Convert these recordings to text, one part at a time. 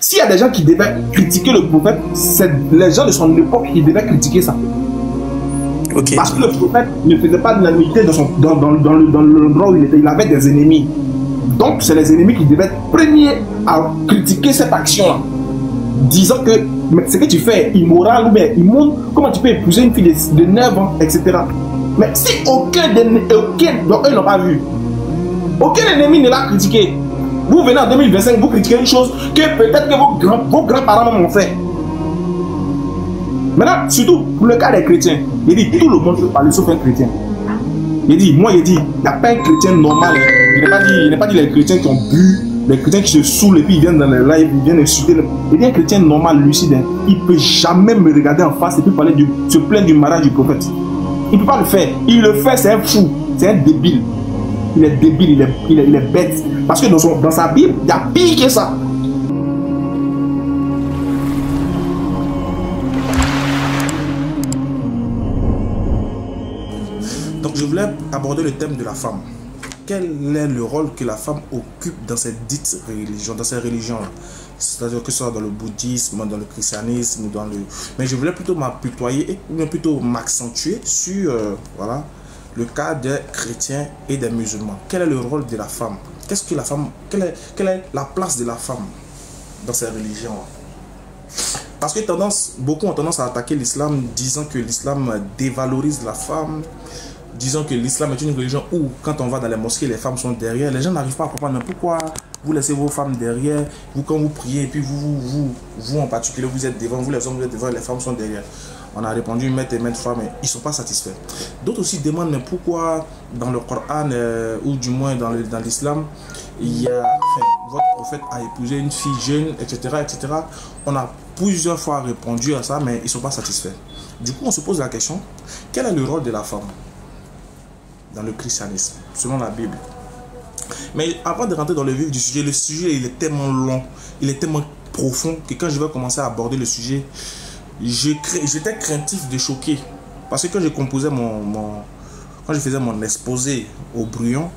S'il y a des gens qui devaient critiquer le prophète, c'est les gens de son époque qui devaient critiquer ça. Okay. Parce que le prophète ne faisait pas de l'unanimité dans l'endroit où il était. Il avait des ennemis. Donc, c'est les ennemis qui devaient être premiers à critiquer cette action-là. Disant que ce que tu fais est immoral ou bien immonde, comment tu peux épouser une fille de 9 ans, etc. Mais si aucun donc eux n'ont pas vu, aucun ennemi ne l'a critiqué. Vous venez en 2025, vous critiquez une chose que peut-être que vos grands-parents m'ont fait. Maintenant, surtout pour le cas des chrétiens, il dit tout le monde peut parler sauf un chrétien. Il dit, il n'y a pas un chrétien normal. Il n'a pas dit les chrétiens qui ont bu, les chrétiens qui se saoulent et puis ils viennent dans les lives, ils viennent insulter. Il dit un chrétien normal, lucide, il ne peut jamais me regarder en face et puis se plaindre du mariage du prophète. Il ne peut pas le faire. Il le fait, c'est un fou, c'est un débile. Il est débile, il est bête. Parce que dans sa Bible, il y a pire que ça. Donc je voulais aborder le thème de la femme. Quel est le rôle que la femme occupe dans cette dite religion, dans ces religions-là? C'est-à-dire que ce soit dans le bouddhisme, dans le christianisme, mais je voulais plutôt m'apitoyer et plutôt m'accentuer sur voilà, le cas des chrétiens et des musulmans. Quel est le rôle de la femme? Qu'est-ce que la femme, quelle est la place de la femme dans ces religions? Parce que beaucoup ont tendance à attaquer l'islam, disant que l'islam dévalorise la femme, disant que l'islam est une religion où, quand on va dans les mosquées, les femmes sont derrière. Les gens n'arrivent pas à comprendre pourquoi vous laissez vos femmes derrière, vous quand vous priez, et puis vous en particulier, vous êtes devant, vous les hommes, vous êtes devant, les femmes sont derrière. On a répondu maintes et maintes fois, mais ils ne sont pas satisfaits. D'autres aussi demandent mais pourquoi dans le Coran, ou du moins dans l'islam, votre prophète a épousé une fille jeune, etc., etc. On a plusieurs fois répondu à ça, mais ils ne sont pas satisfaits. Du coup, on se pose la question, quel est le rôle de la femme dans le christianisme, selon la Bible? Mais avant de rentrer dans le vif du sujet, le sujet il est tellement long, il est tellement profond que quand je vais commencer à aborder le sujet, j'étais craintif de choquer. Parce que quand je composais quand je faisais mon exposé au brouillon,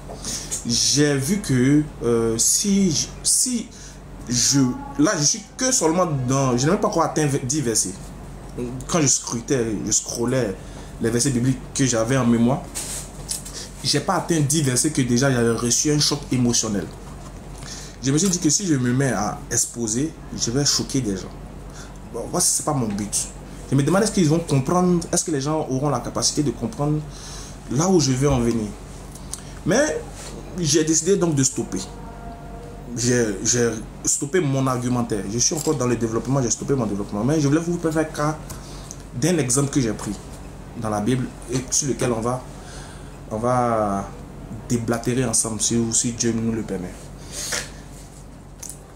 j'ai vu que là je suis que seulement dans, je n'ai même pas encore atteint 10 versets. Quand je scrollais les versets bibliques que j'avais en mémoire, j'ai pas atteint 10 versets que déjà j'avais reçu un choc émotionnel. Je me suis dit que si je me mets à exposer, je vais choquer des gens. Bon, moi, ce n'est pas mon but. Je me demande est-ce qu'ils vont comprendre, est-ce que les gens auront la capacité de comprendre là où je vais en venir. Mais j'ai décidé donc de stopper. J'ai stoppé mon argumentaire. Je suis encore dans le développement, j'ai stoppé mon développement. Mais je voulais vous faire cas d'un exemple que j'ai pris dans la Bible et sur lequel on va déblatérer ensemble si Dieu nous le permet.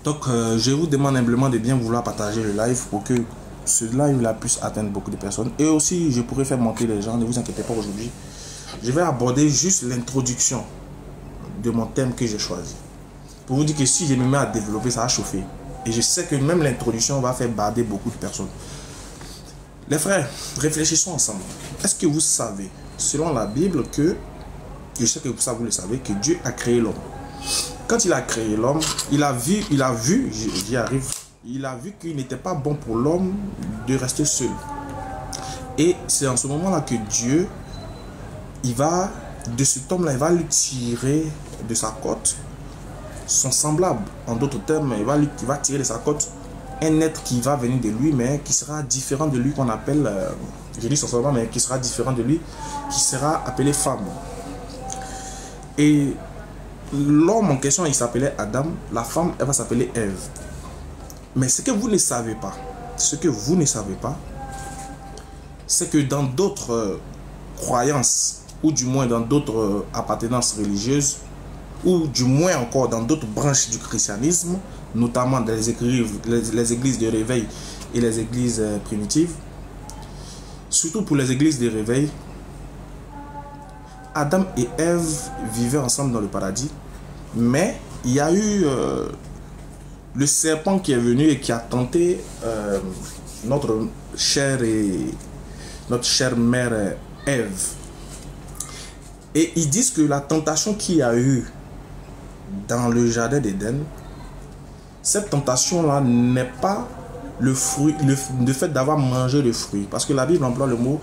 Donc je vous demande humblement de bien vouloir partager le live pour que ce live-là puisse atteindre beaucoup de personnes. Et aussi je pourrais faire monter les gens, ne vous inquiétez pas aujourd'hui. Je vais aborder juste l'introduction de mon thème que j'ai choisi. Pour vous dire que si je me mets à développer, ça va chauffer. Et je sais que même l'introduction va faire bader beaucoup de personnes. Les frères, réfléchissons ensemble. Est-ce que vous savez, selon la Bible, que, je sais que ça vous le savez, que Dieu a créé l'homme. Quand il a créé l'homme, il a vu qu'il n'était pas bon pour l'homme de rester seul. Et c'est en ce moment-là que Dieu, de cet homme-là, il va lui tirer de sa côte son semblable. En d'autres termes, il va tirer de sa côte un être qui va venir de lui, mais qui sera différent de lui, qu'on appelle, je dis son semblable, mais qui sera différent de lui, qui sera appelé femme. Et l'homme en question, il s'appelait Adam, la femme, elle va s'appeler Ève. Mais ce que vous ne savez pas, c'est que dans d'autres croyances, ou du moins dans d'autres appartenances religieuses, ou du moins encore dans d'autres branches du christianisme, notamment dans les églises de réveil et les églises primitives, surtout pour les églises de réveil, Adam et Ève vivaient ensemble dans le paradis, mais il y a eu le serpent qui est venu et qui a tenté notre chère mère Ève. Et ils disent que la tentation qu'il y a eu dans le jardin d'Éden, cette tentation-là n'est pas le fruit, le fait d'avoir mangé le fruit. Parce que la Bible emploie le mot,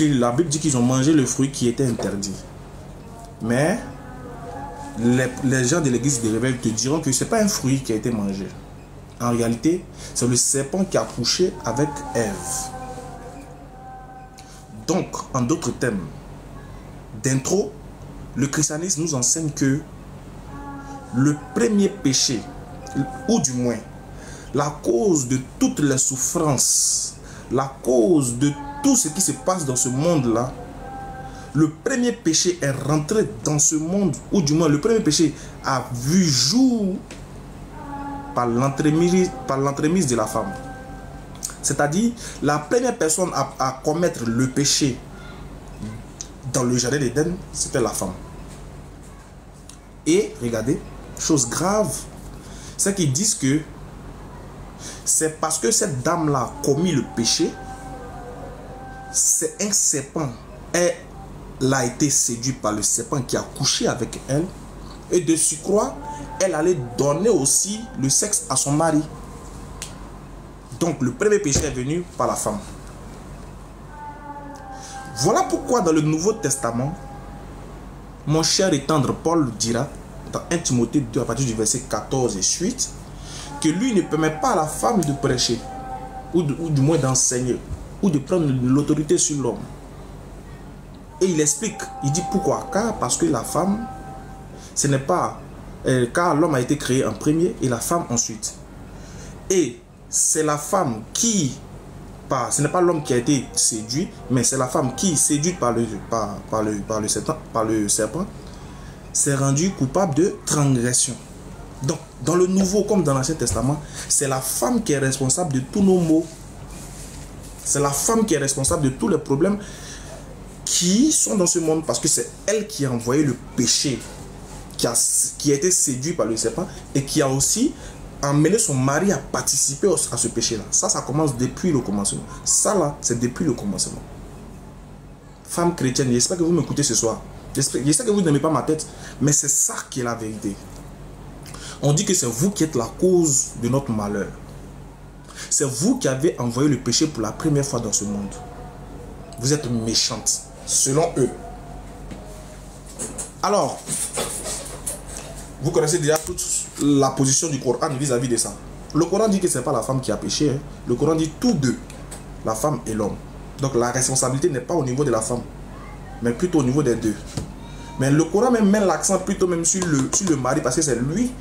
la Bible dit qu'ils ont mangé le fruit qui était interdit. Mais les gens de l'église des rebelles te diront que ce n'est pas un fruit qui a été mangé. En réalité, c'est le serpent qui a couché avec Ève. Donc, en d'autres termes, d'intro, le christianisme nous enseigne que le premier péché, ou du moins, la cause de toutes les souffrances, la cause de tout ce qui se passe dans ce monde-là, le premier péché est rentré dans ce monde, ou du moins le premier péché a vu jour par l'entremise de la femme. C'est-à-dire, la première personne à commettre le péché dans le jardin d'Éden, c'était la femme. Et, regardez, chose grave, c'est qu'ils disent que c'est parce que cette dame-là a commis le péché, c'est un serpent. Elle a été séduite par le serpent qui a couché avec elle. Et de surcroît, elle allait donner aussi le sexe à son mari. Donc le premier péché est venu par la femme. Voilà pourquoi dans le Nouveau Testament, mon cher et tendre Paul dira, dans 1 Timothée 2 à partir du verset 14 et suite, que lui ne permet pas à la femme de prêcher, ou du moins d'enseigner, ou de prendre l'autorité sur l'homme. Et il explique, il dit pourquoi? Car parce que la femme, ce n'est pas, car l'homme a été créé en premier et la femme ensuite. Et c'est la femme qui, ce n'est pas l'homme qui a été séduit, mais c'est la femme qui, séduite par le serpent, s'est rendue coupable de transgression. Donc, dans le Nouveau comme dans l'Ancien Testament, c'est la femme qui est responsable de tous nos maux. C'est la femme qui est responsable de tous les problèmes qui sont dans ce monde, parce que c'est elle qui a envoyé le péché, qui a été séduit par le serpent et qui a aussi emmené son mari à participer à ce péché-là. Ça commence depuis le commencement. Ça là, c'est depuis le commencement. Femme chrétienne, j'espère que vous m'écoutez ce soir. J'espère que vous n'aimez pas ma tête, mais c'est ça qui est la vérité. On dit que c'est vous qui êtes la cause de notre malheur. C'est vous qui avez envoyé le péché pour la première fois dans ce monde. Vous êtes méchante, selon eux. Alors, vous connaissez déjà toute la position du Coran vis-à-vis de ça. Le Coran dit que ce n'est pas la femme qui a péché. Hein. Le Coran dit tous deux, la femme et l'homme. Donc la responsabilité n'est pas au niveau de la femme, mais plutôt au niveau des deux. Mais le Coran même met l'accent plutôt même sur le mari, parce que c'est lui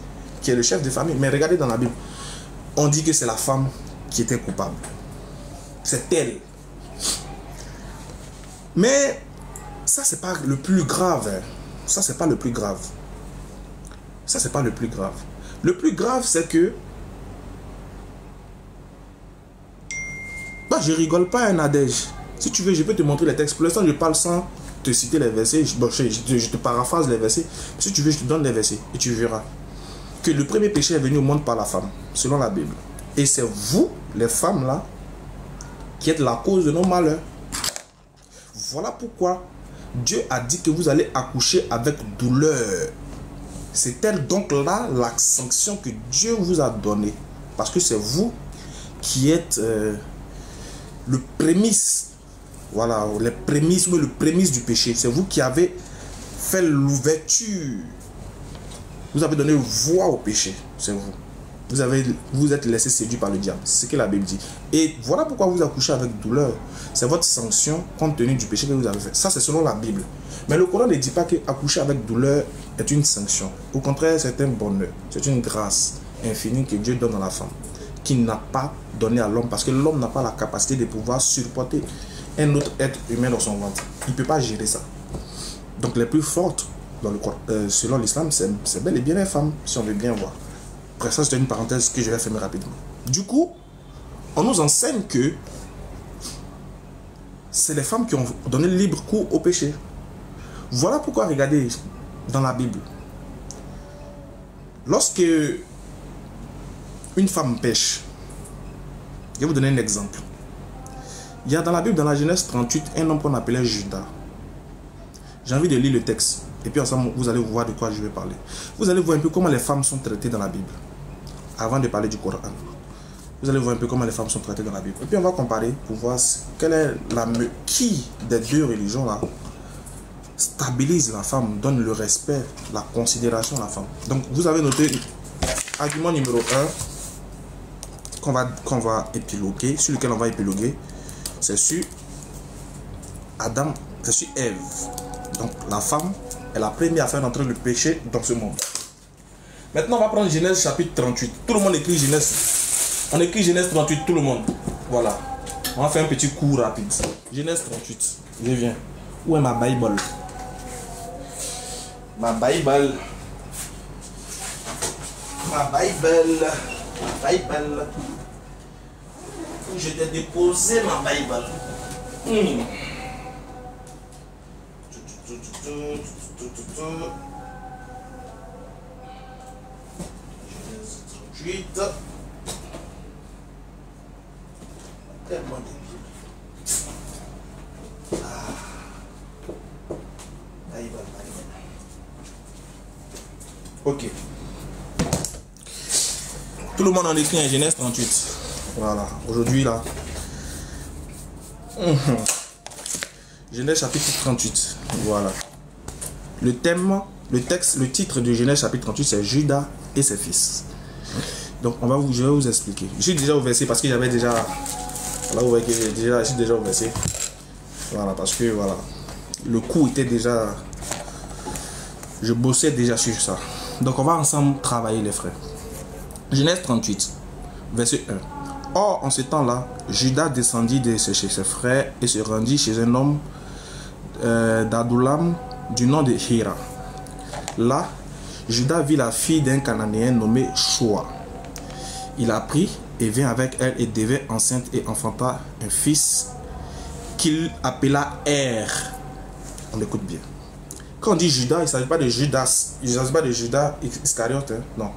qui est le chef de famille. Mais regardez dans la Bible, on dit que c'est la femme qui était coupable. C'est elle. Mais ça, c'est pas le plus grave. Hein. Ça, c'est pas le plus grave. Ça, c'est pas le plus grave. Le plus grave, c'est que... Bah, je rigole pas, un adège. Si tu veux, je peux te montrer les textes. Pour l'instant, je parle sans te citer les versets. Je te paraphrase les versets. Si tu veux, je te donne les versets. Et tu verras que le premier péché est venu au monde par la femme, selon la Bible. Et c'est vous, les femmes là, qui êtes la cause de nos malheurs. Voilà pourquoi Dieu a dit que vous allez accoucher avec douleur. C'est elle donc là la sanction que Dieu vous a donnée. Parce que c'est vous qui êtes le prémisse. Voilà, les prémices, le prémisse du péché. C'est vous qui avez fait l'ouverture. Vous avez donné voix au péché. C'est vous. Vous êtes laissé séduire par le diable. C'est ce que la Bible dit. Et voilà pourquoi vous accouchez avec douleur. C'est votre sanction compte tenu du péché que vous avez fait. Ça, c'est selon la Bible. Mais le Coran ne dit pas qu'accoucher avec douleur est une sanction. Au contraire, c'est un bonheur. C'est une grâce infinie que Dieu donne à la femme, qui n'a pas donné à l'homme, parce que l'homme n'a pas la capacité de pouvoir supporter un autre être humain dans son ventre. Il ne peut pas gérer ça. Donc les plus fortes, dans le Coran, selon l'islam, c'est bel et bien les femmes, si on veut bien voir. Après ça, c'est une parenthèse que je vais fermer rapidement. Du coup, on nous enseigne que c'est les femmes qui ont donné libre cours au péché. Voilà pourquoi, regardez, dans la Bible, lorsque une femme pêche, je vais vous donner un exemple. Il y a dans la Bible, dans la Genèse 38, un homme qu'on appelait Judas. J'ai envie de lire le texte. Et puis ensemble, vous allez voir de quoi je vais parler. Vous allez voir un peu comment les femmes sont traitées dans la Bible. avant de parler du Coran. Vous allez voir un peu comment les femmes sont traitées dans la Bible. Et puis on va comparer pour voir quelle est qui des deux religions là stabilise la femme, donne le respect, la considération à la femme. Donc vous avez noté argument numéro 1 qu'on va épiloguer, sur lequel on va épiloguer, c'est sur Adam, c'est sur Ève. Donc la femme est la première à faire entrer le péché dans ce monde. Maintenant on va prendre Genèse chapitre 38. Tout le monde écrit Genèse. On écrit Genèse 38, tout le monde. Voilà. On va faire un petit cours rapide. Genèse 38. Je viens. Où est ma Bible? Ma Bible. Ma Bible. Ma Bible. Je t'ai déposé ma Bible. Genèse 38. Tellement débile. Bible. Ok. Tout le monde en écrit un Genèse 38. Voilà. Aujourd'hui là. Genèse chapitre 38. Voilà. Le thème, le texte, le titre de Genèse chapitre 38, c'est Judas et ses fils. Donc je vais vous expliquer. Je suis déjà au verset parce que j'avais déjà. Là vous voyez que je suis déjà au verset. Voilà, parce que voilà. Le coup était déjà. Je bossais déjà sur ça. Donc on va ensemble travailler les frères. Genèse 38, verset 1. Or, en ce temps-là, Judas descendit chez ses frères et se rendit chez un homme d'Adullam du nom de Hira. Là, Judas vit la fille d'un Cananéen nommé Shoa. Il la prit et vint avec elle et devint enceinte et enfanta un fils qu'il appela Er. On écoute bien. Quand on dit Judas, il ne s'agit pas de Judas. Il ne s'agit pas de Judas Iscariote. Hein? Non.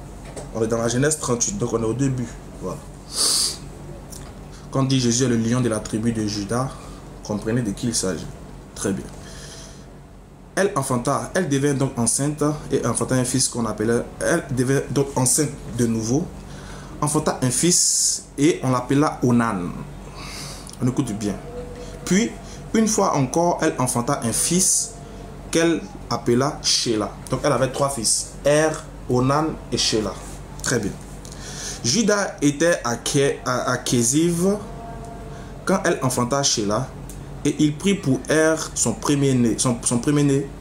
On est dans la Genèse 38. Donc on est au début. Voilà. Quand on dit Jésus est le lion de la tribu de Judas, comprenez de qui il s'agit. Très bien. Elle devint donc enceinte et enfanta un fils qu'on appelait. Elle devint donc enceinte de nouveau. Enfanta un fils et on l'appela Onan. On écoute bien. Puis, une fois encore, elle enfanta un fils qu'elle appela Sheila. Donc elle avait 3 fils. Onan et Sheila. Très bien. Judas était à Kéziv quand elle enfanta Sheila et il prit pour son premier-né,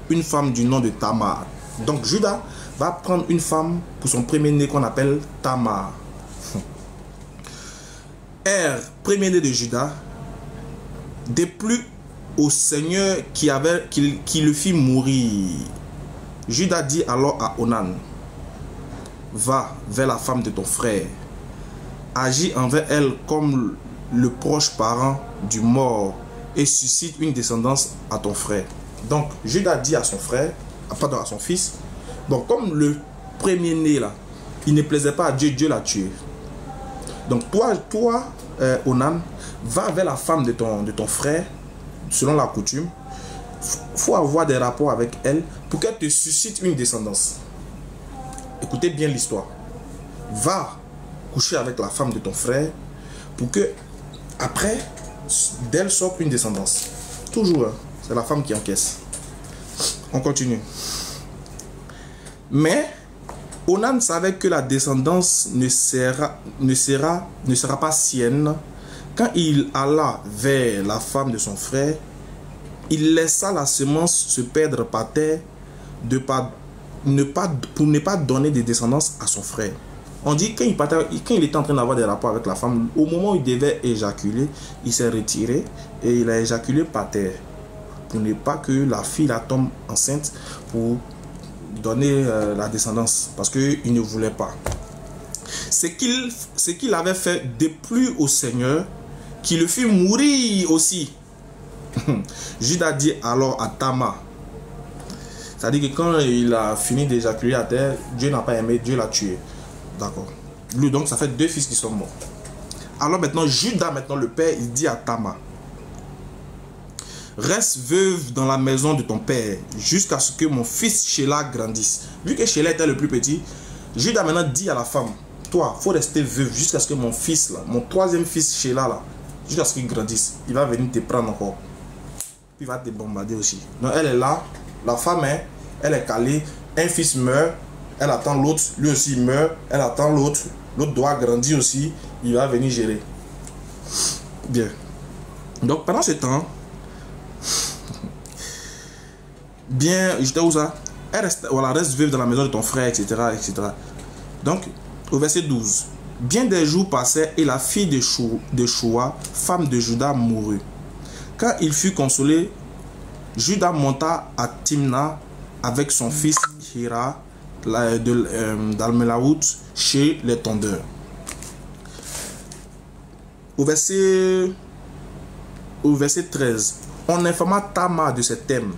une femme du nom de Tamar. Donc Judas va prendre une femme pour son premier-né qu'on appelle Tamar. Premier-né de Judas, déplut au Seigneur qui le fit mourir. Judas dit alors à Onan: va vers la femme de ton frère, agis envers elle comme le proche parent du mort et suscite une descendance à ton frère. Donc Judas dit à son frère, pardon, à son fils, donc comme le premier-né là, il ne plaisait pas à Dieu, Dieu l'a tué. Donc toi Onan, va vers la femme de ton frère, selon la coutume. Il faut avoir des rapports avec elle pour qu'elle te suscite une descendance. Écoutez bien l'histoire. Va coucher avec la femme de ton frère pour que après d'elle sorte une descendance. Toujours, hein, c'est la femme qui encaisse. On continue. Mais Onan savait que la descendance ne sera pas sienne. Quand il alla vers la femme de son frère, il laissa la semence se perdre par terre pour ne pas donner de descendance à son frère. On dit quand il était en train d'avoir des rapports avec la femme, au moment où il devait éjaculer, il s'est retiré et il a éjaculé par terre pour ne pas que la fille la tombe enceinte pour donner la descendance, parce qu'il ne voulait pas. Ce qu'il avait fait déplut au Seigneur qui le fit mourir aussi. Judas dit alors à Tamar, c'est-à-dire que quand il a fini d'éjaculer à terre, Dieu n'a pas aimé, Dieu l'a tué. D'accord. Lui, donc ça fait 2 fils qui sont morts. Alors maintenant, Judas, le père, il dit à Tamar: reste veuve dans la maison de ton père jusqu'à ce que mon fils Sheila grandisse. Vu que Sheila était le plus petit, Judas maintenant dit à la femme toi, il faut rester veuve jusqu'à ce que mon fils, là, mon troisième fils, Sheila, là, jusqu'à ce qu'il grandisse. Il va venir te prendre encore. Puis il va te bombarder aussi. Donc elle est là, la femme, hein, elle est calée. Un fils meurt, elle attend l'autre, lui aussi meurt, elle attend l'autre. L'autre doit grandir aussi, il va venir gérer. Bien. Donc pendant ce temps, bien, j'étais où ça? Elle reste, voilà, reste veuve dans la maison de ton frère, etc., etc. Donc, au verset 12. Bien des jours passaient et la fille de Shoua, femme de Juda, mourut. Quand il fut consolé, Juda monta à Timna avec son fils Hira d'Almelaout chez les tondeurs. Au verset 13, on informa Tamar de ce thème.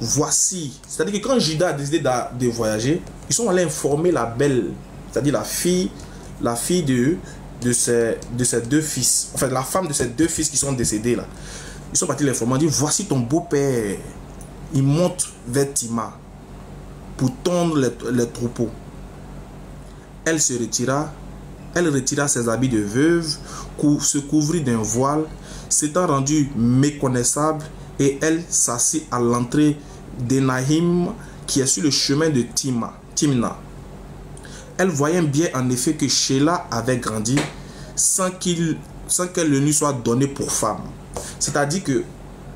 Voici, c'est-à-dire que quand Juda a décidé de voyager, ils sont allés informer la belle, c'est-à-dire la fille de ses deux fils, enfin la femme de ses deux fils qui sont décédés là. Ils sont partis l'informer, ils ont dit voici ton beau-père, il monte vers Tima pour tondre les troupeaux. Elle se retira, elle retira ses habits de veuve, se couvrit d'un voile, s'étant rendue méconnaissable, et elle s'assit à l'entrée d'Enahim, qui est sur le chemin de Timna. Elle voyait bien en effet que Sheila avait grandi sans qu'elle le lui soit donnée pour femme. C'est-à-dire que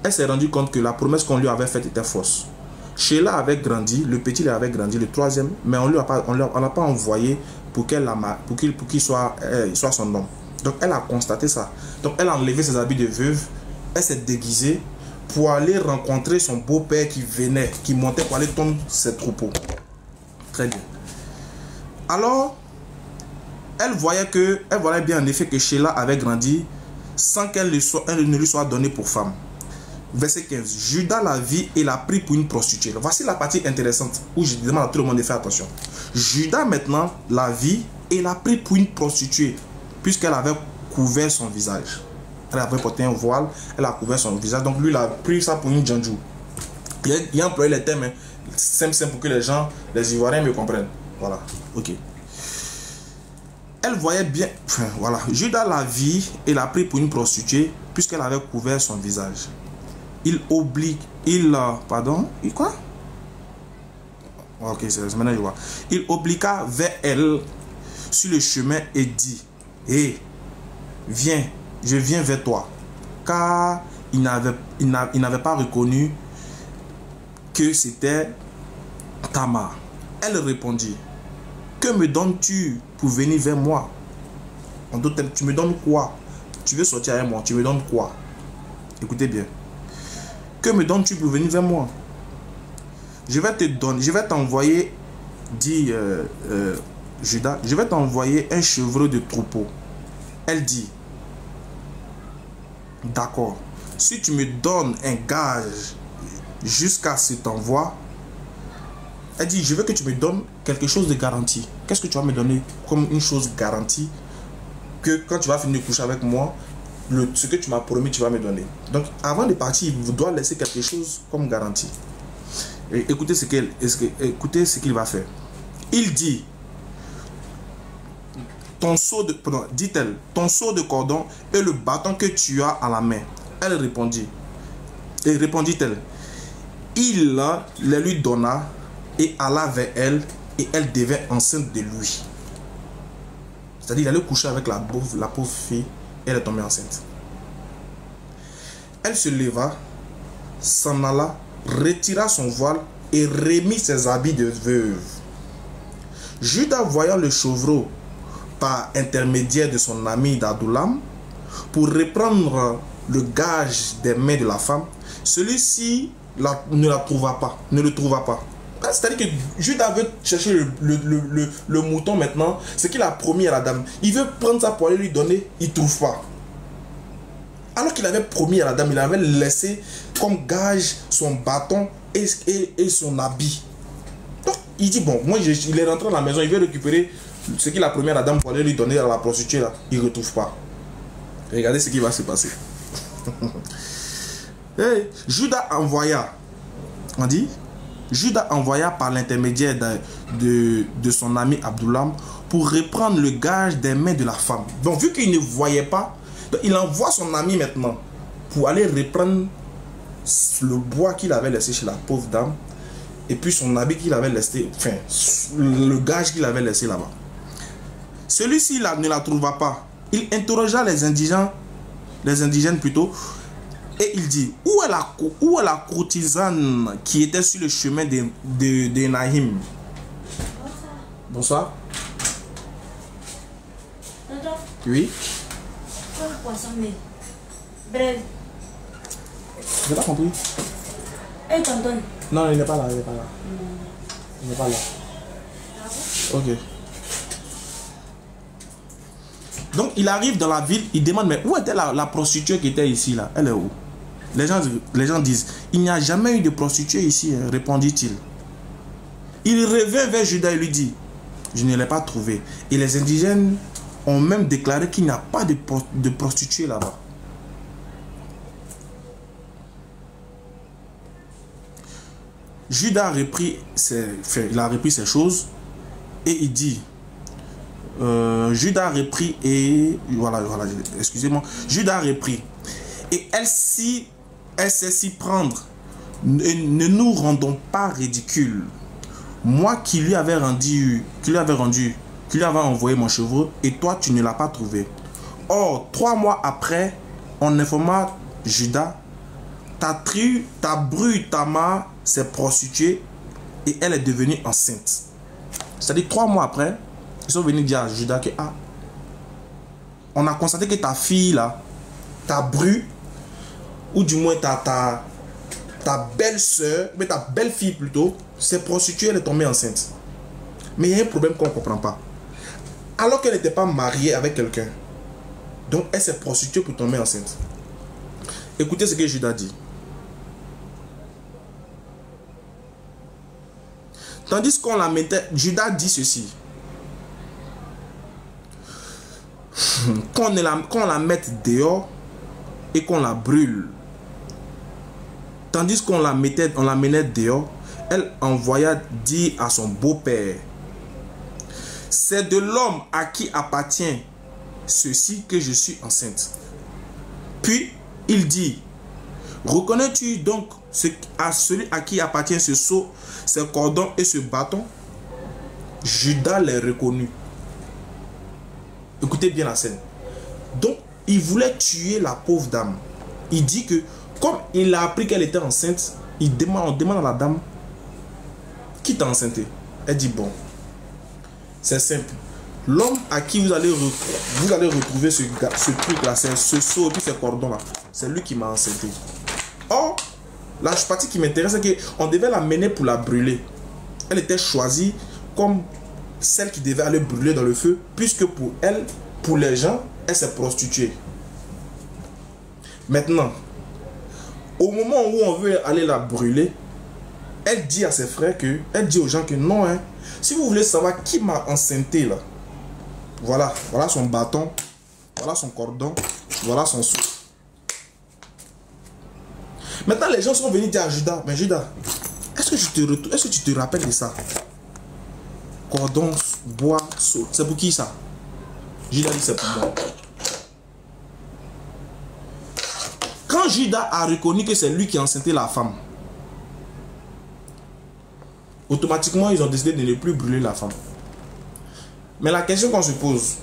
elle s'est rendue compte que la promesse qu'on lui avait faite était fausse. Sheila avait grandi, le petit avait grandi, le troisième, mais on l'a pas envoyé pour qu'il soit son homme. Donc elle a constaté ça. Donc elle a enlevé ses habits de veuve, elle s'est déguisée pour aller rencontrer son beau-père qui montait pour aller tondre ses troupeaux. Très bien. Alors, elle voyait bien en effet que Sheila avait grandi sans qu'elle ne lui soit donnée pour femme. Verset 15. Juda la vit et l'a pris pour une prostituée. Voici la partie intéressante où je demande à tout le monde de faire attention. Juda maintenant la vit et l'a pris pour une prostituée puisqu'elle avait couvert son visage. Elle avait porté un voile, elle a couvert son visage. Donc lui, il a pris ça pour une djandjou. Il a employé les termes simple pour que les Ivoiriens me comprennent. Voilà, ok. Elle voyait bien, voilà. Juda la vit et l'a pris pour une prostituée puisqu'elle avait couvert son visage. Quoi? Ok, c'est maintenant je vois. Il obligua vers elle sur le chemin et dit, hé, viens, je viens vers toi. Car il n'avait pas reconnu que c'était Tamar. Elle répondit, que me donnes-tu pour venir vers moi? En d'autres termes, tu me donnes quoi? Tu veux sortir avec moi, tu me donnes quoi? Écoutez bien. Que me donnes-tu pour venir vers moi? Je vais t'envoyer, dit Juda, je vais t'envoyer un chevreau de troupeau. Elle dit, d'accord, si tu me donnes un gage jusqu'à cet envoi, elle dit, je veux que tu me donnes quelque chose de garanti. Qu'est-ce que tu vas me donner comme une chose garantie que quand tu vas finir de coucher avec moi, ce que tu m'as promis, tu vas me donner. Donc, avant de partir, il doit laisser quelque chose comme garantie. Et écoutez ce qu'il va faire. Il dit, dit-elle, ton seau de cordon et le bâton que tu as à la main. Elle répondit. Et répondit-elle, il les lui donna et alla vers elle et elle devint enceinte de lui. C'est-à-dire, il allait coucher avec la pauvre fille. Elle est tombée enceinte. Elle se leva, s'en alla, retira son voile et remit ses habits de veuve. Juda, voyant le chevreau par intermédiaire de son ami d'Adullam, pour reprendre le gage des mains de la femme, celui-ci ne le trouva pas. C'est-à-dire que Juda veut chercher le mouton maintenant, ce qu'il a promis à la dame. Il veut prendre ça pour aller lui donner, il ne trouve pas. Alors qu'il avait promis à la dame, il avait laissé comme gage son bâton et son habit. Donc il dit, bon, moi il est rentré dans la maison, il veut récupérer ce qu'il a promis à la dame pour aller lui donner à la prostituée là. Il ne retrouve pas. Regardez ce qui va se passer. Hey, Juda envoya, on dit, Juda envoya par l'intermédiaire de son ami Abdullam pour reprendre le gage des mains de la femme. Donc, vu qu'il ne voyait pas, il envoie son ami maintenant pour aller reprendre le bois qu'il avait laissé chez la pauvre dame et puis son habit qu'il avait laissé, enfin, le gage qu'il avait laissé là-bas. Celui-ci ne la trouva pas. Il interrogea les indigènes plutôt, et il dit, où est la courtisane qui était sur le chemin de Nahim? Bonsoir. Tonton, Oui. quoi le poisson, mais bref. J'ai pas compris. Et tonton? Non, il n'est pas là, il n'est pas là. Il n'est pas là. Ok. Donc il arrive dans la ville, il demande, mais où était la prostituée qui était ici là? Elle est où? Les gens disent, il n'y a jamais eu de prostituée ici, hein, répondit-il. Il revient vers Judas et lui dit, je ne l'ai pas trouvée. Et les indigènes ont même déclaré qu'il n'y a pas de prostituée là-bas. Judas a repris ses choses et il dit, Judas a repris et voilà, excusez-moi, Judas a repris et elle sait s'y prendre. Ne nous rendons pas ridicules. Moi qui lui avais envoyé mon chevreau et toi tu ne l'as pas trouvé. Or 3 mois après, on informa Judas, ta bru Tamar s'est prostituée et elle est devenue enceinte. C'est-à-dire 3 mois après, ils sont venus dire à Judas que on a constaté que ta fille là, ta bru, ou du moins ta belle-sœur, mais ta belle-fille plutôt, s'est prostituée, elle est tombée enceinte. Mais il y a un problème qu'on ne comprend pas. Alors qu'elle n'était pas mariée avec quelqu'un, donc elle s'est prostituée pour tomber enceinte. Écoutez ce que Judas dit. Tandis qu'on la mettait, Judas dit ceci. Qu'on la mette dehors et qu'on la brûle. Tandis qu'on la menait dehors, elle envoya dire à son beau-père, c'est de l'homme à qui appartient ceci que je suis enceinte. Puis il dit, reconnais-tu donc à celui à qui appartient ce seau, ce cordon et ce bâton? Judas les reconnut. Écoutez bien la scène. Donc, il voulait tuer la pauvre dame. Il dit que, comme il a appris qu'elle était enceinte, on demande à la dame, qui t'a enceinté? Elle dit, bon, c'est simple. L'homme à qui vous allez retrouver ce truc-là, c'est ce seau et puis ce cordon-là, c'est lui qui m'a enceinté. Or, la partie qui m'intéresse, c'est qu'on devait la mener pour la brûler. Elle était choisie comme celle qui devait aller brûler dans le feu, puisque pour elle, pour les gens, elle s'est prostituée. Maintenant, au moment où on veut aller la brûler, elle dit à ses frères que, elle dit aux gens que non, hein, si vous voulez savoir qui m'a enceinté là, voilà son bâton, voilà son cordon, voilà son seau. Maintenant, les gens sont venus dire à Judas, mais Judas, est-ce que tu te rappelles de ça? Cordon, bois, seau, c'est pour qui ça? Judas dit, c'est pour moi. Quand Judas a reconnu que c'est lui qui a enceinté la femme, automatiquement, ils ont décidé de ne plus brûler la femme. Mais la question qu'on se pose,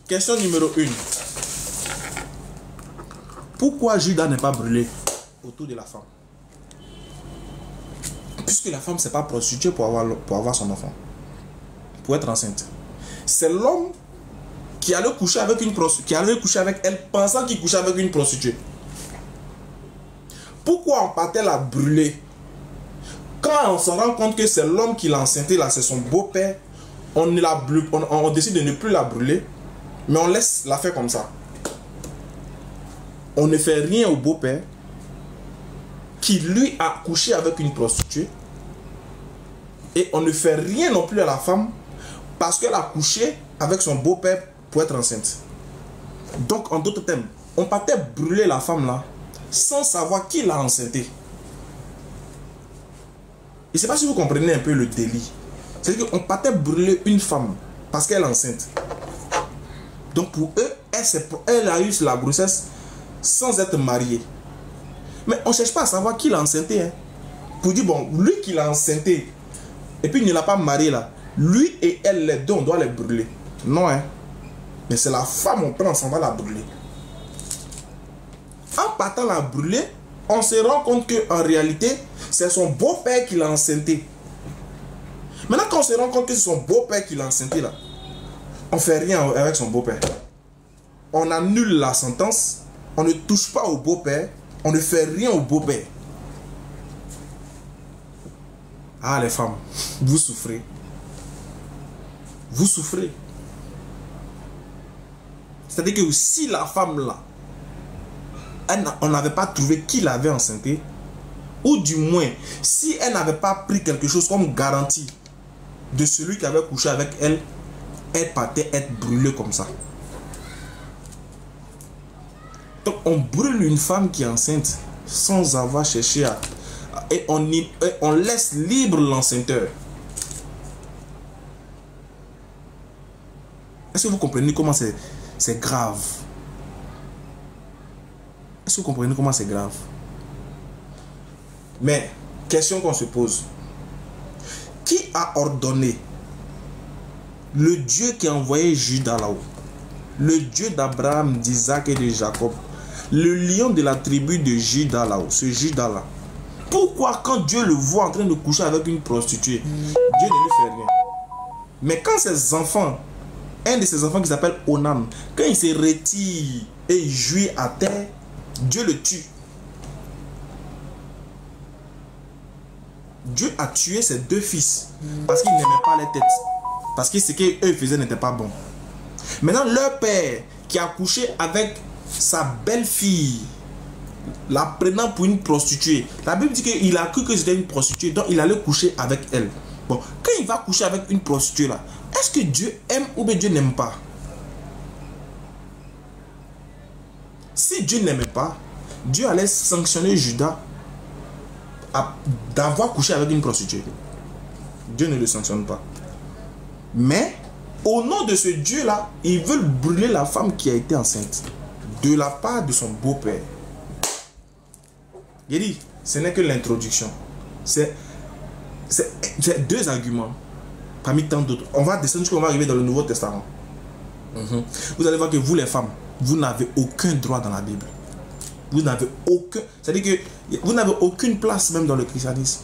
question numéro 1, pourquoi Judas n'est pas brûlé autour de la femme? Puisque la femme ne s'est pas prostituée pour avoir son enfant, pour être enceinte. C'est l'homme qui allait coucher avec elle pensant qu'il couchait avec une prostituée. Pourquoi on partait la brûler? Quand on se rend compte que c'est l'homme qui l'a enceinté, là, c'est son beau-père, on décide de ne plus la brûler, mais on laisse la faire comme ça. On ne fait rien au beau-père qui lui a couché avec une prostituée, et on ne fait rien non plus à la femme parce qu'elle a couché avec son beau-père pour être enceinte. Donc, en d'autres termes, on partait brûler la femme là sans savoir qui l'a enceintée. Je ne sais pas si vous comprenez un peu le délit. C'est-à-dire qu'on partait brûler une femme parce qu'elle est enceinte. Donc pour eux, elle a eu la grossesse sans être mariée. Mais on ne cherche pas à savoir qui l'a enceinté. Hein. Pour dire, bon, lui qui l'a enceinté, et puis il ne l'a pas mariée là, lui et elle, les deux, on doit les brûler. Non, hein. Mais c'est la femme, on prend, on s'en va la brûler. En partant la brûler, on se rend compte qu'en réalité, c'est son beau-père qui l'a enceinté. Maintenant, quand on se rend compte que c'est son beau-père qui l'a enceinté là, on ne fait rien avec son beau-père. On annule la sentence, on ne touche pas au beau-père, on ne fait rien au beau-père. Ah les femmes, vous souffrez. Vous souffrez. C'est-à-dire que si la femme là, on n'avait pas trouvé qui l'avait enceinté, ou du moins, si elle n'avait pas pris quelque chose comme garantie de celui qui avait couché avec elle, elle partait être brûlée comme ça. Donc on brûle une femme qui est enceinte sans avoir cherché à... Et on laisse libre l'enceinteur. Est-ce que vous comprenez comment c'est grave? Est-ce que vous comprenez comment c'est grave? Mais, question qu'on se pose. Qui a ordonné le Dieu qui a envoyé Judas là-haut? Le Dieu d'Abraham, d'Isaac et de Jacob. Le lion de la tribu de Judas là-haut. Ce Judas-là. Pourquoi quand Dieu le voit en train de coucher avec une prostituée, Dieu ne lui fait rien? Mais quand ses enfants, un de ses enfants qui s'appelle Onam, quand il se retire et il jouit à terre, Dieu le tue. Dieu a tué ses deux fils parce qu'il n'aimait pas les têtes. Parce que ce qu'eux faisaient n'était pas bon. Maintenant, leur père qui a couché avec sa belle-fille, la prenant pour une prostituée. La Bible dit qu'il a cru que c'était une prostituée, donc il allait coucher avec elle. Bon, quand il va coucher avec une prostituée là, est-ce que Dieu aime ou bien Dieu n'aime pas? Si Dieu n'aimait pas, Dieu allait sanctionner Judas d'avoir couché avec une prostituée. Dieu ne le sanctionne pas. Mais, au nom de ce Dieu là, ils veulent brûler la femme qui a été enceinte. De la part de son beau-père. Il dit, ce n'est que l'introduction. C'est deux arguments parmi tant d'autres. On va descendre jusqu'à on va arriver dans le Nouveau Testament. Vous allez voir que vous les femmes, vous n'avez aucun droit dans la Bible. Vous n'avez aucun... C'est-à-dire que vous n'avez aucune place même dans le christianisme.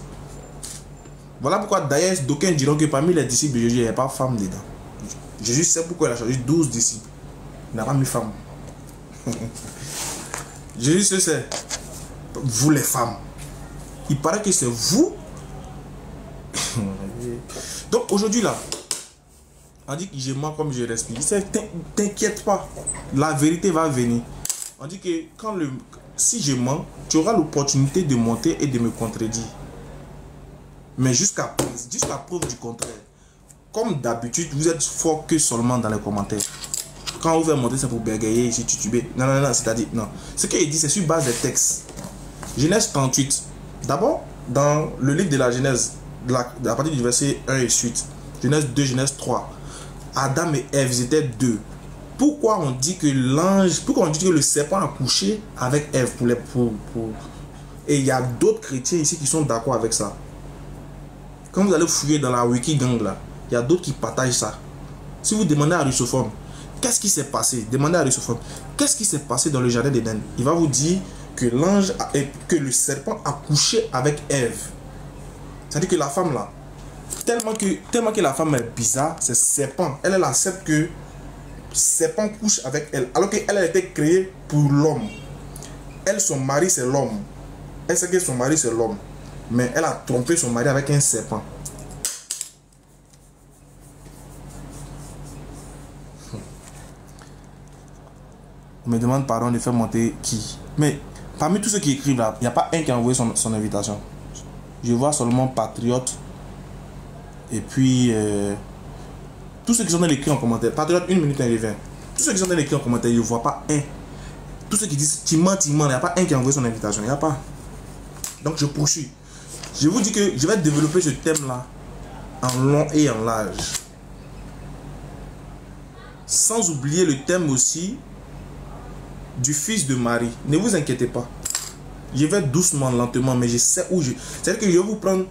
Voilà pourquoi d'ailleurs d'aucuns diront que parmi les disciples de Jésus, il n'y a pas de femme dedans. Jésus sait pourquoi il a choisi 12 disciples. Il n'a pas mis femme. Jésus sait. Vous les femmes. Il paraît que c'est vous. Donc aujourd'hui là, on dit que je mens comme je respire. T'inquiète pas. La vérité va venir. On dit que si je mens, tu auras l'opportunité de monter et de me contredire. Mais jusqu'à preuve du contraire. Comme d'habitude, vous êtes fort que seulement dans les commentaires. Quand vous allez monter, c'est pour bégayer, ici, tutuber. Non, c'est-à-dire, non. Ce qu'il dit, c'est sur base des textes. Genèse 38. D'abord, dans le livre de la Genèse, à partir du verset 1 et suite, Genèse 2, Genèse 3, Adam et Ève, ils étaient deux. Pourquoi on dit que le serpent a couché avec Ève Et il y a d'autres chrétiens ici qui sont d'accord avec ça. Quand vous allez fouiller dans la Wikigang là, il y a d'autres qui partagent ça. Si vous demandez à Russophone, qu'est-ce qui s'est passé? Demandez à Russophone, qu'est-ce qui s'est passé dans le jardin d'Éden? Il va vous dire que le serpent a couché avec Ève. C'est-à-dire que la femme là, tellement que la femme est bizarre, c'est serpent. Elle accepte que serpent couche avec elle, alors qu'elle a été créée pour l'homme. Elle, son mari, c'est l'homme. Elle sait que son mari, c'est l'homme. Mais elle a trompé son mari avec un serpent. On me demande pardon de faire monter qui? Mais parmi tous ceux qui écrivent là, il n'y a pas un qui a envoyé son invitation. Je vois seulement Patriote. Et puis tous ceux qui sont dans l'écrit en commentaire. Patriote, 1 minute et 20. Tous ceux qui sont dans l'écrit en commentaire, je ne vois pas un. Tous ceux qui disent tu mens, il n'y a pas un qui a envoyé son invitation. Il n'y a pas. Donc je poursuis. Je vous dis que je vais développer ce thème-là en long et en large. Sans oublier le thème aussi du fils de Marie. Ne vous inquiétez pas. Je vais doucement, lentement, mais je sais où je... C'est-à-dire que je vais vous prendre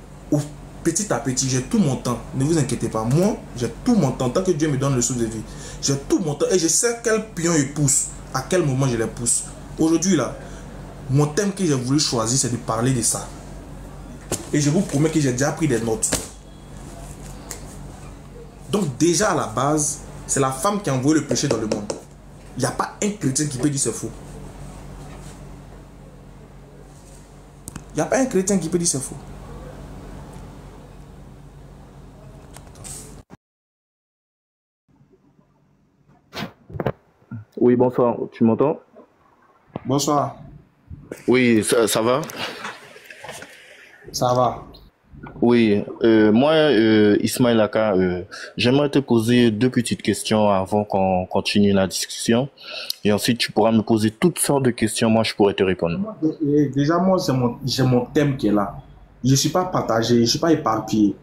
petit à petit. J'ai tout mon temps. Ne vous inquiétez pas. Moi, j'ai tout mon temps. Tant que Dieu me donne le souffle de vie, j'ai tout mon temps. Et je sais quel pion il pousse. À quel moment je les pousse. Aujourd'hui, là, mon thème que j'ai voulu choisir, c'est de parler de ça. Et je vous promets que j'ai déjà pris des notes. Donc déjà à la base, c'est la femme qui a envoyé le péché dans le monde. Il n'y a pas un chrétien qui peut dire c'est faux. Il n'y a pas un chrétien qui peut dire c'est faux. Oui, bonsoir, tu m'entends? Bonsoir. Oui, ça va? Ça va. Oui, moi, Ismaël Aka, j'aimerais te poser deux petites questions avant qu'on continue la discussion. Et ensuite, tu pourras me poser toutes sortes de questions. Moi, je pourrais te répondre. Déjà, moi, j'ai mon thème qui est là. Je ne suis pas partagé, je ne suis pas éparpillé.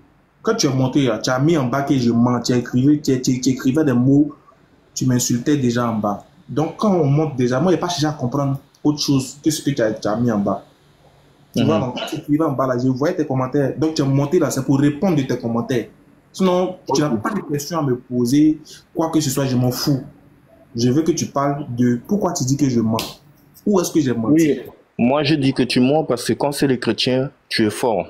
Quand tu es monté, tu as mis en bas que je mens, tu écrivais des mots, tu m'insultais déjà en bas. Donc, quand on monte déjà, moi, je n'ai pas cherché à comprendre autre chose que ce que tu as mis en bas. Tu vois, donc, quand tu écrivais en bas là, je voyais tes commentaires. Donc, tu es monté là, c'est pour répondre de tes commentaires. Sinon, tu n'as pas de questions à me poser, quoi que ce soit, je m'en fous. Je veux que tu parles de pourquoi tu dis que je mens. Où est-ce que j'ai menti? Oui, moi, je dis que tu mens parce que quand c'est les chrétiens, tu es fort.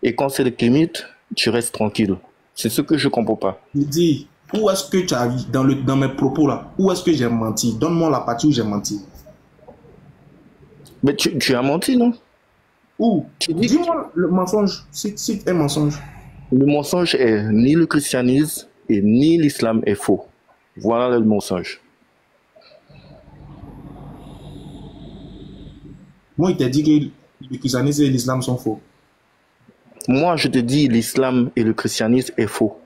Et quand c'est les kémites, tu restes tranquille. C'est ce que je comprends pas. Je dis, où est-ce que tu as, dans mes propos là, où est-ce que j'ai menti? Donne-moi la partie où j'ai menti. Mais tu as menti, non? Où? Dis-moi le mensonge, cite un mensonge. Le mensonge est ni le christianisme et ni l'islam est faux. Voilà le mensonge. Moi, il t'a dit que le christianisme et l'islam sont faux. Moi, je te dis l'islam et le christianisme est faux.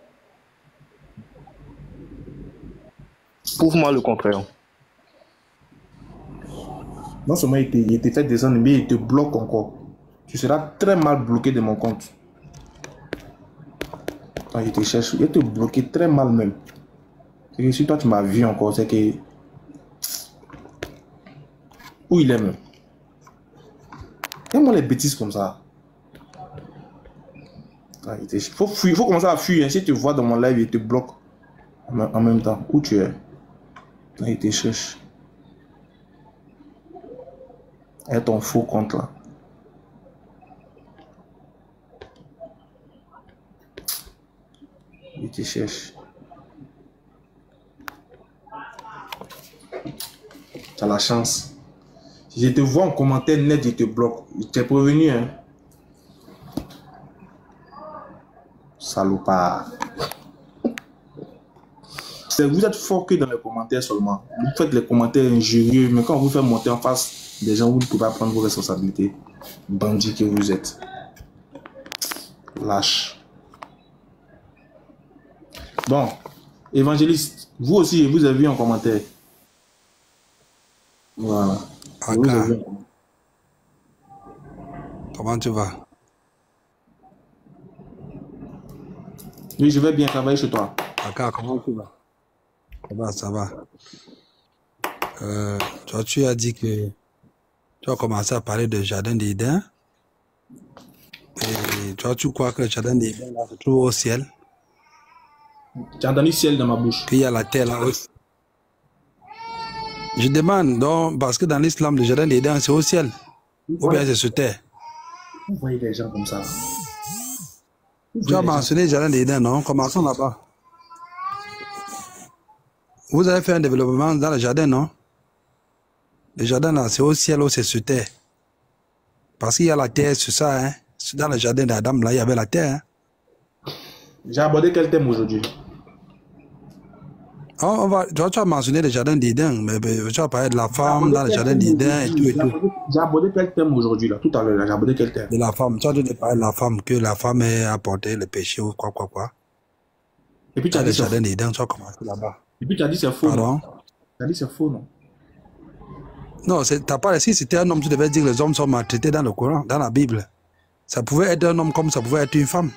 Prouve-moi le contraire. Non seulement il te fait descendre, mais il te bloque encore. Tu seras très mal bloqué de mon compte. Quand il te cherche, il te bloqué très mal même. C'est que si toi tu m'as vu encore, c'est que... Où il est même? Fais-moi les bêtises comme ça. Il faut commencer à fuir. Si tu vois dans mon live, il te bloque en même temps. Où tu es? Il te cherche. Et ton faux compte là. Il te cherche. Tu as la chance. Si je te vois en commentaire net, je te bloque. Je t'ai prévenu, hein. Salopard. Vous êtes fort que dans les commentaires seulement. Vous faites les commentaires injurieux, mais quand on vous fait monter en face des gens, vous ne pouvez pas prendre vos responsabilités. Bandit que vous êtes. Lâche. Bon, évangéliste, vous aussi, vous avez vu en commentaire. Voilà. Aka, comment tu vas? Oui, je vais bien travailler chez toi. Aka, comment tu vas? Ça va. Toi, tu as dit que tu as commencé à parler de jardin d'Éden. Et toi, tu crois que le jardin d'Éden se trouve au ciel? Tu as entendu ciel dans ma bouche. Qu'il y a la terre là aussi. Je demande donc, parce que dans l'islam, le jardin d'Éden, c'est au ciel. Ou bien c'est sur terre. Vous voyez des gens comme ça. Tu as mentionné le jardin d'Éden, non? Commençons là-bas. Vous avez fait un développement dans le jardin, non? Le jardin là, c'est au ciel ou c'est sur terre? Parce qu'il y a la terre sur ça, hein? Dans le jardin d'Adam, là, il y avait la terre, hein? J'ai abordé quel thème aujourd'hui? Tu as mentionné le jardin d'Éden, mais tu as parlé de la femme dans le jardin d'Éden et tout et tout. J'ai abordé quel thème aujourd'hui là? Tout à l'heure, j'ai abordé quel thème? De la femme. Tu as parlé de la femme, que la femme ait apporté le péché ou quoi. Et puis tu as Dans le dit jardin d'Éden, tu as commencé là-bas. Et puis tu as dit c'est faux. Pardon? Tu as dit c'est faux, non? Non, t'as pas si c'était un homme, tu devais dire que les hommes sont maltraités dans le Coran, dans la Bible. Ça pouvait être un homme comme ça pouvait être une femme.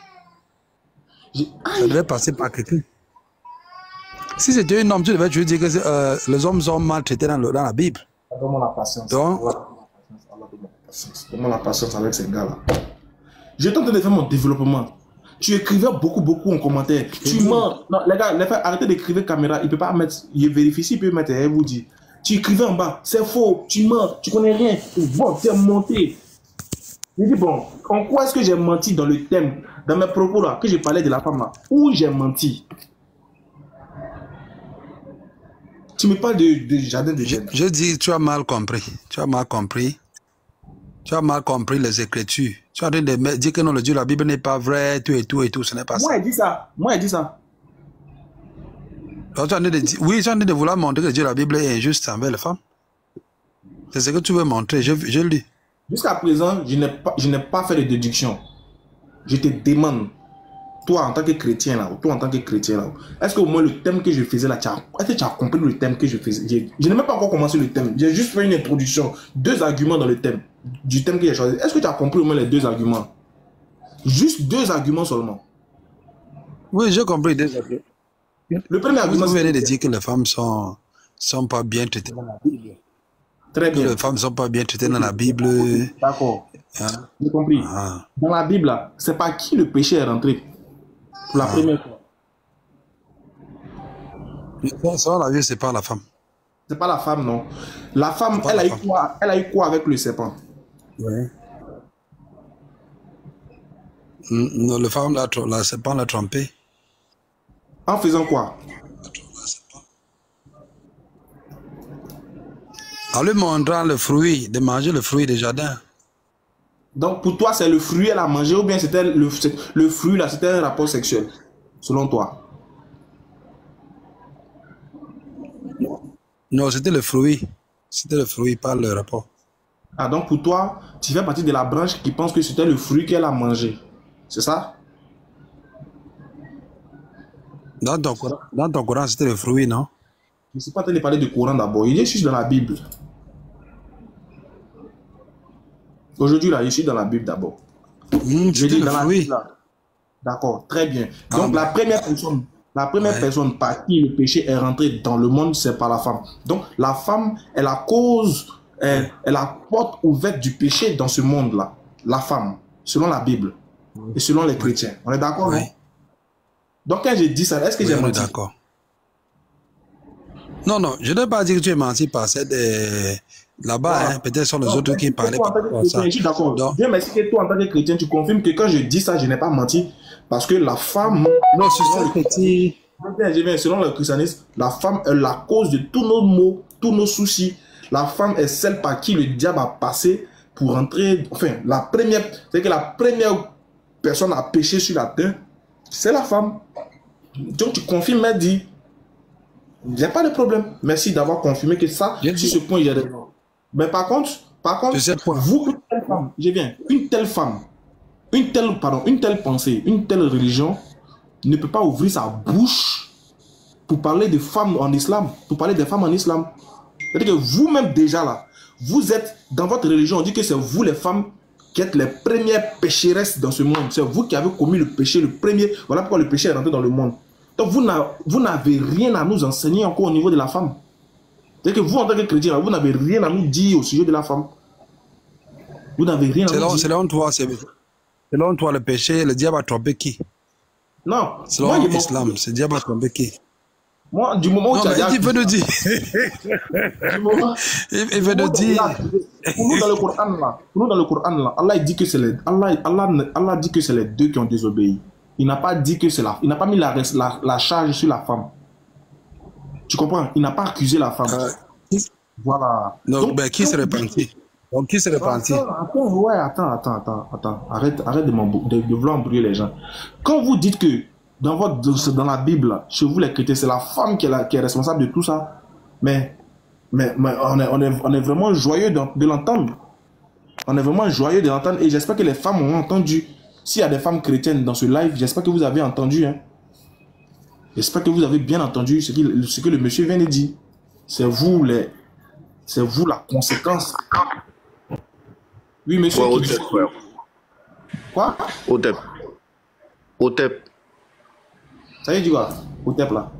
J'ai- Ça devait passer par quelqu'un. Si c'était un homme, tu devais toujours dire que les hommes sont maltraités dans la Bible. Donne-moi la patience. Donc, Donne-moi la patience avec ces gars-là. J'étais en train de faire mon développement. Tu écrivais beaucoup en commentaire. Tu mens. Non, les gars, arrêtez d'écrire caméra. Il peut pas mettre. Il vérifie s'il peut mettre. Il vous dit. Tu écrivais en bas. C'est faux. Tu mens. Tu connais rien. Bon, tu es monté. Je dis bon, en quoi est-ce que j'ai menti dans le thème, dans mes propos là, que j'ai parlé de la femme là? Où j'ai menti? Tu me parles de jardin de jeunes. je dis, tu as mal compris. Tu as mal compris. Tu as mal compris les Écritures. Tu es en train de dire que non, le Dieu de la Bible n'est pas vrai, tout et tout. Ce n'est pas ça. Moi, elle dit ça. Moi, elle dit ça. Donc, tu es en train de dire, oui, tu es en train de vouloir montrer que le Dieu de la Bible est injuste envers les femmes. C'est ce que tu veux montrer. Je le dis. Jusqu'à présent, je n'ai pas fait de déduction. Je te demande, toi en tant que chrétien là, est-ce qu'au moins le thème que je faisais là, est-ce que tu as compris le thème que je faisais? Je n'ai même pas encore commencé le thème. J'ai juste fait une introduction, 2 arguments dans le thème, du thème que j'ai choisi. Est-ce que tu as compris au moins les 2 arguments? Juste 2 arguments seulement. Oui, j'ai compris. Désolé. Le premier argument, Vous venez de c'est dire que les femmes sont pas bien traitées dans la Bible. très Que bien. les femmes ne sont pas bien traitées dans la Bible. D'accord. Hein? J'ai compris. Ah. Dans la Bible, là, c'est par qui le péché est rentré pour la première fois? Selon la Bible, c'est pas la femme. C'est pas la femme, non. La femme, pas elle la a eu femme. quoi? Elle a eu quoi avec le serpent? Oui. Non, le femme, la serpent l'a trompé. En faisant quoi? En lui montrant le fruit, de manger le fruit du jardin. Donc pour toi, c'est le fruit qu'elle a mangé ou bien c'était le fruit là, c'était un rapport sexuel, selon toi? Non, c'était le fruit. C'était le fruit, pas le rapport. Ah, donc pour toi, tu fais partie de la branche qui pense que c'était le fruit qu'elle a mangé. C'est ça? Dans ton Coran, c'était le fruit, non? Je ne suis pas en train de parler du Coran d'abord. Il est juste dans la Bible. Aujourd'hui, là, je suis dans la Bible d'abord. Je C'était dis le dans la fruit. Bible, là. D'accord, très bien. Ah, Donc, bon. la première personne par qui le péché est rentré dans le monde, c'est par la femme. Donc, la femme est la cause, est la porte ouverte du péché dans ce monde-là. La femme, selon la Bible et selon les chrétiens. On est d'accord, Oui. non? Donc, quand j'ai dit ça, est-ce que Oui, j'ai on est menti? d'accord. Non, je ne veux pas dire que tu es menti parce que là-bas, Voilà. hein, peut-être sont les Non, autres qui toi, parlaient en tant que par ça. chrétien, je suis d'accord. Donc, Dieu merci que toi, en tant que chrétien, tu confirmes que quand je dis ça, je n'ai pas menti. Parce que la femme, non, sur ce petit... selon le christianisme, la femme est la cause de tous nos maux, tous nos soucis. La femme est celle par qui le diable a passé pour entrer. Enfin, c'est que la première personne à pécher sur la terre, c'est la femme. Donc tu confirmes, mais dis, il n'y a pas de problème. Merci d'avoir confirmé que ça, Bien sur sûr. ce point, il y a des... Mais par contre, Je sais pas. vous, une telle femme, une telle femme, une telle pensée, une telle religion ne peut pas ouvrir sa bouche pour parler de femmes en islam, pour parler des femmes en islam. C'est-à-dire que vous-même déjà là, vous êtes, dans votre religion, on dit que c'est vous les femmes qui êtes les premières pécheresses dans ce monde. C'est vous qui avez commis le péché, le premier. Voilà pourquoi le péché est rentré dans le monde. Donc vous n'avez rien à nous enseigner encore au niveau de la femme. C'est-à-dire que vous, en tant que chrétien, vous n'avez rien à nous dire au sujet de la femme. Vous n'avez rien à nous dire. Selon toi, le péché, le diable a trompé qui? Non. Selon l'islam, le diable a trompé qui? Moi, du moment où Non, tu as mais il veut nous dire. du moment, Il veut nous dire. Pour nous, dans le Coran, là, Allah dit que c'est Allah dit que c'est les deux qui ont désobéi. Il n'a pas dit que c'est il n'a pas mis la charge sur la femme. Tu comprends? Il n'a pas accusé la femme. Voilà. Non, Donc, ben, qui se repentit? Donc, qui se repentit? Attends. Arrête de vouloir embrouiller les gens. Quand vous dites que dans la Bible, chez vous les chrétiens, c'est la femme qui est responsable de tout ça, mais on est vraiment joyeux de l'entendre. On est vraiment joyeux de l'entendre et j'espère que les femmes ont entendu. S'il y a des femmes chrétiennes dans ce live, j'espère que vous avez entendu. Hein. J'espère que vous avez bien entendu ce que le monsieur vient de dire. C'est vous la conséquence. Oui, monsieur. Quoi? Otep. Otep, Ça veut dire quoi? Otep là.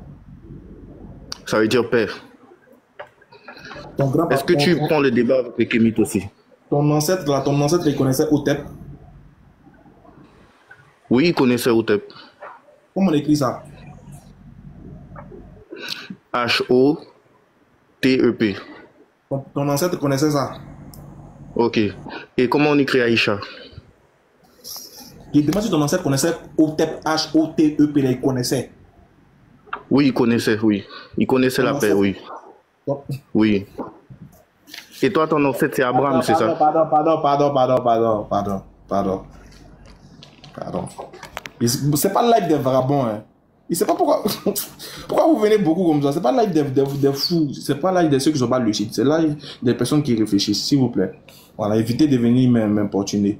ça veut dire père. Ton grand Est-ce que tu prends le débat avec les Kémites aussi? ton ancêtre là, ton ancêtre il connaissait Otep. Oui, il connaissait Otep. Comment on écrit ça? H-O-T-E-P. Ton ancêtre connaissait ça. Ok. Et comment on écrit Aïcha? Je demande si ton ancêtre connaissait Otep, H-O-T-E-P, il connaissait. Oui, il connaissait, oui. Il connaissait la paix, oui. Donc, Oui. Et toi, ton ancêtre, c'est Abraham, c'est ça? Pardon. C'est pas le live des vagabonds, hein. Il sait pas pourquoi. Pourquoi vous venez beaucoup comme ça? C'est pas le live des fous. C'est pas le live de ceux qui sont pas lucides. C'est le live des personnes qui réfléchissent, s'il vous plaît. Voilà, évitez de venir m'importuner.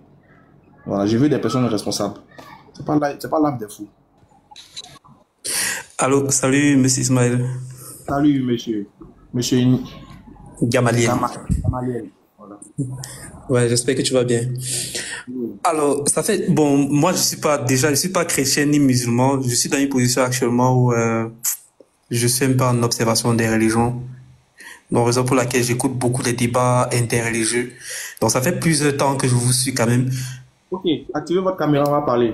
Voilà, je veux des personnes responsables. C'est pas le live des fous. Allô, salut, monsieur Ismaël. Salut, monsieur. Monsieur Gamaliel. Gamaliel. Voilà. Ouais, j'espère que tu vas bien. Alors, ça fait, bon, moi, je suis pas chrétien ni musulman. Je suis dans une position actuellement où je suis un peu en observation des religions. Donc, raison pour laquelle j'écoute beaucoup les débats interreligieux. Donc, ça fait plusieurs temps que je vous suis quand même. Ok, activez votre caméra, on va parler.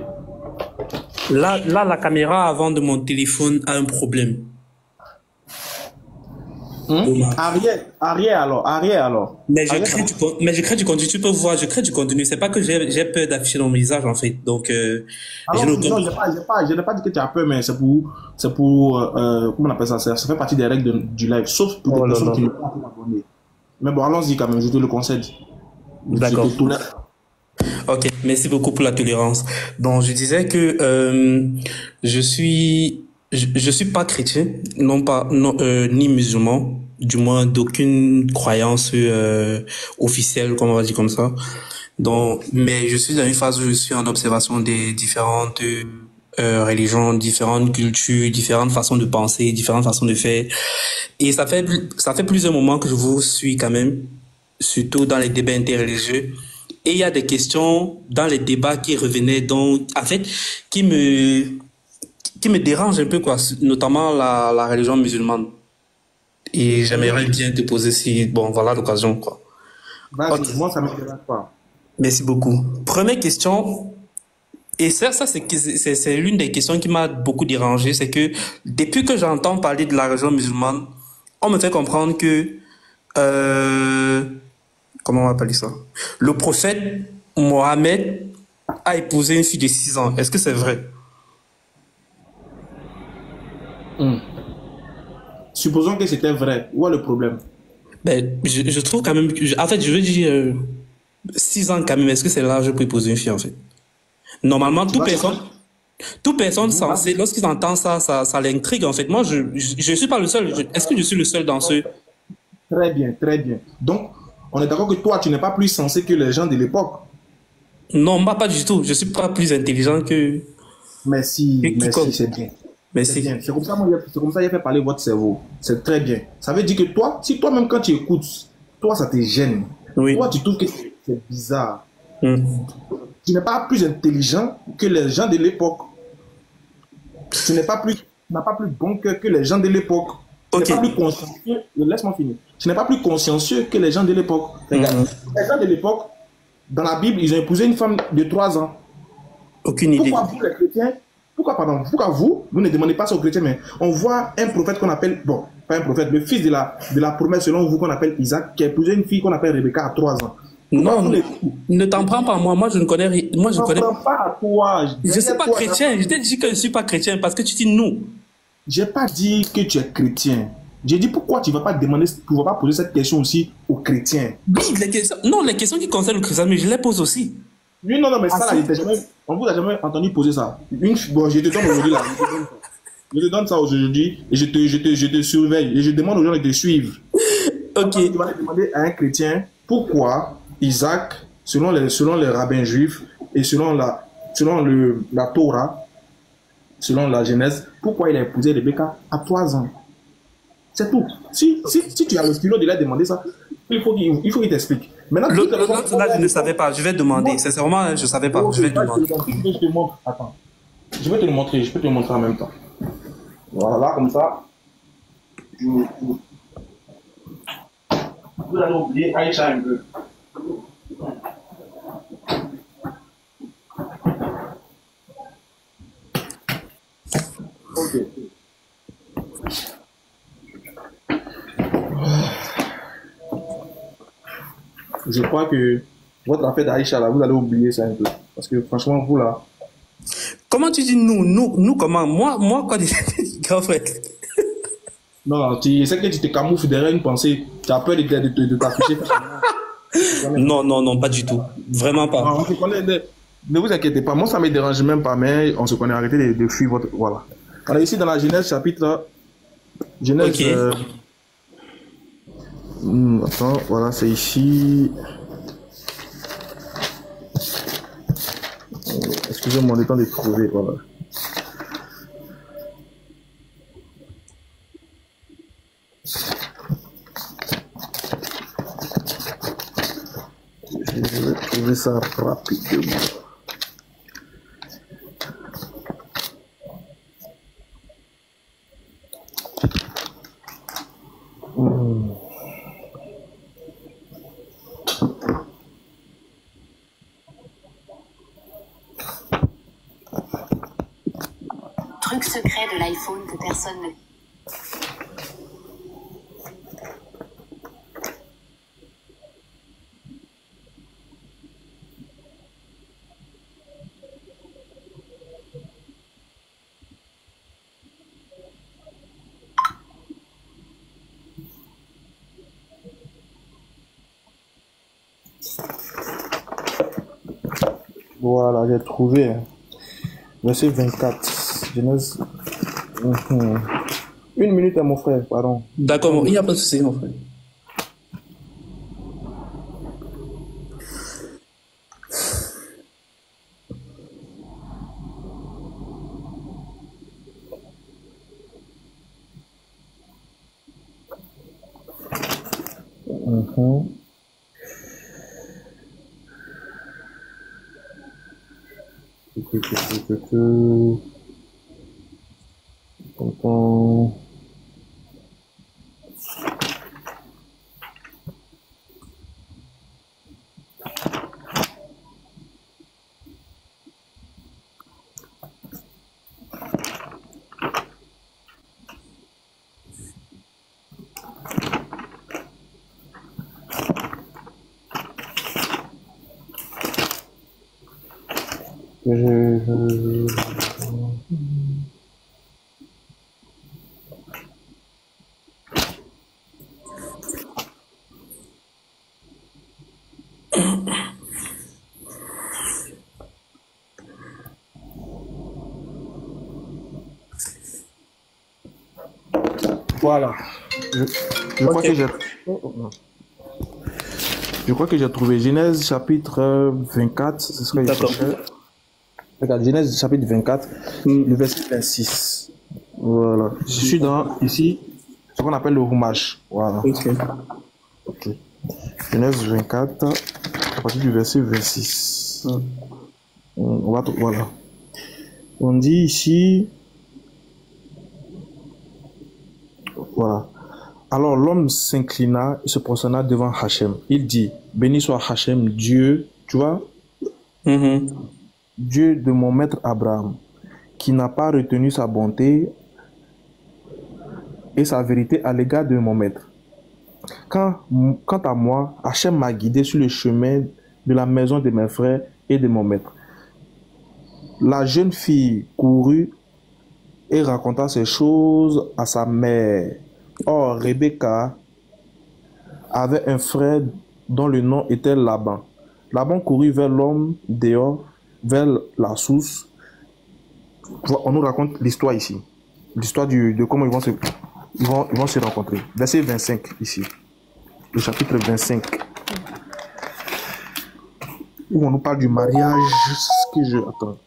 Là, la caméra avant de mon téléphone a un problème. Arrière alors. Mais je crée du contenu. Tu peux voir, je crée du contenu. C'est pas que j'ai peur d'afficher mon visage, en fait. Donc, non, je n'ai pas dit que tu as peur, mais c'est pour, comment on appelle ça? Ça fait partie des règles du live, sauf pour des personnes qui ne sont pas abonnées. Mais bon, allons-y quand même, je te le concède. D'accord. Ok, merci beaucoup pour la tolérance. Donc, je disais que je suis pas chrétien, ni musulman, du moins d'aucune croyance officielle, comme on va dire comme ça. Donc, mais je suis dans une phase où je suis en observation des différentes religions, différentes cultures, différentes façons de penser, différentes façons de faire. Et ça fait plusieurs moments que je vous suis quand même, surtout dans les débats interreligieux. Et il y a des questions dans les débats qui revenaient, donc, en fait, qui me dérangent un peu, quoi, notamment la religion musulmane. Et j'aimerais bien te poser si, bon, voilà l'occasion, quoi. Okay. Moi, ça ne m'intéresse pas. Merci beaucoup. Première question, et ça c'est l'une des questions qui m'a beaucoup dérangé, c'est que depuis que j'entends parler de la religion musulmane, on me fait comprendre que, comment on va appeler ça? Le prophète Mohammed a épousé une fille de 6 ans. Est-ce que c'est vrai? Supposons que c'était vrai. Où est le problème? Ben, je trouve quand même... en fait, je veux dire 6 ans quand même. Est-ce que c'est l'âge pour épouser une fille, en fait? Normalement, toute personne censée, lorsqu'ils entendent ça l'intrigue, en fait. Moi, je suis pas le seul. Est-ce que je suis le seul dans ce... Très bien, très bien. Donc, on est d'accord que toi, tu n'es pas plus sensé que les gens de l'époque. Non, moi, pas du tout. Je suis pas plus intelligent que... Merci, c'est bien. Merci. C'est comme ça qu'il a fait parler votre cerveau. C'est très bien. Ça veut dire que toi, si toi-même quand tu écoutes, toi ça te gêne. Oui. Toi tu trouves que c'est bizarre. Tu n'es pas plus intelligent que les gens de l'époque. Tu n'as pas plus bon cœur que les gens de l'époque. Tu n'es pas plus consciencieux. Laisse-moi finir. Tu n'es pas plus consciencieux que les gens de l'époque. Regarde, les gens de l'époque, dans la Bible, ils ont épousé une femme de 3 ans. Aucune idée. Pourquoi vous, les chrétiens, pourquoi vous ne demandez pas ça aux chrétiens, mais on voit un prophète qu'on appelle, bon, pas un prophète, le fils de la promesse selon vous qu'on appelle Isaac, qui a épousé une fille qu'on appelle Rebecca à 3 ans. Non, ne t'en prends pas à moi. Moi, je ne connais rien. Moi, je connais pas à toi. Je ne suis pas chrétien. Je t'ai dit que je ne suis pas chrétien parce que tu dis nous. Je n'ai pas dit que tu es chrétien. J'ai dit pourquoi tu ne vas pas demander, tu ne vas pas poser cette question aussi aux chrétiens. Oui, les questions qui concernent le christianisme, je les pose aussi. Oui, non, mais ça, là, on vous a jamais entendu poser ça. Bon, je te donne aujourd'hui là. Je te donne ça aujourd'hui et je te surveille et je demande aux gens de te suivre. Ok. Tu vas demander à un chrétien pourquoi Isaac, selon les rabbins juifs et selon la Torah, selon la Genèse, pourquoi il a épousé Rebecca à 3 ans. C'est tout. Si tu as le stylo de leur demander ça, Il faut qu'il t'explique. Maintenant, L'autre là, je ne savais pas. Je vais demander. Sincèrement, je ne savais pas. Je vais demander. Je te montre. Attends. Je vais te le montrer. Je peux te le montrer en même temps. Voilà, là, comme ça. Vous allez oublier Aïcha un peu. Ok. Je crois que votre affaire d'Aïcha, là, vous allez oublier ça un peu. Parce que franchement, vous là. Comment tu dis nous comment? Moi, quoi, grand frère? Non, tu sais que tu te camoufles derrière une pensée. Tu as peur de t'afficher. Non, pas du tout. Vraiment pas. Non, on se connaît. Ne vous inquiétez pas. Moi, ça ne me dérange même pas, mais on se connaît. Arrêtez de fuir votre. Voilà. On est ici dans la Genèse, chapitre. Genèse. Ok. Attends, voilà, c'est ici. Excusez-moi, le temps de trouver. Voilà. Je vais trouver ça rapidement. Truc secret de l'iPhone que personne ne... Voilà, j'ai trouvé. Verset 24. Genèse. Une minute à mon frère, pardon. D'accord, il n'y a pas de souci, mon frère. Voilà. Je crois que j'ai... Je crois que j'ai trouvé Genèse chapitre 24. C'est ce que je cherchais. Regarde, Genèse chapitre 24, le verset 26. Voilà. Je suis dans, ici, ce qu'on appelle le roumage. Voilà. Ok. Genèse 24, à partir du verset 26. Voilà. On dit ici... Voilà. Alors l'homme s'inclina et se prosterna devant Hachem. Il dit, béni soit Hachem, Dieu, tu vois, Dieu de mon maître Abraham, qui n'a pas retenu sa bonté et sa vérité à l'égard de mon maître. Quant à moi, Hachem m'a guidé sur le chemin de la maison de mes frères et de mon maître. La jeune fille courut et raconta ces choses à sa mère. Or, Rebecca avait un frère dont le nom était Laban. Laban courut vers l'homme dehors, vers la source. On nous raconte l'histoire ici. L'histoire de comment ils vont se rencontrer. Verset 25 ici. Le chapitre 25. Où on nous parle du mariage. Attends.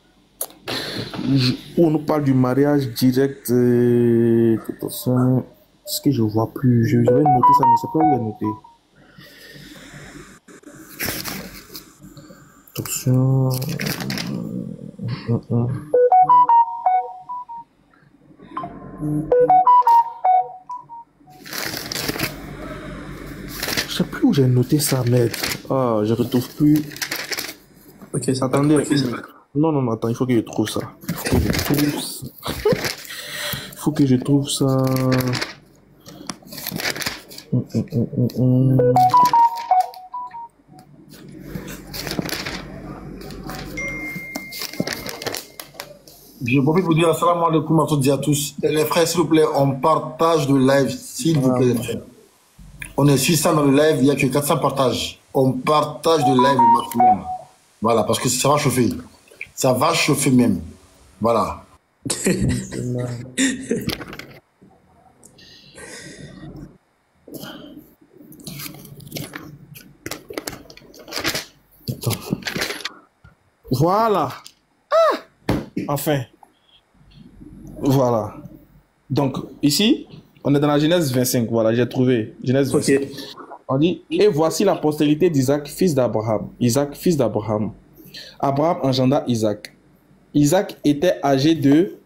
Où on nous parle du mariage direct. Ce que je vois plus. Je vais noter ça, mais c'est pas où il est noté. Attention. Je sais plus où j'ai noté ça, mec. Ah, je retrouve plus. Ok, ça Attendez. Non, non, non, attends, il faut que je trouve ça. Il faut que je trouve ça. Je profite pour dire assalamu alaikum à toutes et à tous. Les frères, s'il vous plaît, on partage le live, s'il vous plaît, les frères. On est 600 dans le live, il n'y a que 400 partages. On partage le live au maximum. Voilà, parce que ça va chauffer. Ça va chauffer même. Voilà. Voilà. Enfin. Voilà. Donc, ici, on est dans la Genèse 25. Voilà, j'ai trouvé. Genèse 25. Ok. On dit, et voici la postérité d'Isaac, fils d'Abraham. Isaac, fils d'Abraham. Abraham engenda Isaac. Isaac était âgé de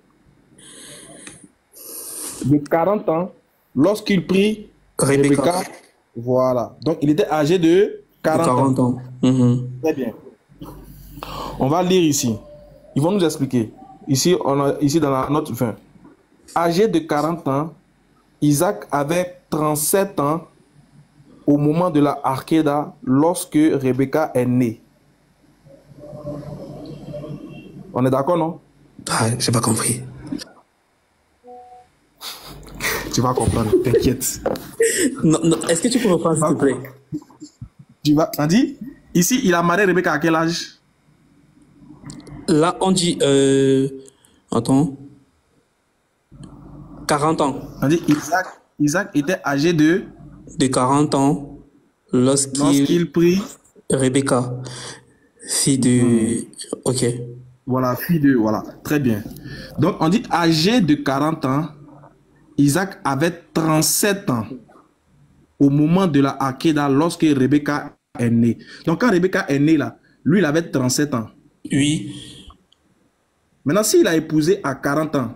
40 ans lorsqu'il prit Rebecca. Voilà. Donc, il était âgé de 40 ans. Très bien. On va lire ici. Ils vont nous expliquer. Ici, ici dans la note 20. Âgé de 40 ans, Isaac avait 37 ans au moment de la Arkéda lorsque Rebecca est née. On est d'accord, non? Ah, j'ai pas compris. Tu vas comprendre, t'inquiète. Non, non, est-ce que tu peux reprendre, s'il te plaît? Tu vas... On dit, ici, il a marié Rebecca à quel âge? Là, on dit... Attends. 40 ans. On dit, Isaac était âgé de 40 ans lorsqu'il prit Rebecca, fille de... Ok. Voilà, fille de... Voilà, très bien. Donc, on dit âgé de 40 ans, Isaac avait 37 ans au moment de la Arkéda lorsque Rebecca est née. Donc, quand Rebecca est née, là, lui, il avait 37 ans. Oui. Maintenant, s'il a épousé à 40 ans,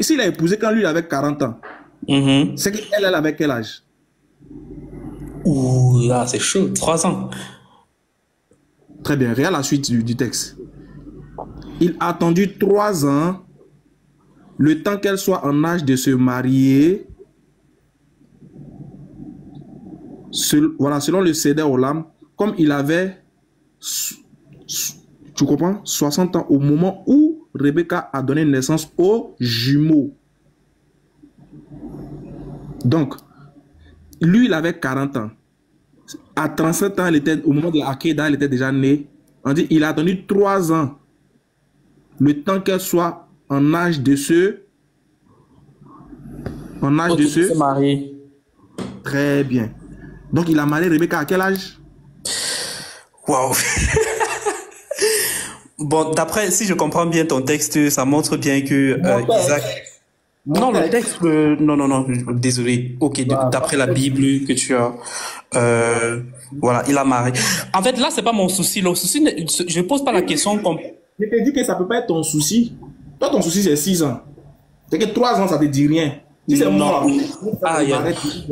s'il a épousé quand lui, il avait 40 ans, c'est qu'elle, elle avait quel âge? Ouh, là, c'est chaud. 3 ans. Très bien, regarde la suite du texte. Il a attendu 3 ans, le temps qu'elle soit en âge de se marier. Voilà, selon le Seder Olam, comme il avait, tu comprends, 60 ans au moment où Rebecca a donné naissance aux jumeaux. Donc, lui, il avait 40 ans. À 37 ans, au moment de la Akeda, elle était déjà née. On dit il a attendu 3 ans. Le temps qu'elle soit en âge de se... En âge de se marier. Très bien. Donc, il a marié Rebecca à quel âge? Waouh. Bon, d'après, si je comprends bien ton texte, ça montre bien que Isaac... Non, le texte... non, désolé. Ok, d'après la Bible que tu as... voilà, il a marié. En fait, là, c'est pas mon souci. Le souci, je pose pas la question comme... Je te dis que ça peut pas être ton souci. Toi, ton souci, c'est 6 ans. C'est que 3 ans, ça te dit rien. Si c'est moi,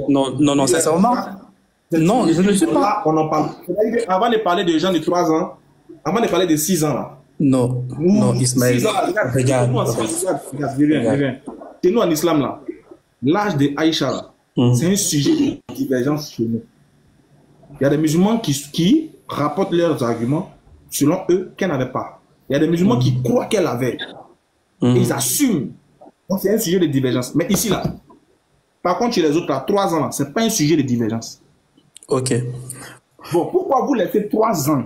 non, c'est sûrement... Non, je ne suis pas... Là, on en parle. Avant de parler de gens de 3 ans, avant de parler de 6 ans, là. Non, Ismaël, regarde. Regarde. C'est nous en islam, là. L'âge de Aïcha, là, c'est un sujet de divergence chez nous. Il y a des musulmans qui rapportent leurs arguments selon eux qu'elle n'avait pas. Il y a des musulmans qui croient qu'elle avait. Et ils assument. Donc c'est un sujet de divergence. Mais ici, là, par contre, chez les autres, là, 3 ans, là, c'est pas un sujet de divergence. Ok. Bon, pourquoi vous laissez 3 ans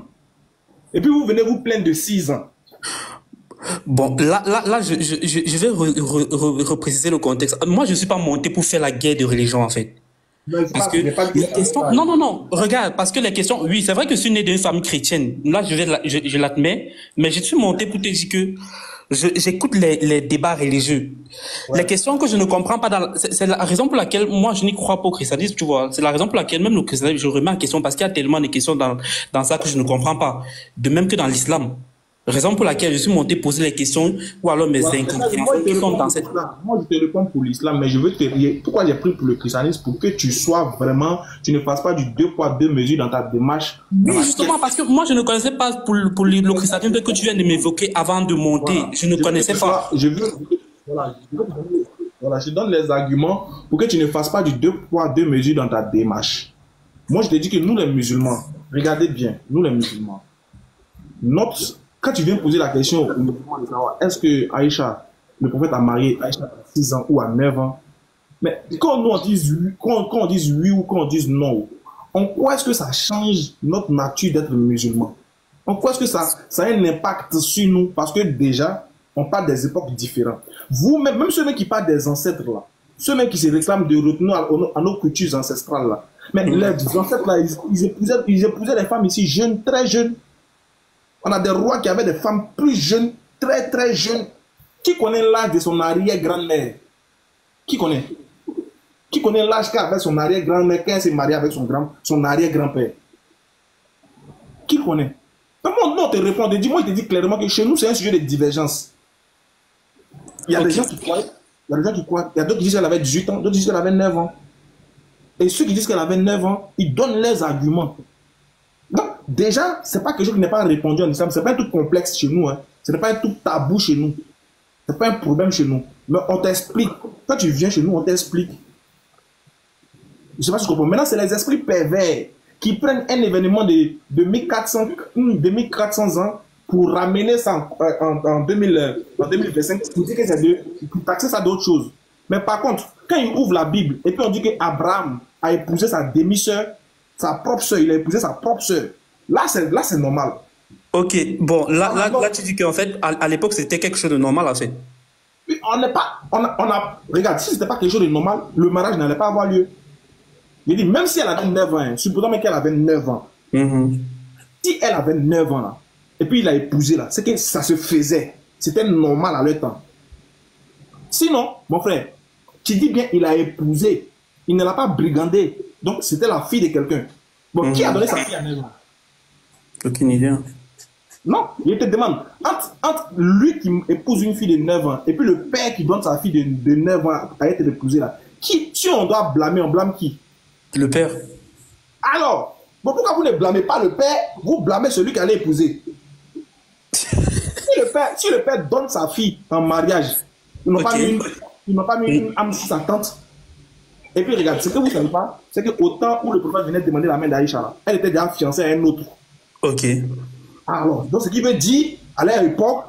et puis vous venez vous plaindre de 6 ans? Bon, là, je vais repréciser le contexte. Moi, je ne suis pas monté pour faire la guerre de religion, en fait. Parce que les questions... Non, non, non. Regarde, parce que les questions... Oui, c'est vrai que je suis né d'une famille chrétienne. Là, je l'admets. Mais je suis monté pour te dire que j'écoute les débats religieux. Ouais. Les questions que je ne comprends pas, c'est la raison pour laquelle moi je n'y crois pas au christianisme, tu vois. C'est la raison pour laquelle même le christianisme, je remets en question parce qu'il y a tellement de questions dans ça que je ne comprends pas. De même que dans l'islam. Raison pour laquelle je suis monté poser les questions ou alors mes incompréhensions qui sont dans cette... Moi, je te réponds pour l'islam, mais je veux te dire pourquoi j'ai pris pour le christianisme, pour que tu sois vraiment, tu ne fasses pas du 2 poids 2 mesures dans ta démarche. Oui, justement, parce que moi, je ne connaissais pas pour le christianisme que tu viens de m'évoquer avant de monter. Voilà. Je ne connaissais pas. Je donne les arguments pour que tu ne fasses pas du 2 poids 2 mesures dans ta démarche. Moi, je te dis que nous, les musulmans, regardez bien, nous, les musulmans, quand tu viens poser la question aux musulmans de savoir est-ce que Aïcha, le prophète a marié Aïcha à 6 ans ou à 9 ans, mais quand nous on dise oui, quand on dise oui ou quand on dise non, en quoi est-ce que ça change notre nature d'être musulman? En quoi est-ce que ça a un impact sur nous? Parce que déjà, on parle des époques différentes. Vous-même, même ceux qui parlent des ancêtres là, ceux qui se réclament de retourner à nos cultures ancestrales là, mais les ancêtres là, ils épousaient les femmes ici jeunes, très jeunes. On a des rois qui avaient des femmes plus jeunes, très très jeunes. Qui connaît l'âge de son arrière-grand-mère? Qui connaît? Qui connaît l'âge qu'avait son arrière-grand-mère quand elle s'est mariée avec son arrière-grand-père? Qui connaît? Comment non te répond? Dis-moi, il te dit clairement que chez nous, c'est un sujet de divergence. Il y a des gens qui croient, il y a des gens qui croient, il y a d'autres qui disent qu'elle avait 18 ans, d'autres disent qu'elle avait 9 ans. Et ceux qui disent qu'elle avait 9 ans, ils donnent leurs arguments. Donc, déjà, c'est pas quelque chose qui n'est pas répondu en islam, c'est pas un truc complexe chez nous, hein. Ce n'est pas un truc tabou chez nous. C'est pas un problème chez nous. Mais on t'explique. Quand tu viens chez nous, on t'explique. Je sais pas si tu comprends. Maintenant, c'est les esprits pervers qui prennent un événement de 1400 ans pour ramener ça en 2025 pour dire que c'est pour taxer ça d'autres choses. Mais par contre, quand ils ouvrent la Bible et puis on dit qu'Abraham a épousé sa demi-sœur, sa propre sœur, il a épousé sa propre sœur. Là, c'est normal. Ok, bon, là, tu dis qu'en fait, à l'époque, c'était quelque chose de normal, en fait. On n'est pas... regarde, si c'était pas quelque chose de normal, le mariage n'allait pas avoir lieu. Je dis, même si elle avait 9 ans, supposons qu'elle avait 9 ans. Si elle avait 9 ans, là, et puis il a épousé, là, c'est que ça se faisait. C'était normal à leur temps. Sinon, mon frère, tu dis bien, il a épousé. Il ne l'a pas brigandé. Donc, c'était la fille de quelqu'un. Bon, qui a donné sa fille à 9 ans? Aucune idée. Non, il te demande, entre lui qui épouse une fille de 9 ans et puis le père qui donne sa fille de 9 ans à être épousée là, si on doit blâmer, on blâme qui? Le père. Alors, bon, pourquoi vous ne blâmez pas le père, vous blâmez celui qui allait épouser? Si le père donne sa fille en mariage, ils n'ont pas mis une âme sur sa tante. Et puis regarde, ce que vous ne savez pas, c'est qu'au temps où le prophète venait demander la main d'Aïcha, elle était déjà fiancée à un autre. Ok. Alors, donc ce qui veut dire, à l'époque,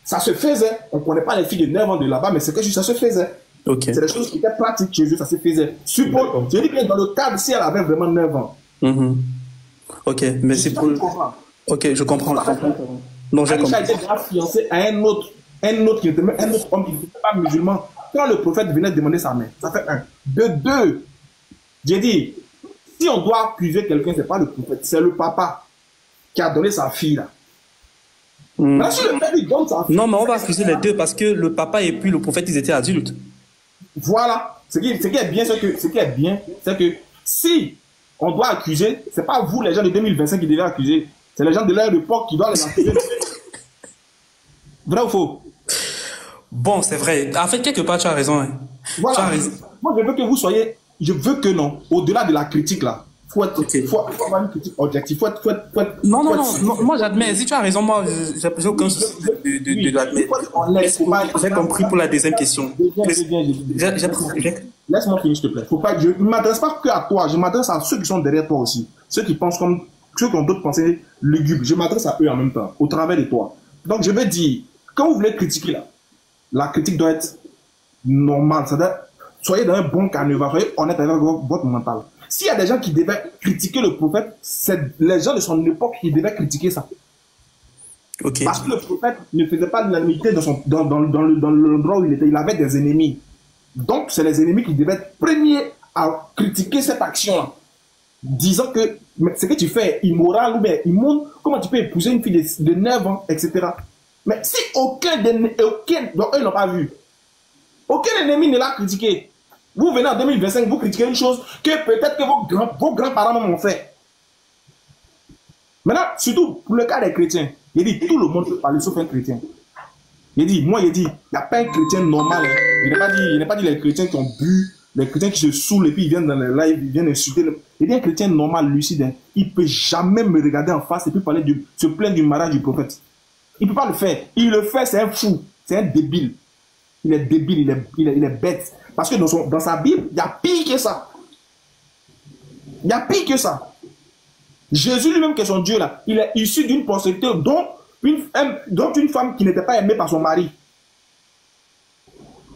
ça se faisait. On ne connaît pas les filles de 9 ans de là-bas, mais c'est que ça se faisait. Okay. C'est des choses qui étaient pratiques chez eux, ça se faisait. Suppose, je dis bien dans le cadre si elle avait vraiment 9 ans. Ok, mais c'est pour... Ok, je comprends. Non, j'ai compris. Aïcha était déjà fiancée à un autre homme qui n'était pas musulman. Quand le prophète venait demander sa main, ça fait 1. De 2, j'ai dit, si on doit accuser quelqu'un, c'est pas le prophète, c'est le papa qui a donné sa fille là. Là, si le père lui donne sa fille. Non, mais on va accuser les deux parce que le papa et puis le prophète, ils étaient adultes. Voilà. Ce qui est bien, c'est que si on doit accuser, c'est pas vous les gens de 2025 qui devez accuser, c'est les gens de leur époque qui doivent les accuser. Vrai ou faux? Bon, c'est vrai. En fait, quelque part, tu as raison. Hein. Voilà. Tu as raison. Moi, je veux que vous soyez... Je veux que non. Au-delà de la critique, là, faut avoir une critique objective. Non. Moi, j'admets. Si tu as raison, moi, j'ai aucun souci de l'admettre. J'ai compris pour la deuxième question. Laisse-moi finir, s'il te plaît. Je ne m'adresse pas que à toi. Je m'adresse à ceux qui sont derrière toi aussi. Ceux qui pensent comme... Ceux qui ont d'autres pensées lugubres. Je m'adresse à eux en même temps, au travers de toi. Donc, je veux dire, quand vous voulez critiquer, là, la critique doit être normale. C'est-à-dire, soyez dans un bon canevas, soyez honnête avec votre mental. S'il y a des gens qui devaient critiquer le prophète, c'est les gens de son époque qui devaient critiquer ça. Okay. Parce que le prophète ne faisait pas l'unanimité dans l'endroit où il était. Il avait des ennemis. Donc, c'est les ennemis qui devaient être premiers à critiquer cette action-là, disant que ce que tu fais est immoral ou bien immonde, comment tu peux épouser une fille de 9 ans, etc. Mais si aucun donc eux n'ont pas vu, aucun ennemi ne l'a critiqué. Vous venez en 2025, vous critiquez une chose que peut-être que vos grands-parents m'ont fait. Maintenant, surtout pour le cas des chrétiens, il dit tout le monde peut parler sauf un chrétien. Il dit, il n'y a pas un chrétien normal. Hein. Il n'a pas dit les chrétiens qui ont bu, les chrétiens qui se saoulent et puis ils viennent dans les lives, ils viennent insulter. Il dit un chrétien normal, lucide, hein, il ne peut jamais me regarder en face et puis se plaindre du mariage du prophète. Il ne peut pas le faire. Il le fait, c'est un fou, c'est un débile. Il est débile, il est bête. Parce que dans sa Bible, il y a pire que ça. Il y a pire que ça. Jésus lui-même, qui est son Dieu là, il est issu d'une postérité dont une femme qui n'était pas aimée par son mari.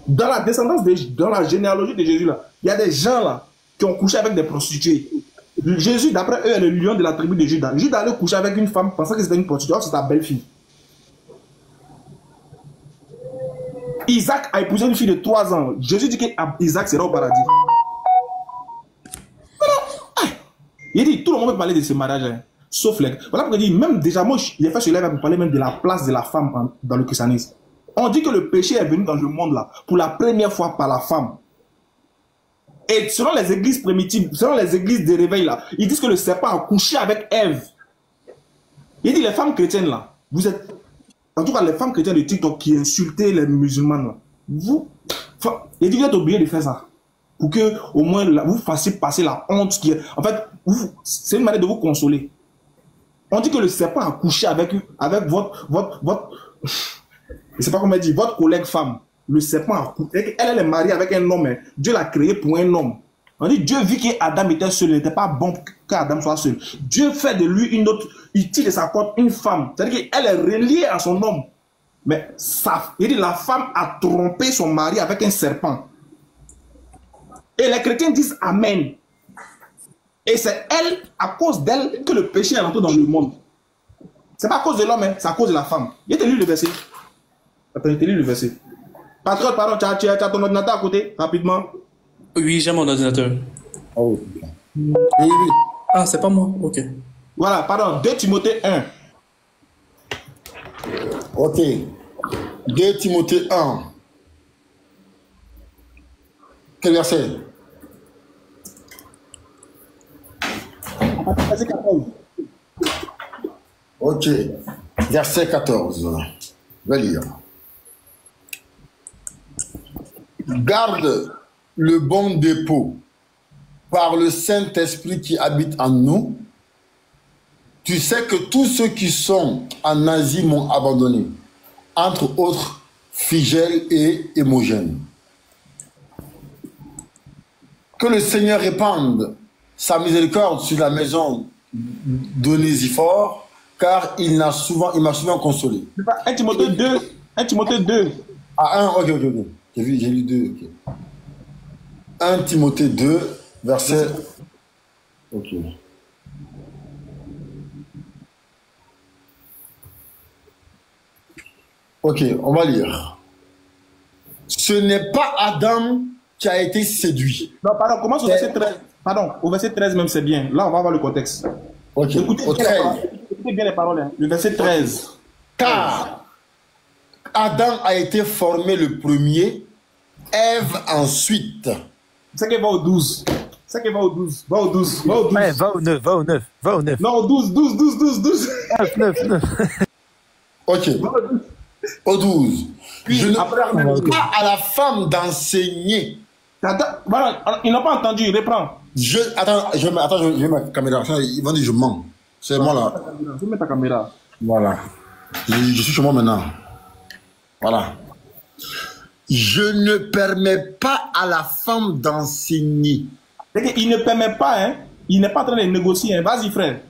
Dans la descendance, dans la généalogie de Jésus là, il y a des gens là qui ont couché avec des prostituées. Jésus, d'après eux, est le lion de la tribu de Judas. Judas allait coucher avec une femme pensant que c'était une prostituée, c'est sa belle-fille. Isaac a épousé une fille de 3 ans. Jésus dit qu'Isaac sera au paradis. Il dit, tout le monde peut parler de ce mariage, hein, sauf les... Voilà pourquoi il dit, même déjà, moi, j'ai fait ce live pour parler même de la place de la femme dans le christianisme. On dit que le péché est venu dans le monde là, pour la première fois par la femme. Et selon les églises primitives, selon les églises de réveil là, ils disent que le serpent a couché avec Ève. Il dit, les femmes chrétiennes là, vous êtes... En tout cas, les femmes chrétiennes de TikTok qui insultaient les musulmans là, il dit, vous êtes obligés de faire ça. Pour que, au moins, vous fassiez passer la honte qui est... En fait, c'est une manière de vous consoler. On dit que le serpent a couché avec votre je sais pas comment dire, votre collègue femme. Le serpent a couché. Elle est mariée avec un homme. Hein. Dieu l'a créé pour un homme. On dit, Dieu vit qu'Adam était seul. Il n'était pas bon qu'Adam soit seul. Dieu fait de lui une autre... Il tire de sa corde une femme. C'est-à-dire qu'elle est reliée à son homme. Mais il dit, la femme a trompé son mari avec un serpent. Et les chrétiens disent Amen. Et c'est elle, à cause d'elle, que le péché est rentré dans le monde. C'est pas à cause de l'homme, hein, c'est à cause de la femme. Il te lu le verset. Attends, il te lu le verset. Patron, pardon, tu as ton ordinateur à côté, rapidement. Oui, j'ai mon ordinateur. Oh. Oui. Ah, c'est pas moi, ok. Voilà, pardon, 2 Timothée 1. Ok. 2 Timothée 1. Quel verset? Verset 14. Ok. Verset 14. Je vais lire. Garde le bon dépôt par le Saint-Esprit qui habite en nous. Tu sais que tous ceux qui sont en Asie m'ont abandonné, entre autres Phygèle et Hémogène. Que le Seigneur répande sa miséricorde sur la maison d'Onésiphore, car il m'a souvent consolé. 1 Timothée 2. 1 Timothée 2. Ah, 1, ok. J'ai lu 2, ok. 1 Timothée 2, verset... Ok. Ok, on va lire. Ce n'est pas Adam qui a été séduit. Non, pardon, commence au verset 13. Pardon, au verset 13 même, c'est bien. Là, on va voir le contexte. Ok, Écoutez bien les paroles. Hein. Le verset 13. Car Adam a été formé le premier, Ève ensuite. C'est qu'il va au 12. C'est qu'il va au 12. Va au 12. Va au 12. Ouais, va au 9, va au 9, va au 9. Non, au 12. 9. Ok. Au 12. Puis, je ne après, permets pas à la femme d'enseigner. Voilà, ils n'ont pas entendu, reprends. Attends, je mets ma caméra. Ils vont dire je mens. C'est moi là. Je mets ta caméra. Voilà. Je suis chez moi maintenant. Voilà. Je ne permets pas à la femme d'enseigner. Il ne permet pas, hein. Il n'est pas en train de négocier. Hein. Vas-y, frère.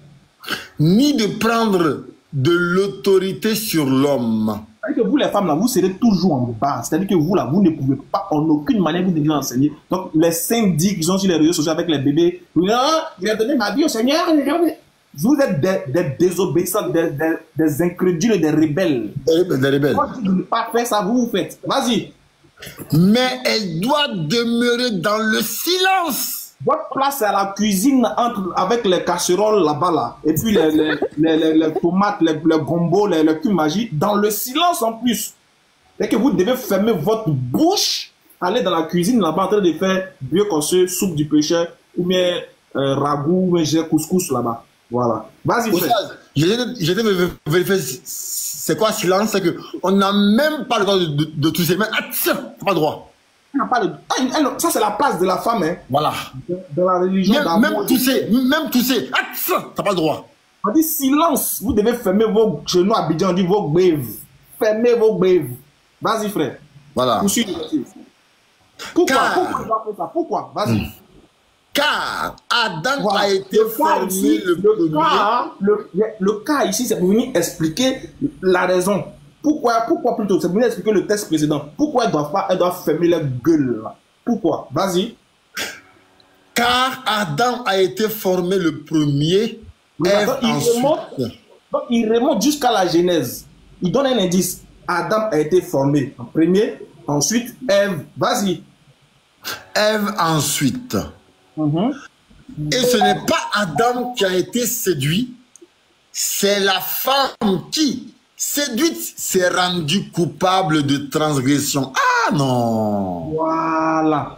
Ni de prendre de l'autorité sur l'homme. C'est-à-dire que vous, les femmes, là, vous serez toujours en bas. C'est-à-dire que vous, là, vous ne pouvez pas, en aucune manière, vous devez enseigner. Donc, les syndics qui sont sur les réseaux sociaux avec les bébés, vous dites, ah, je vais donner ma vie au Seigneur. Vous êtes des désobéissants, des incrédules, des rebelles. Des rebelles. Moi, je ne veux pas faire ça, vous faites. Vas-y. Mais elle doit demeurer dans le silence. Votre place est à la cuisine avec les casseroles là-bas, là. Et puis les tomates, les gombo, les culs magiques, dans le silence en plus. Et que vous devez fermer votre bouche, aller dans la cuisine là-bas en train de faire vieux cossu, soupe du péché, ou bien ragoût, ou bien couscous là-bas. Voilà. Vas-y, frère. J'ai été vérifier c'est quoi silence, c'est qu'on n'a même pas le droit de tousser. Mais tiens, t'as pas le droit. Ça, c'est la place de la femme, hein. Voilà. Dans la religion. Même tousser. T'as pas le droit. On dit silence. Vous devez fermer vos genoux à Abidjan. On dit vos gbèves. Fermez vos gbèves. Vas-y, frère. Voilà. Pourquoi? Vas-y. Car Adam a été formé le cas ici, c'est pour venir expliquer la raison. Pourquoi plutôt? C'est pour venir expliquer le texte précédent. Pourquoi elle doit fermer la gueule là? Pourquoi? Vas-y. Car Adam a été formé le premier. Il remonte jusqu'à la Genèse. Il donne un indice. Adam a été formé en premier, ensuite Ève. Vas-y. Ève ensuite. Et ce n'est pas Adam qui a été séduit, c'est la femme qui, séduite, s'est rendue coupable de transgression. Ah non! Voilà.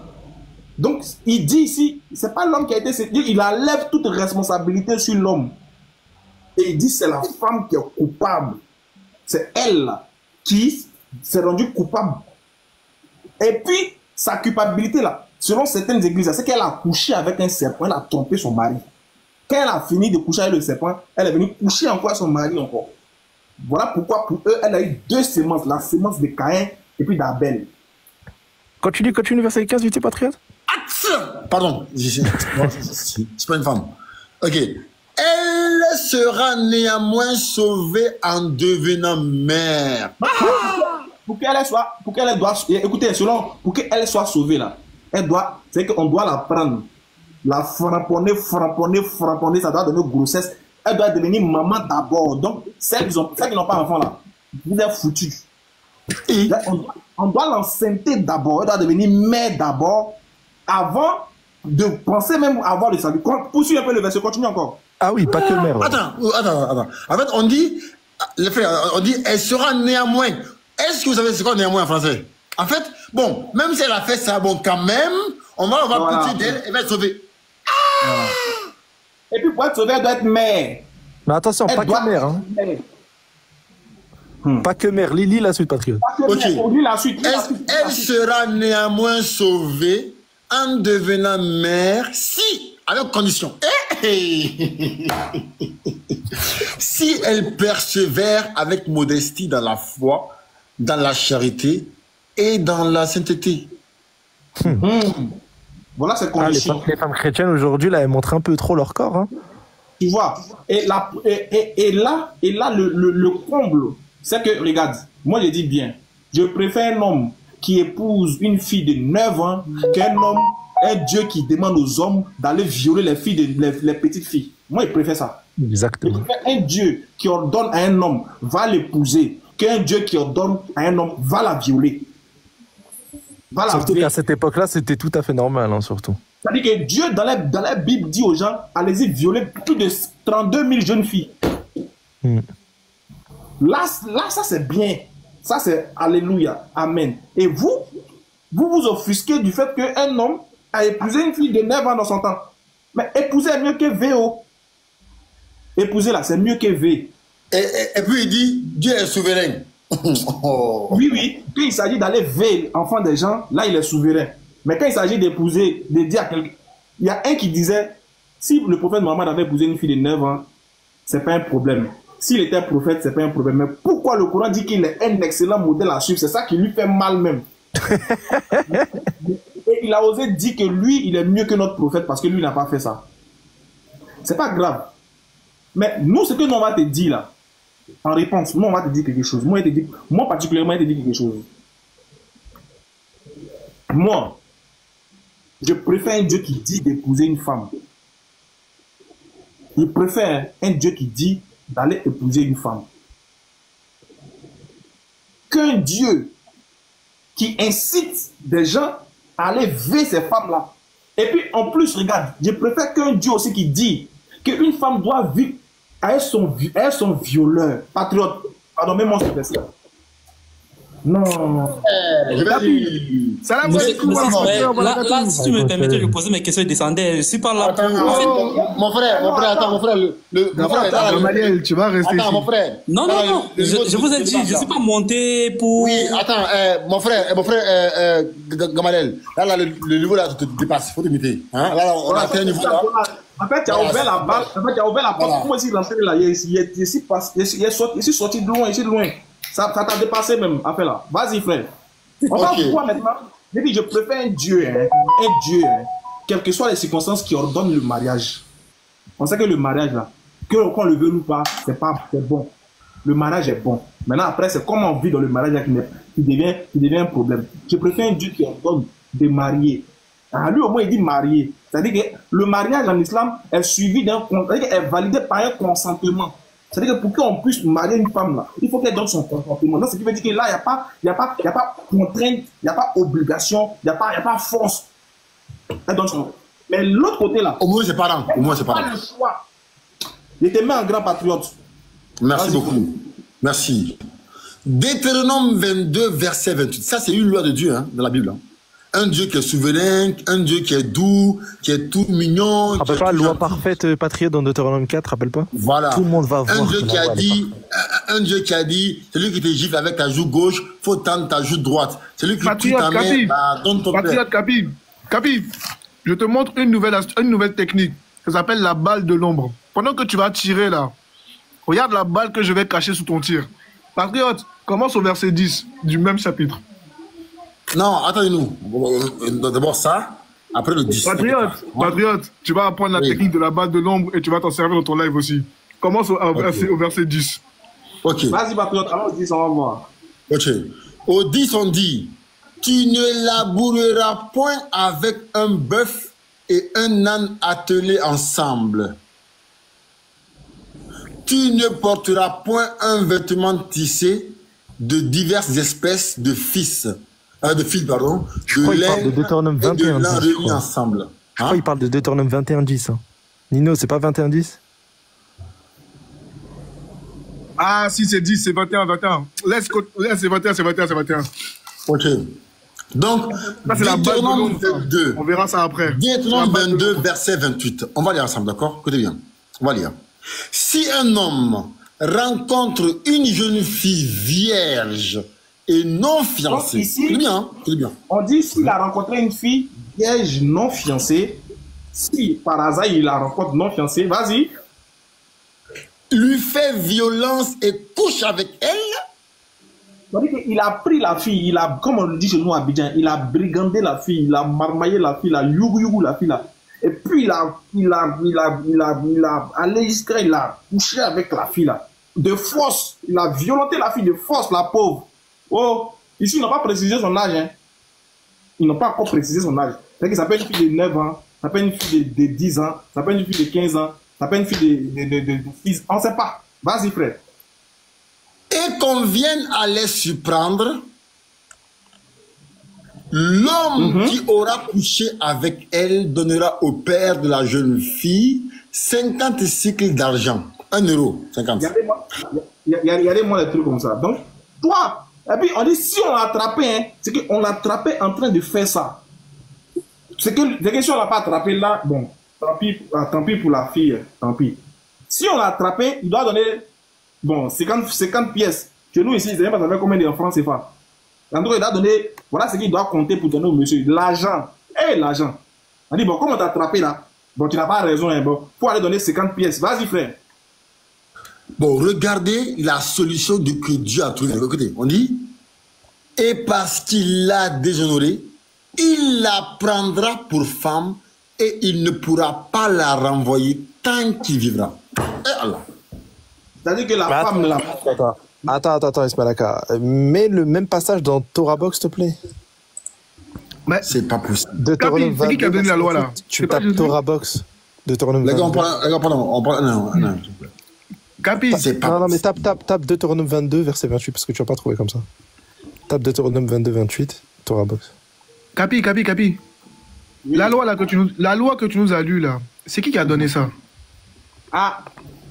Donc, il dit ici, c'est pas l'homme qui a été séduit, il enlève toute responsabilité sur l'homme. Et il dit c'est la femme qui est coupable. C'est elle qui s'est rendue coupable. Et puis, sa culpabilité là, selon certaines églises, c'est qu'elle a couché avec un serpent, elle a trompé son mari. Quand elle a fini de coucher avec le serpent, elle est venue coucher encore son mari encore. Voilà pourquoi pour eux, elle a eu deux sémences, la sémence de Caïn et puis d'Abel. Continue, verset 15, vite, patriote. Pardon, c'est pas une femme. Ok. Elle sera néanmoins sauvée en devenant mère. Pour qu'elle soit sauvée là, c'est qu'on doit la prendre, la frapponner, ça doit donner grossesse, elle doit devenir maman d'abord. Donc, celles qui n'ont pas d'enfant là, vous êtes foutus. On doit l'enceinte d'abord, elle doit devenir mère d'abord, avant de penser même avoir le salut. Poursuis un peu le verset, continue encore. Ah oui, pas que mère. Attends. En fait, on dit, les frères, on dit, elle sera néanmoins. Est-ce que vous savez c'est quoi néanmoins en français? En fait, bon, même si elle a fait ça, bon, quand même, on va avoir pitié d'elle, elle va être sauvée. Et puis pour être sauvée, elle doit être mère. Mais attention, pas que mère. Hein. Pas que mère. Lis la suite, patriote. Ok. Elle sera néanmoins sauvée en devenant mère si, avec condition, si elle persévère avec modestie dans la foi, dans la charité et dans la sainteté. Voilà ces conditions. Les femmes chrétiennes aujourd'hui, là, elles montrent un peu trop leur corps. Hein. Tu vois. Et là, le comble, c'est que, regarde, moi je dis bien, je préfère un homme qui épouse une fille de 9 ans qu'un homme, un Dieu qui demande aux hommes d'aller violer les filles, les petites filles. Moi, je préfère ça. Exactement. Je préfère un Dieu qui ordonne à un homme, va l'épouser, qu'un Dieu qui ordonne à un homme, va la violer. Surtout qu'à cette époque-là, c'était tout à fait normal, hein, surtout. C'est-à-dire que Dieu, dans la Bible, dit aux gens, allez-y violer plus de 32 000 jeunes filles. Là, ça c'est bien. Ça c'est Alléluia. Amen. Et vous offusquez du fait qu'un homme a épousé une fille de 9 ans dans son temps. Mais épouser est mieux que VO. Épouser là, c'est mieux que V. Et puis il dit, Dieu est souverain. Oui. Quand il s'agit d'aller veiller enfant des gens, là il est souverain. Mais quand il s'agit d'épouser, de dire à quelqu'un, il y a un qui disait, si le prophète Mohammed avait épousé une fille de 9 ans, c'est pas un problème. S'il était prophète, c'est pas un problème. Mais pourquoi le Coran dit qu'il est un excellent modèle à suivre? C'est ça qui lui fait mal même. Et il a osé dire que lui, il est mieux que notre prophète parce que lui n'a pas fait ça. C'est pas grave. Mais nous, ce que nous on va te dire là, en réponse, nous on va te dire quelque chose. Moi particulièrement, je te dis quelque chose. Moi, je préfère un Dieu qui dit d'épouser une femme. Je préfère un Dieu qui dit d'aller épouser une femme. Qu'un Dieu qui incite des gens à aller vers ces femmes-là Et puis, en plus, regarde, je préfère qu'un Dieu aussi qui dit qu'une femme doit vivre avec son violeur. Patriote, pardon, même moi, c'est ça. Non. Je vais dire. Là, si tu me permettais de poser mes questions, je descendais. Je ne suis pas là pour. Mon frère, attends, mon frère. Mon frère, Gamaliel, tu vas rester. Attends, mon frère. Non. Je vous ai dit, je ne suis pas monté pour. Oui, attends, mon frère, Gamaliel. Là, le niveau là te dépasse. Il faut t'imiter. Là, on a atteint un niveau là. En fait, tu as ouvert la balle. En fait, tu as ouvert la porte. Comment est-il rentré là? Il est loin. Ça t'a dépassé même, après là. Vas-y, frère. On va voir maintenant. Je préfère un Dieu, quelles que soient les circonstances qui ordonnent le mariage. On sait que le mariage, là, qu'on le veut ou pas, c'est bon. Le mariage est bon. Maintenant, après, c'est comment on vit dans le mariage qui devient un problème. Je préfère un Dieu qui ordonne de marier. Lui, au moins, il dit marier. C'est-à-dire que le mariage en islam est suivi est validé par un consentement. C'est-à-dire que pour qu'on puisse marier une femme, là, il faut qu'elle donne son consentement. Donc, ce qui veut dire que là, il n'y a pas contrainte, il n'y a pas obligation, il n'y a pas force. Elle donne son. Mais l'autre côté, là. Au moins, c'est pas le choix. Je te mets un grand patriote. Merci beaucoup. Merci. Deutéronome 22, verset 28. Ça, c'est une loi de Dieu dans la Bible. Un Dieu qui est souverain, un Dieu qui est doux, qui est tout mignon. Rappelle pas la loi parfaite, patriote dans Deutéronome 4, rappelle pas. Voilà. Tout le monde va voir. Un Dieu qui a dit, celui qui te gifle avec ta joue gauche, faut tendre ta joue droite. Celui qui tue ta main, donne ton père. Capi, je te montre une nouvelle technique. Ça s'appelle la balle de l'ombre. Pendant que tu vas tirer là, regarde la balle que je vais cacher sous ton tir. Patriote, commence au verset 10 du même chapitre. Non, attendez-nous. D'abord ça, après le 10. Patriote, tu vas apprendre la technique de la balle de l'ombre et tu vas t'en servir dans ton live aussi. Commence au verset 10. Ok. Vas-y, patriote, alors au 10, on va voir. Ok. Au 10, on dit, tu ne laboureras point avec un bœuf et un âne attelés ensemble. Tu ne porteras point un vêtement tissé de diverses espèces de fils. De fils, pardon. Je crois qu'il parle de Deutéronome 21. Réunis ensemble. Je crois qu'il parle de Deutéronome 21.10. Nino, c'est pas 21.10? Ah, si c'est 10, c'est 21. Laisse, c'est 21. Ok. Donc, Deutéronome 22. On verra ça après. Deutéronome 22, verset 28. On va lire ensemble, d'accord? Écoutez bien. On va lire. Si un homme rencontre une jeune fille vierge et non fiancée, c'est bien. On dit s'il a rencontré une fille vierge non fiancée, si par hasard il la rencontre non fiancée, vas-y. Lui fait violence et couche avec elle. Il a pris la fille, comme on le dit chez nous à Abidjan, il a brigandé la fille, il a marmaillé la fille, il a yougou la fille là. Et puis il a allé jusqu'à, il a couché avec la fille là. De force, il a violenté la fille de force, la pauvre. Oh, ici ils n'ont pas précisé son âge. Hein. Ils n'ont pas encore précisé son âge. C'est-à-dire que ça peut être une fille de 9 ans, ça peut être une fille de 10 ans, ça peut être une fille de 15 ans, ça peut être une fille de 6 ans. On ne sait pas. Vas-y frère. Et qu'on vienne à les surprendre, l'homme qui aura couché avec elle donnera au père de la jeune fille 50 cycles d'argent. 1 euro, 50. Regardez-moi des trucs comme ça. Donc, toi, et puis on dit si on l'a attrapé, hein, c'est qu'on l'a attrapé en train de faire ça. C'est que si on l'a pas attrapé là, bon, tant pis pour la fille, tant pis. Si on l'a attrapé, il doit donner, bon, 50 pièces. Chez nous ici, ça fait combien de francs CFA? En tout cas, il doit donner, voilà ce qu'il doit compter pour donner au monsieur. L'argent. L'argent. On dit, bon, comme on t'a attrapé là, bon, tu n'as pas raison, hein, bon, faut aller donner 50 pièces. Vas-y, frère. Bon, regardez la solution que Dieu a trouvée. Écoutez, on dit, et parce qu'il l'a déshonorée, il la prendra pour femme et il ne pourra pas la renvoyer tant qu'il vivra. Et Allah. C'est-à-dire que la femme là. Attends, Ismailaka. Mets le même passage dans Torah Box, s'il te plaît. Mais c'est pas possible. C'est qui a donné la loi là? Tu tapes Torah Box. Deutéronome 22. On parle. Non. Capi. Non, mais tape Deutéronome 22, verset 28, parce que tu vas pas trouver comme ça. Tape Deutéronome 22, 28, Torah Box. Capi. La loi, là, la loi que tu nous as lue, là, c'est qui a donné ça? Ah,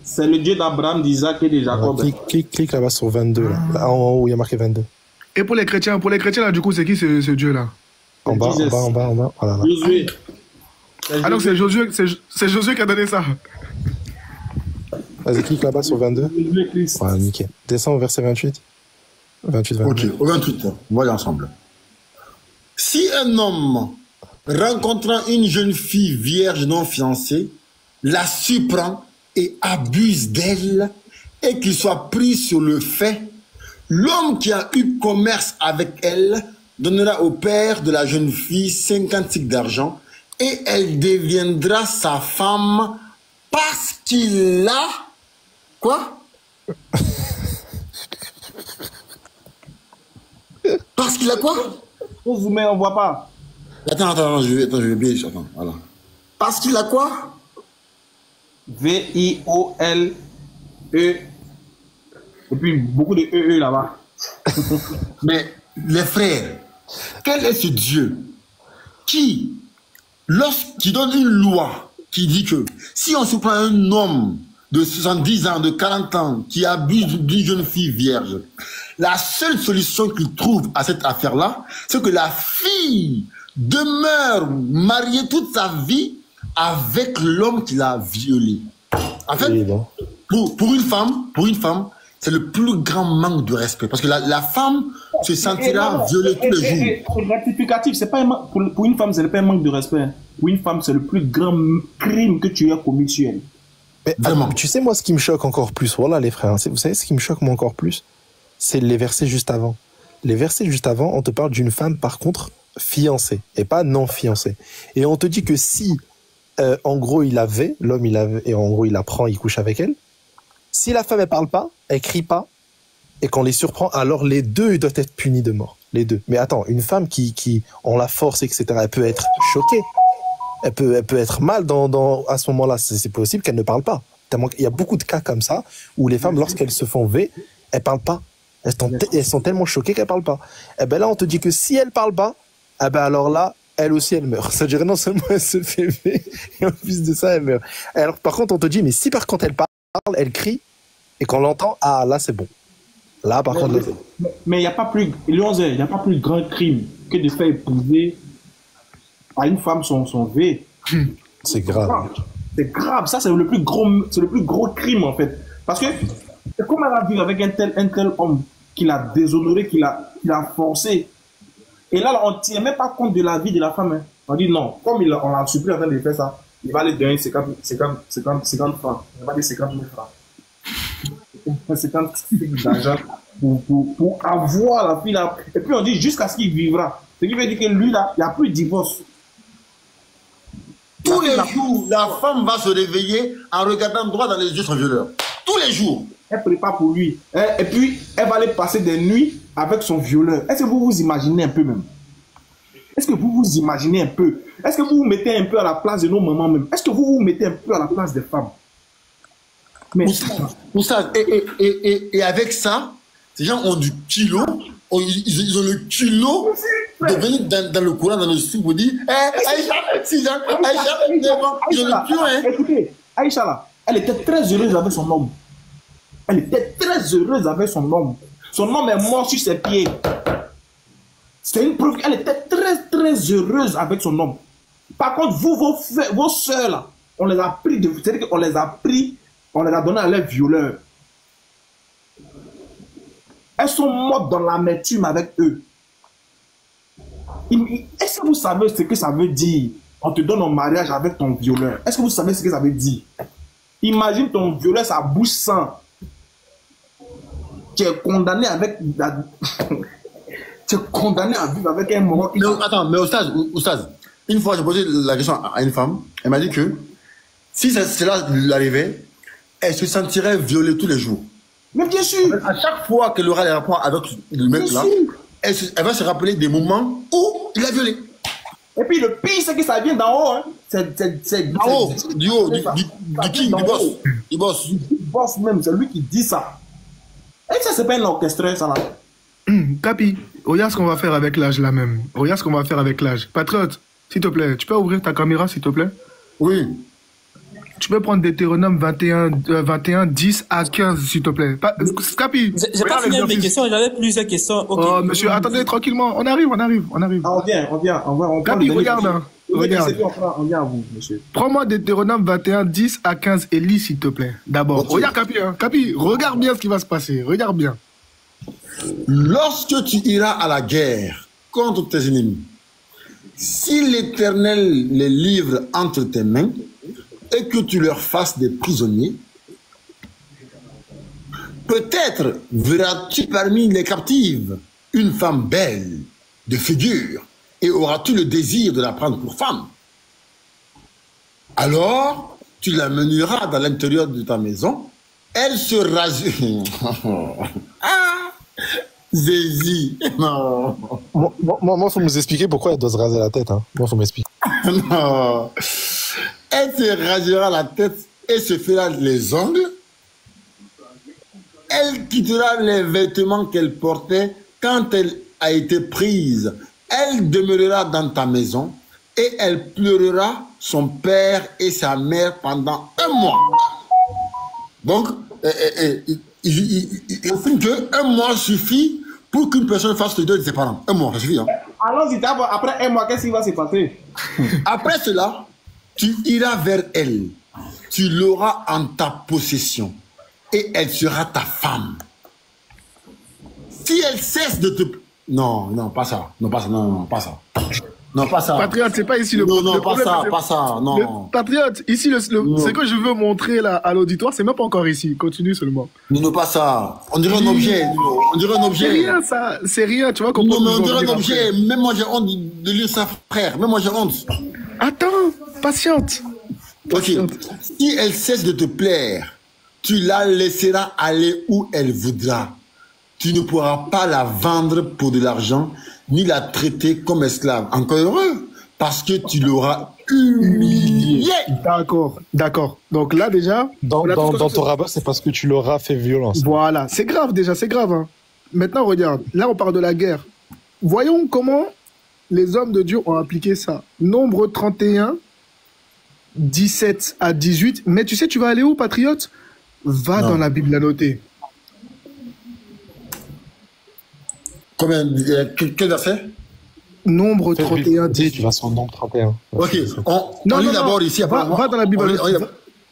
c'est le Dieu d'Abraham, d'Isaac et de Jacob. Clique là-bas sur 22, là. En haut, il y a marqué 22. Et pour les chrétiens, là, du coup, c'est qui ce Dieu-là? En bas. Voilà. Josué. Ah donc c'est Josué qui a donné ça. Vas-y, clique là-bas sur 22. Voilà, nickel. Descends au verset 28. 28, 22. Ok, au 28, voyons ensemble. Si un homme rencontrant une jeune fille vierge non fiancée, la surprend et abuse d'elle, et qu'il soit pris sur le fait, l'homme qui a eu commerce avec elle donnera au père de la jeune fille 50 cycles d'argent, et elle deviendra sa femme parce qu'il a... Quoi? Parce qu'il a quoi? On zoome, on voit pas. Attends, je vais bien, attends, voilà. Parce qu'il a quoi? V-I-O-L-E. Et puis beaucoup de E là-bas. Mais les frères, quel est ce Dieu qui, lorsqu'il donne une loi qui dit que si on se prend un homme de 70 ans, de 40 ans, qui abuse d'une jeune fille vierge, la seule solution qu'il trouve à cette affaire-là, c'est que la fille demeure mariée toute sa vie avec l'homme qui l'a violée. En fait, pour une femme, c'est le plus grand manque de respect. Parce que la femme se sentira violée tous les jours. C'est gratificatif. C'est pas pour une femme, c'est pas un manque de respect. Pour une femme, c'est le plus grand crime que tu aies commis sur elle. Mais, tu sais, moi, ce qui me choque encore plus, voilà les frères, vous savez ce qui me choque moi encore plus? C'est les versets juste avant. Les versets juste avant, on te parle d'une femme, par contre, fiancée, et pas non fiancée. Et on te dit que si, en gros, l'homme, et en gros, il la prend, il couche avec elle, si la femme, elle parle pas, elle crie pas, et qu'on les surprend, alors les deux, ils doivent être punis de mort. Les deux. Mais attends, une femme qui on la force, etc., elle peut être choquée. Elle peut être mal à ce moment-là. C'est possible qu'elle ne parle pas. Il y a beaucoup de cas comme ça où les femmes, lorsqu'elles se font V, elles parlent pas. Elles sont tellement choquées qu'elles parlent pas. Et ben là, on te dit que si elles parlent pas, eh ben alors là, elle aussi, elle meurt. Ça dirait non seulement elle se fait V, et en plus de ça, elle meurt. Alors par contre, on te dit, mais si par contre elle parle, elle crie, et qu'on l'entend, ah là, c'est bon. Là, par contre, mais il n'y a pas plus, il n'y a pas plus grand crime que de faire épouser à une femme son V. C'est grave. C'est grave. Ça, c'est le plus gros crime, en fait. Parce que c'est comme elle a vu avec un tel homme qui l'a déshonoré, qui l'a forcé. Et là, on ne tient même pas compte de la vie de la femme. Hein. On dit non, comme on l'a supplié en train de faire ça, il va aller donner 50 francs. Il va dire 50 000 francs. 50 000 d'argent pour avoir la fille là. Et puis on dit jusqu'à ce qu'il vivra. Ce qui veut dire que lui là, il n'y a plus de divorce. Tous les jours, la femme va se réveiller en regardant droit dans les yeux son violeur. Tous les jours. Elle prépare pour lui. Et puis, elle va aller passer des nuits avec son violeur. Est-ce que vous vous imaginez un peu même? Est-ce que vous vous imaginez un peu? Est-ce que vous vous mettez un peu à la place de nos mamans même? Est-ce que vous vous mettez un peu à la place des femmes? Mais Oustaz, et avec ça, ces gens ont du kilo, ils ont le kilo de venir dans le courant, dans le sou, pour dire Aïcha, ils ont le kilo, hein. Écoutez, Aïcha là, elle était très heureuse avec son homme. Elle était très heureuse avec son homme. Son homme est mort sur ses pieds. C'est une preuve qu'elle était très très heureuse avec son homme. Par contre, vous, vos soeurs là, on les a pris, c'est-à-dire qu'on les a pris, on les a donnés à leurs violeurs. Elles sont mortes dans l'amertume avec eux. Est-ce que vous savez ce que ça veut dire? On te donne en mariage avec ton violeur. Est-ce que vous savez ce que ça veut dire? Imagine ton violeur, sa bouche sang. Tu es condamné avec... tu es condamné à vivre avec un moment... Attends, mais Oustaz, une fois j'ai posé la question à une femme, elle m'a dit que si cela lui arrivait, elle se sentirait violée tous les jours. Mais bien sûr. À chaque fois qu'elle aura les rapports avec le mec là, elle va se rappeler des moments où il a violé. Et puis le pire, c'est que ça vient d'en haut. Hein. C'est d'en haut, du haut, du king, du boss. Du boss. Du boss même, c'est lui qui dit ça. Et ça, c'est pas un orchestreur, ça là. Capi, regarde ce qu'on va faire avec l'âge là même. Regarde ce qu'on va faire avec l'âge. Patriote, s'il te plaît, tu peux ouvrir ta caméra, s'il te plaît? Oui. Tu peux prendre Deutéronome 21, 10 à 15, s'il te plaît. Scapi, j'ai pas fini mes questions, j'avais plusieurs questions. Okay. Oh, monsieur, attendez tranquillement. On arrive. Ah, on Capi, regarde. Regarde. On vient à vous, monsieur. Prends-moi Deutéronome 21, 10 à 15 et lis, s'il te plaît. D'abord. Okay. Regarde, Capi. Hein. Capi, regarde bien ce qui va se passer. Regarde bien. Lorsque tu iras à la guerre contre tes ennemis, si l'Éternel les livre entre tes mains, et que tu leur fasses des prisonniers, peut-être verras-tu parmi les captives une femme belle, de figure, et auras-tu le désir de la prendre pour femme. Alors, tu la mèneras dans l'intérieur de ta maison, elle se rasera. Ah, Zézi, non. Moi, faut nous expliquer pourquoi elle doit se raser la tête. Hein. Moi, faut m'expliquer. Non. Elle se rasera la tête et se fera les ongles. Elle quittera les vêtements qu'elle portait quand elle a été prise. Elle demeurera dans ta maison et elle pleurera son père et sa mère pendant 1 mois. Donc, il estime que 1 mois suffit pour qu'une personne fasse le deuil de ses parents. 1 mois, ça suffit. Hein? Allons-y, après 1 mois, qu'est-ce qui va se passer? Après cela, tu iras vers elle, tu l'auras en ta possession, et elle sera ta femme. Si elle cesse de te... Non, pas ça. Non, pas ça. Patriote, c'est pas ici le problème. Non, pas ça, non. Patriote, ici, ce que je veux montrer là, à l'auditoire, c'est même pas encore ici. Continue seulement. Non, pas ça. On dirait un objet. C'est rien, ça. C'est rien, tu vois. Non, mais on dirait un objet. Même moi, j'ai honte de lire ça, frère. Même moi, j'ai honte. Attends, patiente. Ok. Si elle cesse de te plaire, tu la laisseras aller où elle voudra. Tu ne pourras pas la vendre pour de l'argent, ni la traiter comme esclave. Encore heureux, parce que tu l'auras humiliée. D'accord. Donc là, déjà... Dans ton rabat, c'est parce que tu l'auras fait violence. Voilà, c'est grave déjà, c'est grave. Hein. Maintenant, regarde, là, on parle de la guerre. Voyons comment les hommes de Dieu ont appliqué ça. Nombre 31, 17 à 18. Mais tu sais, tu vas aller où, patriote? Va dans la Bible à noter. Combien? Quel verset? Nombre 31, 18. Tu vas sur nombre 31. Ok, on lit d'abord ici. Va dans la Bible à noter.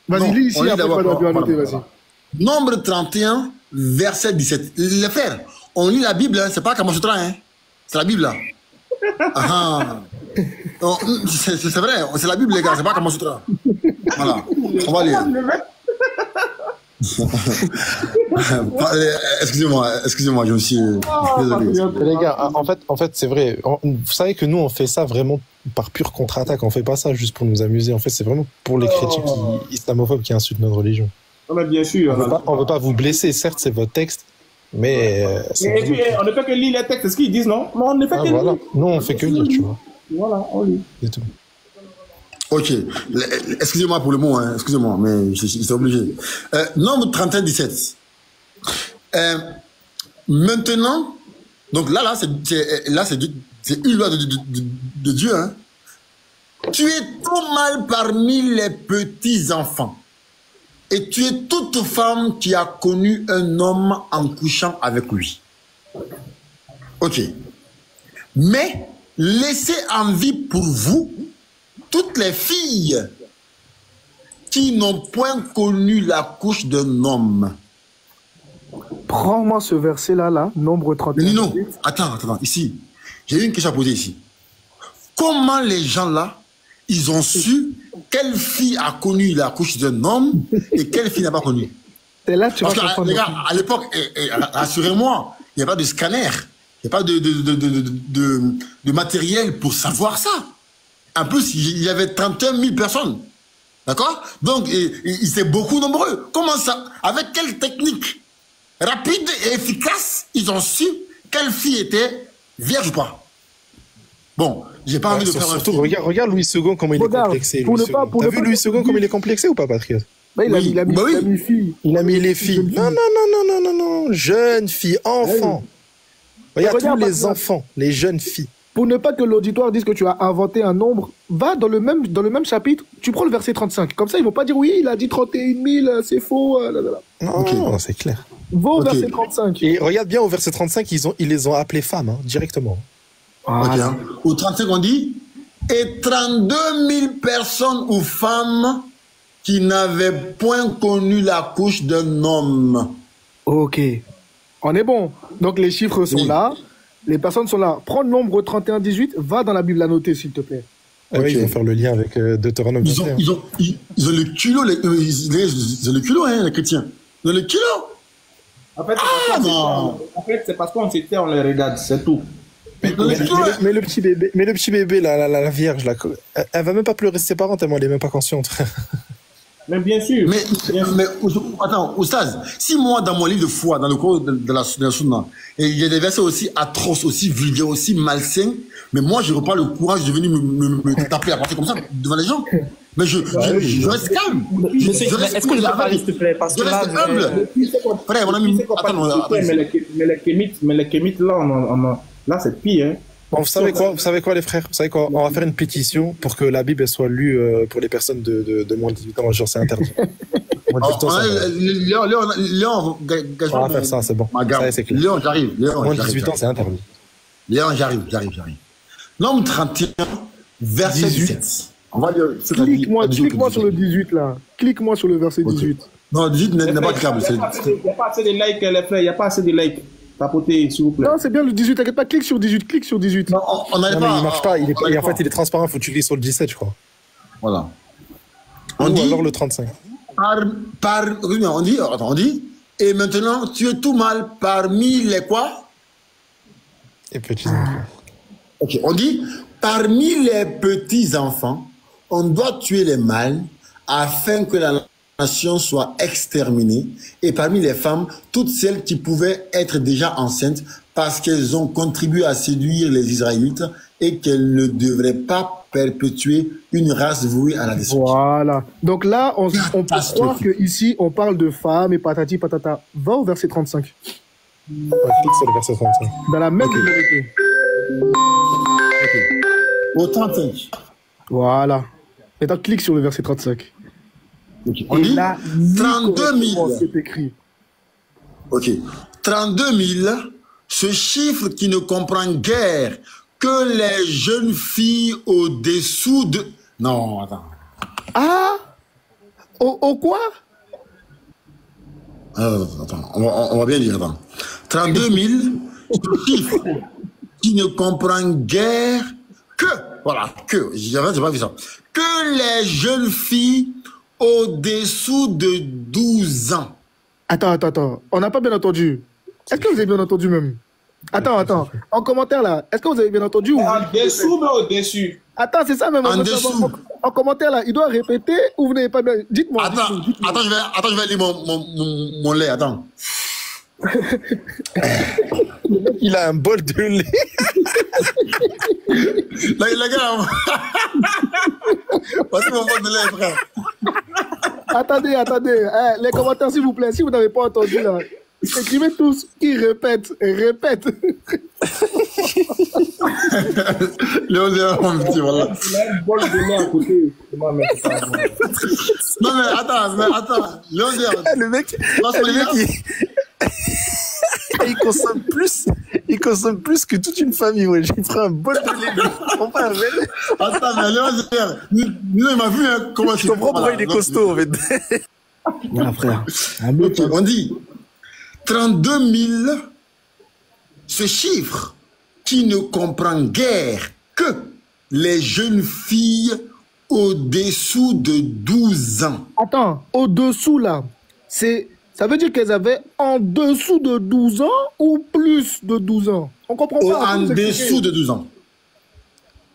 Vas-y, lis ici, après va dans la Bible à noter, vas-y. Nombre 31, verset 17. Les frères, on lit la Bible, hein, c'est pas Kamasutra, hein. C'est la Bible, là. C'est vrai, c'est la Bible, les gars, c'est pas Kamasutra. Voilà, on va lire. Excusez-moi, je me suis... Désolé. Les gars, en fait, c'est vrai. Vous savez que nous, on fait ça vraiment par pure contre-attaque. On fait pas ça juste pour nous amuser. En fait, c'est vraiment pour les chrétiens islamophobes qui insultent notre religion. Mais bien sûr. On veut pas vous blesser. Certes, c'est votre texte, mais... et puis, on ne fait que lire les textes. C'est ce qu'ils disent, non? On ne fait que lire. Nous, on fait que lire, tu vois. Voilà, on lit. C'est tout. Ok, excusez-moi pour le mot, hein. Excusez-moi, mais je suis obligé. Nombre 31, 17. Maintenant, donc là c'est une loi de Dieu. Hein. Tu es trop mal parmi les petits-enfants. Et tu es toute femme qui a connu un homme en couchant avec lui. Ok. Mais laissez en vie pour vous toutes les filles qui n'ont point connu la couche d'un homme. Prends-moi ce verset-là, Nombre 31. Non, attends, ici. J'ai une question à poser ici. Comment les gens-là, ils ont su quelle fille a connu la couche d'un homme et quelle fille n'a pas connu? Et là, tu Parce que, les gars, à l'époque, rassurez-moi, il n'y a pas de scanner, il n'y a pas de matériel pour savoir ça. En plus, il y avait 31 000 personnes. D'accord? Donc, ils étaient beaucoup nombreux. Comment ça? Avec quelle technique rapide et efficace, ils ont su quelle fille était vierge ou pas? Bon, j'ai pas envie de faire un film. Regarde Louis II, comment il est complexé. T'as vu Louis II, comment il est complexé ou pas, Patriote? Il a mis filles. Il a mis les filles. Non. Jeunes filles, enfants. Regarde tous les enfants, les jeunes filles. pour ne pas que l'auditoire dise que tu as inventé un nombre, va dans le même chapitre, tu prends le verset 35. Comme ça, ils vont pas dire, oui, il a dit 31 000, c'est faux. Non, c'est clair. Va au verset 35. Et regarde bien au verset 35, ils les ont appelées femmes, hein, directement. Hein. Au 35, on dit, et 32 000 personnes ou femmes qui n'avaient point connu la couche d'un homme. Ok. On est bon. Donc les chiffres sont là. Les personnes sont là. Prends le nombre 31-18. Va dans la Bible à noter, s'il te plaît. Ouais, ils vont faire le lien avec Deutéronome 21. Ils ont le culot, ils ont le culot, hein, les chrétiens. Ils ont le culot. En fait, c'est parce qu'on s'était, on les regarde, c'est tout. Mais le petit bébé, la vierge, là, elle va même pas pleurer ses parents tellement elle est même pas consciente. Mais bien sûr. Mais attends, Oustaz, si moi, dans mon livre de foi, dans le cours de la Sunna, et il y a des versets aussi atroces, aussi vulgaires, aussi malsains, mais moi, je reprends le courage de venir me taper à partir comme ça devant les gens. Mais je reste calme. Est-ce que je peux parler, s'il te plaît? Parce que là, humble. Frère, mon ami, attends, mais les kémites, là, c'est pire, hein. Bon, vous savez quoi les frères? Vous savez quoi? On va faire une pétition pour que la Bible elle soit lue pour les personnes de moins de 18 ans. Genre, c'est interdit. On va faire ça, c'est bon. Ça, c'est clair. Léon, j'arrive. Moins de 18 ans, c'est interdit. Léon, j'arrive. Nombre 31, verset 17. On va lire. Clique-moi sur le 18, là. Clique-moi sur le verset 18. Non, 18 n'est pas câble. Il n'y a pas assez de likes, les frères. Il n'y a pas assez de likes. Tapotez, s'il vous plaît. Non, c'est bien le 18, t'inquiète pas, clique sur 18. Non, on n'arrive pas. Il marche pas, en fait, il est transparent, faut que tu cliques sur le 17, je crois. Voilà. On dit alors le 35. On dit, et maintenant, tu es tout mal parmi les quoi? Les petits enfants. Ok, on dit, parmi les petits enfants, on doit tuer les mâles afin que la nation soit exterminée, et parmi les femmes, toutes celles qui pouvaient être déjà enceintes parce qu'elles ont contribué à séduire les Israélites et qu'elles ne devraient pas perpétuer une race vouée à la destruction. Voilà. Donc là, on peut croire qu'ici, on parle de femmes et patati patata. Va au verset 35. Clique sur le verset 35. Dans la même vérité. Au 35. Voilà. Maintenant, clique sur le verset 35. Okay. On dit là, 32 000. C'est écrit. Ok. 32 000, ce chiffre qui ne comprend guère que les jeunes filles au-dessous de... Non, attends. Ah, au quoi? Attends, on va bien dire, attends. 32 000, ce chiffre qui ne comprend guère que... Voilà, j'ai pas vu ça. Que les jeunes filles au-dessous de 12 ans. Attends. On n'a pas bien entendu. Est-ce que vous avez bien entendu même? Attends. En commentaire là, est-ce que vous avez bien entendu? En dessous ou au-dessus? Attends, c'est ça même. En dessous. En commentaire là, il doit répéter ou vous n'avez pas bien. Dites-moi. Attends, je vais lire mon lait, attends. Il a un bol de lait. Les gars, voici mon bol de lait, frère. Attendez. Les commentaires, s'il vous plaît, si vous n'avez pas entendu là, écrivez tous qui répète. Léon, mon petit, voilà. Il a un bol de lait à côté. Non, mais attends. Léon, le mec, il consomme plus que toute une famille, ouais. J'ai pris un bol de lait. Attends, mais Léon, il m'a vu, hein, comment je comprends pourquoi il est costaud, en fait. Voilà, frère. On dit 32 000, ce chiffre qui ne comprend guère que les jeunes filles au-dessous de 12 ans. Attends, au-dessous là, ça veut dire qu'elles avaient en dessous de 12 ans ou plus de 12 ans? On comprend pas. En dessous de 12 ans.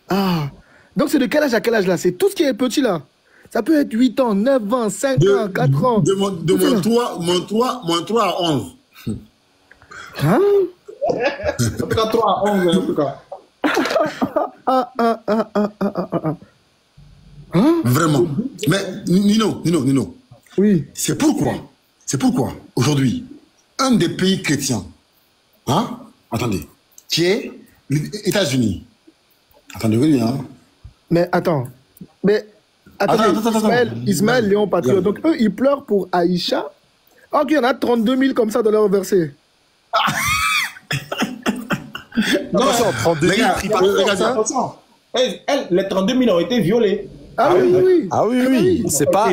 Ah, donc c'est de quel âge à quel âge là? C'est tout ce qui est petit là. Ça peut être 8 ans, 9 ans, 5 ans, 4 ans. De mon 3 à 11. Hein? En tout cas, 3 à 11, en tout cas. Hein? Vraiment. Mais Nino. Oui. C'est pourquoi, aujourd'hui, un des pays chrétiens, attendez, qui est les États-Unis, Attendez, oui, hein. Mais attends. Mais attendez, Ismaël, Léon Patriote. Donc eux, ils pleurent pour Aïcha. Ok, il y en a 32 000 comme ça dans leur verset. Non, 32 000 pris par attention. Les 32 000 ont été violés. Ah oui. Ah oui. C'est pas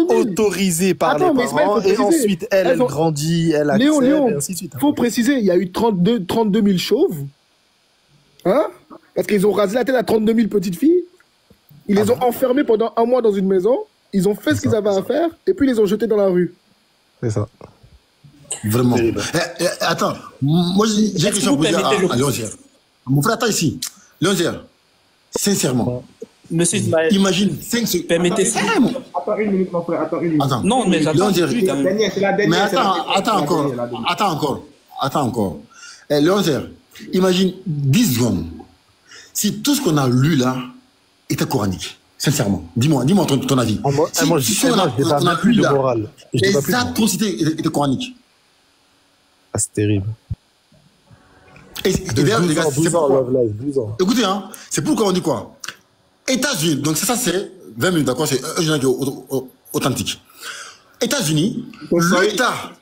autorisé par les parents. Et ensuite, elle grandit, elle accepte, et ainsi de suite. Faut préciser, il y a eu 32 000 chauves. Hein? Parce qu'ils ont rasé la tête à 32 000 petites filles. Ils les ont enfermées pendant 1 mois dans une maison. Ils ont fait ce qu'ils avaient à faire. Et puis ils les ont jetés dans la rue. C'est ça. Vraiment. Attends, moi j'ai une question pour dire à Léonzière. Mon frère, attends ici. Léonzière, sincèrement. Monsieur Ismaël, imagine 5 secondes. Permettez ça. Attends une minute, mon frère. Attends une minute. Attends. Non, mais j'attends. C'est la dernière. Mais attends encore. Léonzière, imagine 10 secondes. Si tout ce qu'on a lu là était coranique. Sincèrement, dis-moi ton avis. Moi, je n'ai plus de morale. Les atrocités étaient coraniques. Ah, c'est terrible. Et d'ailleurs, les gars, c'est pourquoi. Écoutez, hein, c'est pourquoi on dit quoi? États-Unis, donc ça c'est 20 minutes, d'accord, c'est un journal qui est authentique. États-Unis, l'Utah,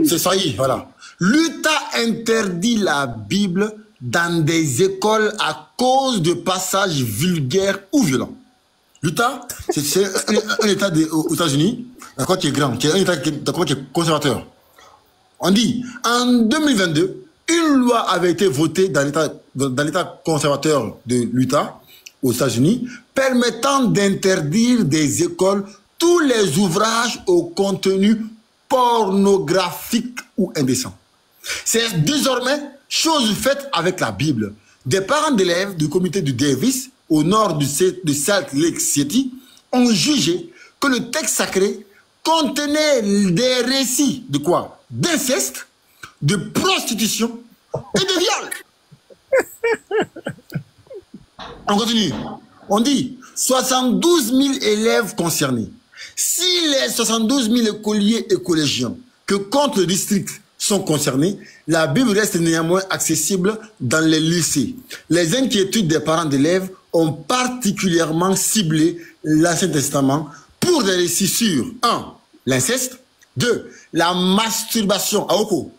c'est ça y est, voilà. L'Utah interdit la Bible dans des écoles à cause de passages vulgaires ou violents. L'Utah, c'est un État aux États-Unis, d'accord, qui est grand, qui est un État qui est conservateur. On dit, en 2022, une loi avait été votée dans l'État conservateur de l'Utah, aux États-Unis, permettant d'interdire des écoles tous les ouvrages au contenu pornographique ou indécent. C'est désormais chose faite avec la Bible. Des parents d'élèves du comité de Davis, au nord de Salt Lake City, ont jugé que le texte sacré contenait des récits de quoi? D'inceste, de prostitution et de viol. On continue. On dit 72 000 élèves concernés. Si les 72 000 écoliers et collégiens que compte le district sont concernés, la Bible reste néanmoins accessible dans les lycées. Les inquiétudes des parents d'élèves ont particulièrement ciblé l'Ancien Testament pour des récits sur 1. L'inceste. 2. La masturbation à Oko.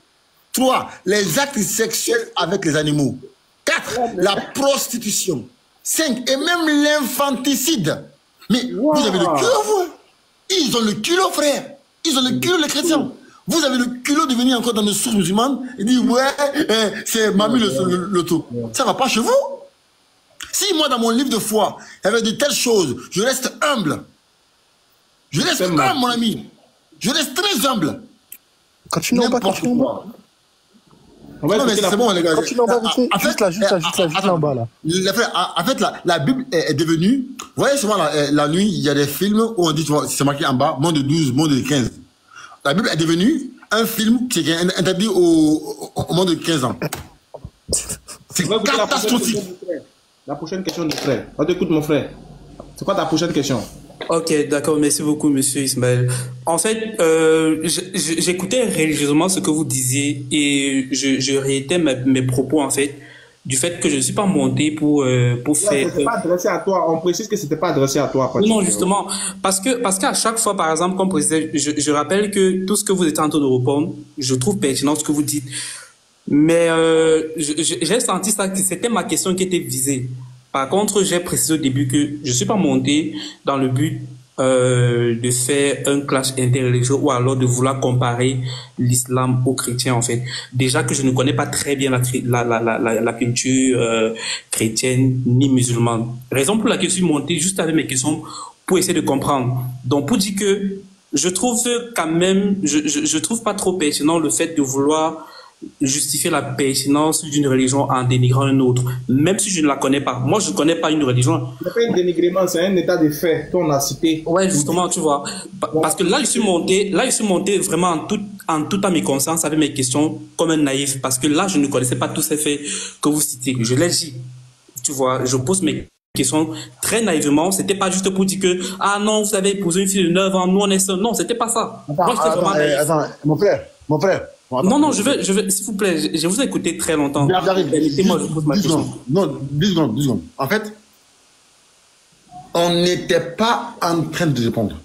3. Les actes sexuels avec les animaux. 4. La prostitution. 5. Et même l'infanticide. Mais vous avez le culot, vous. Ils ont le culot, frère. Ils ont le culot, les chrétiens. Vous avez le culot de venir encore dans nos sources musulmanes et dire, ouais, c'est mamie le tout. Ça va pas chez vous. Si moi, dans mon livre de foi, il y avait de telles choses, je reste humble. Je reste humble, mon ami. Je reste très humble. Continue en bas. Non, mais c'est bon, les gars. Continue en bas, juste là en bas, là. En fait, la Bible est devenue... Vous voyez, souvent, la nuit, il y a des films où on dit, c'est marqué en bas, moins de 12, moins de 15. La Bible est devenue un film qui est interdit au moins de 15 ans. C'est catastrophique. La prochaine question du frère. On t'écoute, mon frère. C'est quoi ta prochaine question? Ok, d'accord, merci beaucoup, monsieur Ismaël. En fait, j'écoutais religieusement ce que vous disiez et je réitais mes propos, en fait, du fait que je ne suis pas monté pour faire... C'était pas adressé à toi, on précise que c'était pas adressé à toi. Non, justement, parce qu'à chaque fois, par exemple, comme précisé, je rappelle que tout ce que vous êtes en train de répondre, je trouve pertinent ce que vous dites. Mais j'ai senti ça, que c'était ma question qui était visée. Par contre, j'ai précisé au début que je ne suis pas monté dans le but de faire un clash interreligieux ou alors de vouloir comparer l'islam aux chrétiens, en fait. Déjà que je ne connais pas très bien la culture chrétienne ni musulmane. Raison pour laquelle je suis monté juste avec mes questions pour essayer de comprendre. Donc, pour dire que je trouve quand même, je trouve pas trop pertinent le fait de vouloir justifier la pertinence d'une religion en dénigrant une autre, même si je ne la connais pas. Moi, je ne connais pas une religion. Ce n'est pas un dénigrement, c'est un état de fait qu'on a cité. Ouais, justement, tu vois. Parce que là, je suis monté vraiment en toute âme et conscience avec mes questions comme un naïf. Parce que là, je ne connaissais pas tous ces faits que vous citez. Je l'ai dit. Tu vois, je pose mes questions très naïvement. C'était pas juste pour dire que, ah non, vous avez épousé une fille de 9 ans, nous on est seuls. Non, c'était pas ça. Attends, mon frère. Non, non, je veux, s'il vous plaît, je vous ai écouté très longtemps. Permettez-moi, je pose ma question. Non, 10 secondes. En fait, on n'était pas en train de répondre.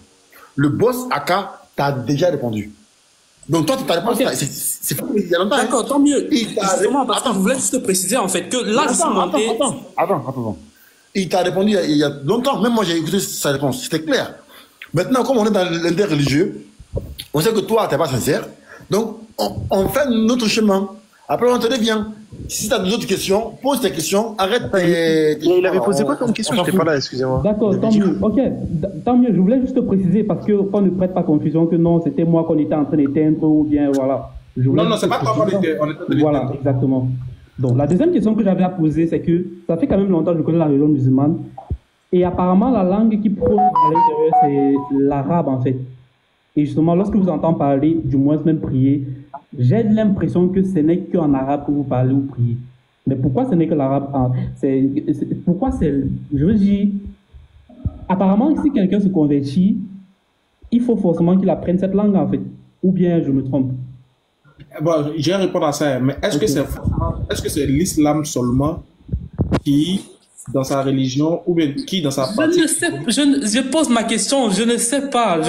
Le boss Aka t'a déjà répondu. Donc toi, tu t'as répondu. Okay. C'est pas il y a longtemps. D'accord, tant mieux. Justement, parce que je voulais juste préciser en fait que là, Attends. Il t'a répondu il y a longtemps. Même moi, j'ai écouté sa réponse. C'était clair. Maintenant, comme on est dans l'interreligieux, on sait que toi, tu n'es pas sincère. Donc, on fait notre chemin. Après, on te revient. Si tu as d'autres questions, pose tes questions. Arrête. Il avait posé quoi comme question? Je n'étais pas là, excusez-moi. D'accord, tant mieux. Ok, tant mieux. Je voulais juste préciser parce qu'on ne prête pas confusion que non, c'était moi qu'on était en train d'éteindre ou bien voilà. Non, c'est pas toi qu'on était en train d'éteindre. Voilà, exactement. Donc, la deuxième question que j'avais à poser, c'est que ça fait quand même longtemps que je connais la religion musulmane. Et apparemment, la langue qui prône à l'intérieur, c'est l'arabe en fait. Et justement, lorsque vous entendez parler, du moins même prier, j'ai l'impression que ce n'est qu'en arabe que vous parlez ou priez. Mais pourquoi ce n'est que l'arabe? Pourquoi c'est... Je veux dire, apparemment, si quelqu'un se convertit, il faut forcément qu'il apprenne cette langue en fait. Ou bien je me trompe? Bon, je vais répondre à ça, mais est-ce que c'est l'islam seulement qui, dans sa religion, ou bien qui, dans sa pratique... Je ne sais, je pose ma question, je ne sais pas.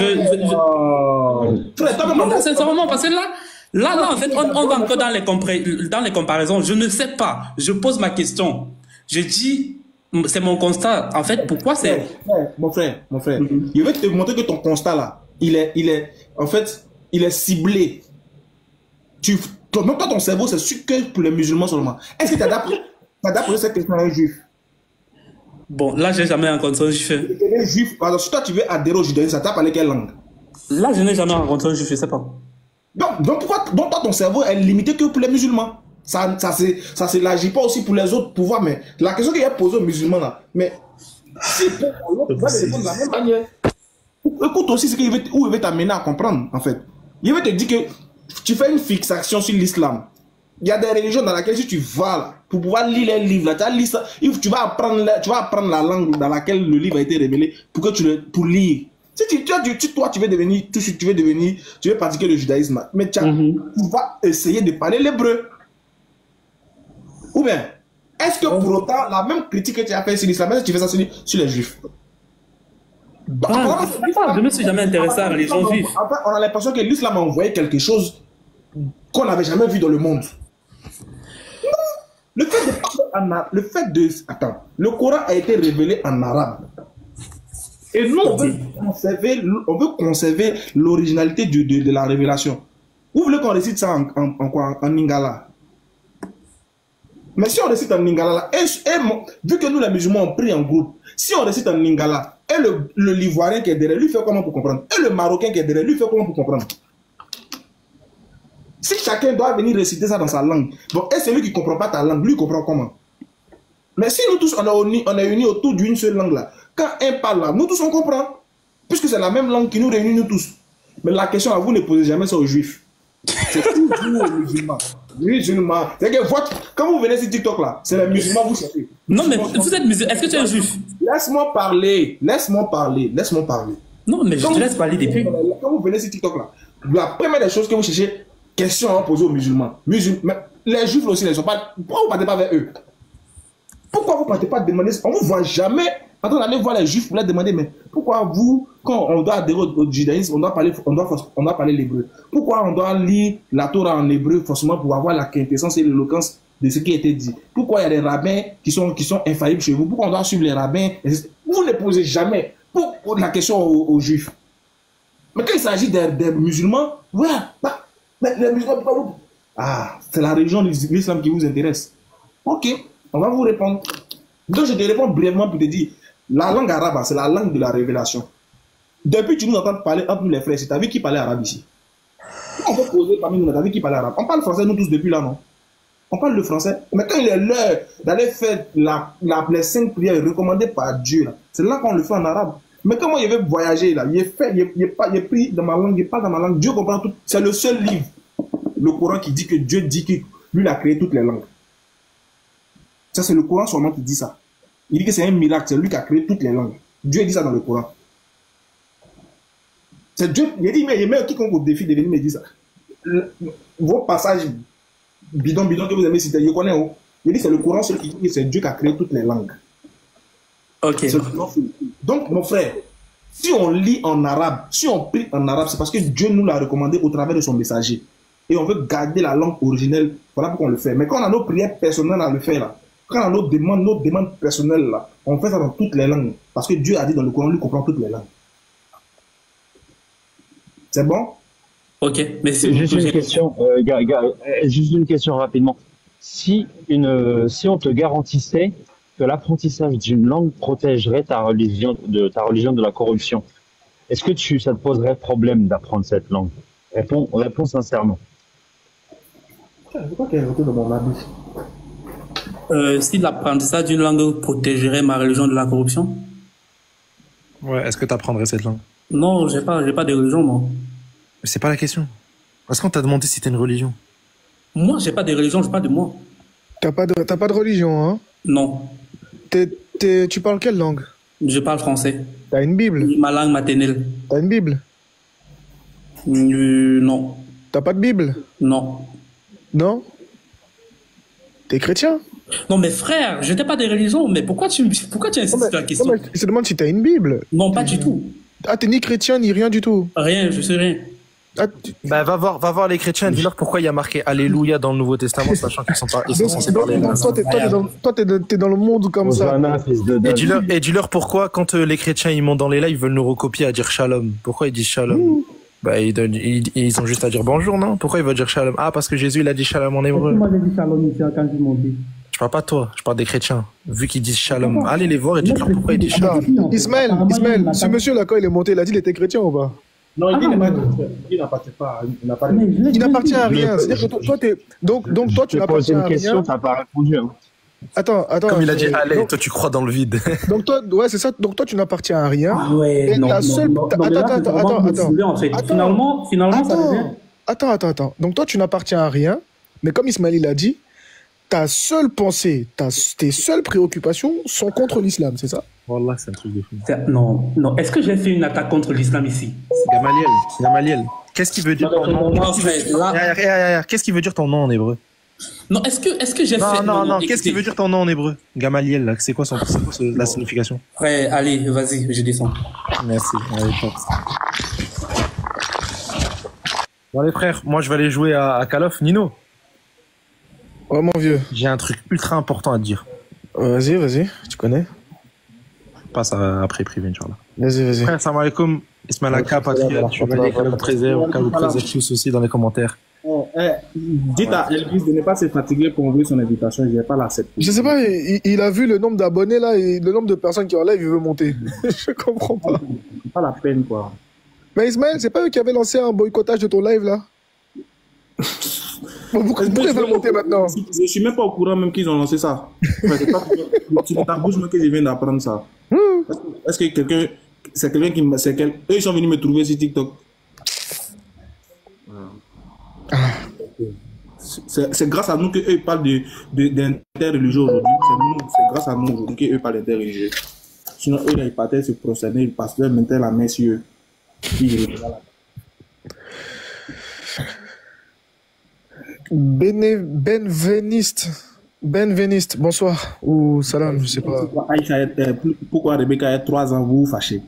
Sincèrement, parce que là, en fait, on va encore dans les comparaisons. Je ne sais pas. Je pose ma question. Je dis, c'est mon constat. En fait, pourquoi c'est... Mon frère. Je vais te montrer que ton constat là, il est ciblé. Même pas ton cerveau, c'est sûr que pour les musulmans seulement. Est-ce que tu as posé cette question à un juif? Bon, là, j'ai jamais rencontré un juif. Un juif, alors si toi tu veux adhérer au judaïsme, ça t'a parlé quelle langue? Là, je n'ai jamais rencontré un juif, je sais pas. Donc pourquoi toi, ton cerveau est limité que pour les musulmans? Ça s'élargit pas aussi pour les autres pouvoirs, mais la question qu'il y a posée aux musulmans là, mais si pour l'autre, tu vas répondre de la même manière. Écoute aussi ce qu'il veut t'amener à comprendre, en fait. Il veut te dire que tu fais une fixation sur l'islam. Il y a des religions dans lesquelles si tu vas là, pour pouvoir lire les livres, là, tu vas apprendre la langue dans laquelle le livre a été révélé pour lire. Si toi tu veux pratiquer le judaïsme, mais tu vas essayer de parler l'hébreu. Ou bien, est-ce que pour autant, la même critique que tu as fait sur l'islam, tu fais ça sur les juifs? Je ne me suis jamais intéressé à la religion juive. On a l'impression que l'islam a envoyé quelque chose qu'on n'avait jamais vu dans le monde. Le Coran a été révélé en arabe. Et nous, on veut conserver l'originalité de la révélation. Vous voulez qu'on récite ça en lingala? Mais si on récite en lingala, vu que nous les musulmans on prie en groupe, si on récite en lingala, et le Livoirien qui est derrière, lui fait comment pour comprendre? Et le Marocain qui est derrière, lui fait comment pour comprendre? Si chacun doit venir réciter ça dans sa langue, bon, et celui qui ne comprend pas ta langue, lui comprend comment? Mais si nous tous on est unis autour d'une seule langue là, quand un parle là, nous tous on comprend, puisque c'est la même langue qui nous réunit nous tous. Mais la question à vous, ne posez jamais ça aux juifs. C'est toujours aux musulmans. Musulmans. C'est que quand vous venez sur TikTok là, c'est les musulmans vous cherchez. Non mais vous êtes musulman, est-ce que tu es un juif? Laisse-moi parler. Non mais je te laisse parler depuis. Quand vous venez sur TikTok là, la première des choses que vous cherchez, question à poser aux musulmans. Les juifs aussi ne sont pas. Pourquoi vous ne partez pas vers eux? Pourquoi vous ne partez pas demander? On ne vous voit jamais en train d'aller voir les juifs pour leur demander, mais pourquoi vous, quand on doit adhérer au judaïsme, on doit parler l'hébreu? Pourquoi on doit lire la Torah en hébreu forcément pour avoir la quintessence et l'éloquence de ce qui a été dit? Pourquoi il y a des rabbins qui sont infaillibles chez vous? Pourquoi on doit suivre les rabbins? Vous ne posez jamais la question aux juifs. Mais quand il s'agit des musulmans, voilà, mais les musulmans, pourquoi vous... Ah, c'est la religion de l'islam qui vous intéresse. Ok, on va vous répondre. Donc je te réponds brièvement pour te dire, la langue arabe, c'est la langue de la révélation. Depuis que tu nous entends parler entre nous les frères, c'est ta vie qui parlait arabe ici. On peut poser parmi nous, ta vie qui parlait arabe. On parle français nous tous depuis là, non? On parle le français. Mais quand il est l'heure d'aller faire les 5 prières recommandées par Dieu, c'est là qu'on le fait en arabe. Mais quand moi je vais voyager là, il est pris dans ma langue, il parle dans ma langue, Dieu comprend tout. C'est le seul livre, le Coran, qui dit que Dieu dit que lui il a créé toutes les langues. Ça c'est le Coran seulement qui dit ça. Il dit que c'est un miracle, c'est lui qui a créé toutes les langues. Dieu dit ça dans le Coran. C'est Dieu, il dit, mais quiconque au défi de venir me dire ça. vos passages bidon que vous avez cités, je connais. Il dit c'est le Coran qui dit que c'est Dieu qui a créé toutes les langues. Ok. Donc, mon frère, si on lit en arabe, si on prie en arabe, c'est parce que Dieu nous l'a recommandé au travers de son messager. Et on veut garder la langue originelle, voilà pourquoi on le fait. Mais quand on a nos prières personnelles à le faire, là, quand on a nos demandes personnelles, là, on fait ça dans toutes les langues. Parce que Dieu a dit dans le Coran, lui comprend toutes les langues. C'est bon? Ok, mais c'est juste une question, juste une question rapidement. Si on te garantissait que l'apprentissage d'une langue protégerait ta religion de la corruption, est-ce que ça te poserait problème d'apprendre cette langue? Réponds sincèrement. Je crois qu'elle est retournée dans mon habit. Si l'apprentissage d'une langue protégerait ma religion de la corruption? Ouais, est-ce que tu apprendrais cette langue? Non, j'ai pas de religion, moi. Mais c'est pas la question. Est-ce qu'on t'a demandé si t'as une religion? Moi, j'ai pas de religion, je parle de moi. T'as pas de religion, hein? Non. Tu parles quelle langue? Je parle français. T'as une Bible? Ma langue maternelle. T'as une Bible? Non. T'as pas de Bible? Non. Non? T'es chrétien? Non, mais frère, je n'ai pas de religion, mais pourquoi tu insistes sur la question? Non, mais je te demande si t'as une Bible. Non, pas du tout. Ah, t'es ni chrétien, ni rien du tout? Rien, je sais rien. Ah, Bah, va voir les chrétiens et dis-leur pourquoi il y a marqué Alléluia dans le Nouveau Testament, sachant qu'ils sont censés parler. Toi, t'es dans le monde comme ça. Et dis-leur pourquoi, quand les chrétiens ils montent dans les lives, ils veulent nous recopier à dire shalom. Pourquoi ils disent shalom? Bah, ils ont juste à dire bonjour, non? Pourquoi ils veulent dire shalom? Ah, parce que Jésus, il a dit shalom en hébreu. Moi, j'ai dit shalom ici quand je montais. Je parle pas de toi, je parle des chrétiens. Vu qu'ils disent shalom, allez les voir et dites-leur pourquoi ils disent shalom. Ismaël, ce monsieur-là, quand il est monté, il a dit qu'il était chrétien ou pas? Non, il n'appartient pas. Il n'appartient à rien. C'est-à-dire que toi, donc toi, tu n'appartiens à rien. Je te pose une question, t'as pas répondu. Hein. Attends. Comme il a dit, allez, toi, tu crois dans le vide. Donc toi, ouais, c'est ça. Donc toi, tu n'appartiens à rien. Ah ouais, et non, la seule. Finalement, ça devient. Attends. Donc toi, tu n'appartiens à rien. Mais comme Ismaël il a dit, ta seule pensée, tes seules préoccupations sont contre l'islam, c'est ça? Wallah, c'est un truc de fou. Non. Est-ce que j'ai fait une attaque contre l'islam ici? Gamaliel. Qu'est-ce qui veut dire ton nom? Qu'est-ce qui veut dire ton nom en hébreu? Non, est-ce que j'ai fait... Non, qu'est-ce qui veut dire ton nom en hébreu? Gamaliel, là, c'est quoi la signification? Ouais, allez, vas-y, je descends. Merci. Allez, bon, les frères, moi je vais aller jouer à Call of. Nino. Ouais, mon vieux. J'ai un truc ultra important à te dire. Vas-y, tu connais. Passe après privé, Inch'Allah. Vas-y. Frère, salam alaikum. Ismail Aka, Patriot, tu vas aller Call of préserve, Call of préserve tous aussi dans les commentaires. Dites à Elvis de ne pas se fatiguer pour envoyer son invitation, je ne vais pas l'accepter. Je sais pas, il a vu le nombre d'abonnés là et le nombre de personnes qui en live, il veut monter. Je comprends pas. C'est pas la peine, quoi. Mais Ismaël, c'est pas eux qui avaient lancé un boycottage de ton live là? Pourquoi ils veulent monter maintenant? Je suis même pas au courant même qu'ils ont lancé ça. C'est ta bouche que je viens d'apprendre ça. Est-ce que quelqu'un... C'est quelqu'un qui m'a... Eux, ils sont venus me trouver sur TikTok. C'est grâce à nous qu'eux ils parlent d'interreligieux aujourd'hui. C'est grâce à nous aujourd'hui qu'eux parlent d'interreligieux. Sinon, eux, là, ils partaient se prosterner, ils passaient, mettaient la main sur eux. Benveniste, bonsoir. Ou salam, je sais pas. Pourquoi Rebecca a 3 ans, vous vous fâchez?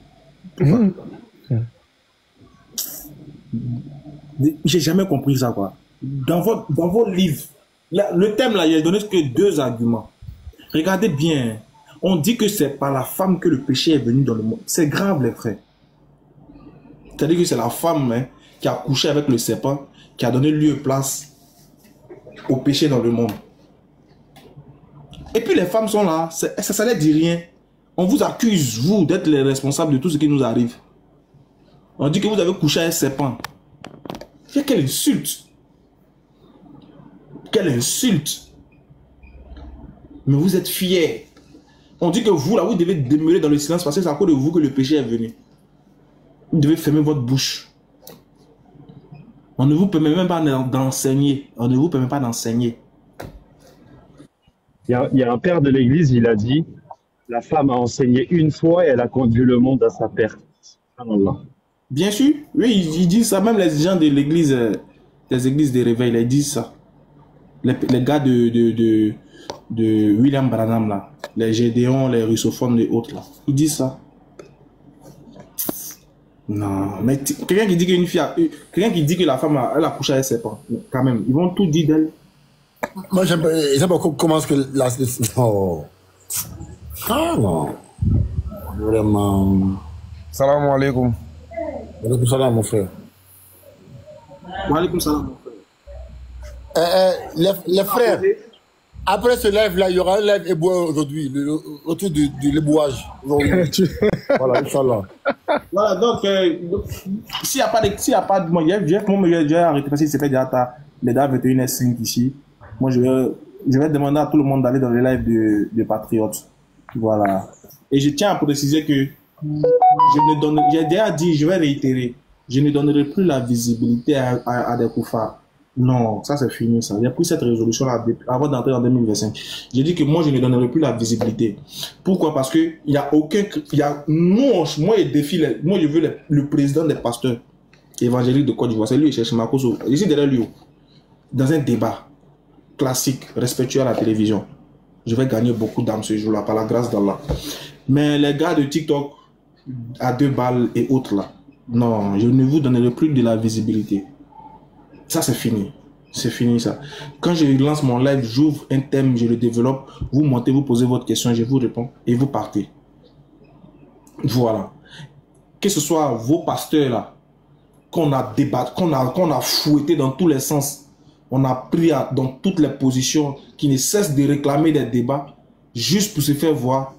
J'ai jamais compris ça, quoi. Dans vos livres, le thème là, il a donné que 2 arguments. Regardez bien. On dit que c'est par la femme que le péché est venu dans le monde. C'est grave, les frères. C'est-à-dire que c'est la femme qui a couché avec le serpent, qui a donné lieu et place au péché dans le monde. Et puis les femmes sont là, ça ne dit rien. On vous accuse, vous, d'être les responsables de tout ce qui nous arrive. On dit que vous avez couché avec un serpent. Quelle insulte! Quelle insulte! Mais vous êtes fiers. On dit que vous, là, vous devez demeurer dans le silence parce que c'est à cause de vous que le péché est venu. Vous devez fermer votre bouche. On ne vous permet même pas d'enseigner. On ne vous permet pas d'enseigner. Il y a un père de l'église, il a dit, la femme a enseigné une fois et elle a conduit le monde à sa perte. Bien sûr, oui, ils disent ça, même les gens de l'église des églises de réveil, ils disent ça. Les gars de William Branham, là, les Gédéons, les russophones et autres, là, ils disent ça. Non, mais quelqu'un qui dit qu'une fille, quelqu'un qui dit que la femme elle a couché avec ses parents, quand même, ils vont tout dire d'elle. Moi, j'aime pas comment est-ce que la. Oh. Ah non. Vraiment. Salam alaikum. Alaikum salam, mon frère. Wa alaikum salam, mon frère. Les frères, après ce live-là, il y aura un live éboueur aujourd'hui, autour de l'ébouage. Voilà, Inch'Allah. Voilà, donc, s'il n'y a pas de. Moi, j'ai arrêté parce que c'est fait déjà tard. Les dates 21h05 ici. Moi, je vais demander à tout le monde d'aller dans les lives de Patriotes. Voilà. Et je tiens à préciser que j'ai déjà dit, je vais réitérer, je ne donnerai plus la visibilité à des koufars. Non, ça c'est fini ça. J'ai pris cette résolution là avant d'entrer en 2025. J'ai dit que moi je ne donnerai plus la visibilité. Pourquoi? Parce que il y a aucun, moi je défie, moi je veux le président des pasteurs évangéliques de Côte d'Ivoire. C'est lui qui cherche Makoso. Je suis derrière lui dans un débat classique, respectueux à la télévision. Je vais gagner beaucoup d'âmes ce jour-là par la grâce d'Allah. Mais les gars de TikTok à 2 balles et autres là, non, je ne vous donnerai plus de la visibilité. Ça, c'est fini. C'est fini, ça. Quand je lance mon live, j'ouvre un thème, je le développe. Vous montez, vous posez votre question, je vous réponds et vous partez. Voilà. Que ce soit vos pasteurs, là, qu'on a débattu, qu'on a fouetté dans tous les sens, on a pris dans toutes les positions, qui ne cessent de réclamer des débats, juste pour se faire voir,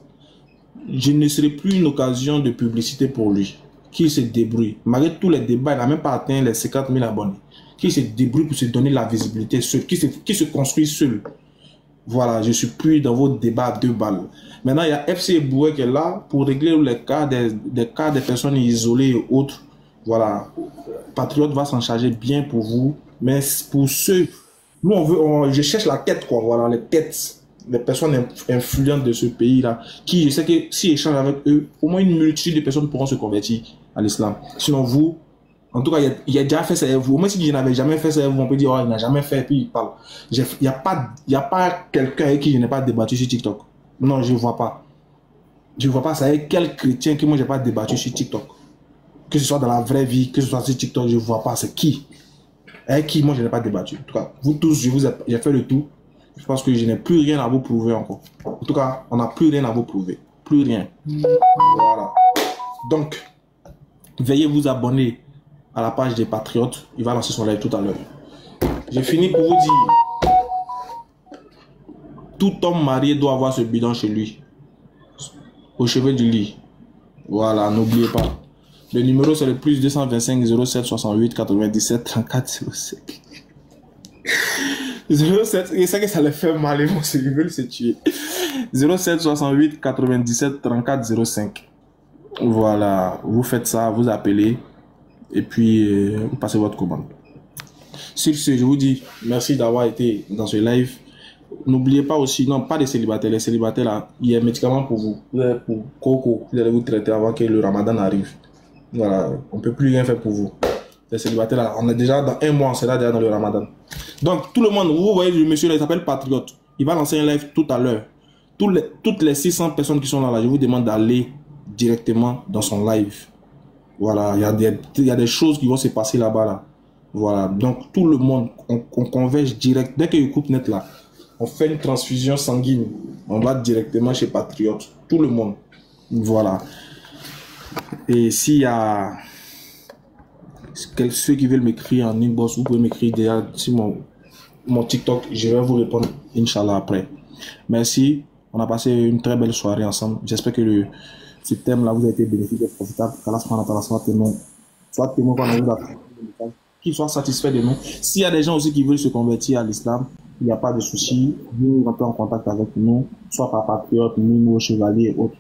je ne serai plus une occasion de publicité pour lui. Qu'il se débrouille. Malgré tous les débats, il n'a même pas atteint les 50 000 abonnés. Qui se débrouille pour se donner la visibilité seul, qui se construit seul. Voilà, je ne suis plus dans vos débats à 2 balles. Maintenant, il y a FC Boué qui est là pour régler les cas des cas des personnes isolées et autres. Voilà, Patriote va s'en charger bien pour vous. Mais pour ceux, nous je cherche la tête quoi, voilà, les têtes, les personnes influentes de ce pays-là, qui je sais que si échangent avec eux, au moins une multitude de personnes pourront se convertir à l'islam. Sinon vous, en tout cas, il a déjà fait ça avec vous. Au moins si je n'avais jamais fait ça avec vous, on peut dire, oh, il n'a jamais fait, puis il parle. Il n'y a pas quelqu'un avec qui je n'ai pas débattu sur TikTok. Non, je ne vois pas. Je ne vois pas ça avec quel chrétien que moi je n'ai pas débattu sur TikTok. Que ce soit dans la vraie vie, que ce soit sur TikTok, je ne vois pas. C'est qui? Avec qui moi je n'ai pas débattu. En tout cas, vous tous, j'ai fait le tout. Je pense que je n'ai plus rien à vous prouver encore. En tout cas, on n'a plus rien à vous prouver. Plus rien. Voilà. Donc, veuillez vous abonner à la page des Patriotes. Il va lancer son live tout à l'heure. J'ai fini pour vous dire. Tout homme marié doit avoir ce bidon chez lui. Au chevet du lit. Voilà, n'oubliez pas. Le numéro c'est le plus 225 07 68 97 34 05. 07, et ça que ça les fait mal, ils veulent se tuer. 07 68 97 34 05. Voilà, vous faites ça, vous appelez et puis vous passez votre commande. Sur ce, je vous dis merci d'avoir été dans ce live. N'oubliez pas aussi, non, pas des célibataires. Les célibataires là, il y a un médicament pour vous. Pour Coco, vous allez vous traiter avant que le Ramadan arrive. Voilà, on ne peut plus rien faire pour vous. Les célibataires là, on est déjà dans 1 mois, on sera déjà dans le Ramadan. Donc tout le monde, vous voyez le monsieur là, il s'appelle Patriote. Il va lancer un live tout à l'heure. Toutes les 600 personnes qui sont là, je vous demande d'aller directement dans son live. Voilà, il y a des choses qui vont se passer là-bas là. Voilà, donc tout le monde, on converge direct. Dès qu'il coupe net là, on fait une transfusion sanguine. On va directement chez Patriote. Tout le monde. Voilà. Et s'il y a ceux qui veulent m'écrire en inbox, vous pouvez m'écrire déjà sur mon TikTok. Je vais vous répondre, Inch'Allah, après. Merci. On a passé une très belle soirée ensemble. J'espère que ce thème-là vous a été bénéfique et profitable. Soit témoin qu'on a eu qu'ils soient satisfaits de nous. S'il y a des gens aussi qui veulent se convertir à l'islam, il n'y a pas de souci. Vous rentrez en contact avec nous, soit par Patriote, Mimo, Chevalier et autres.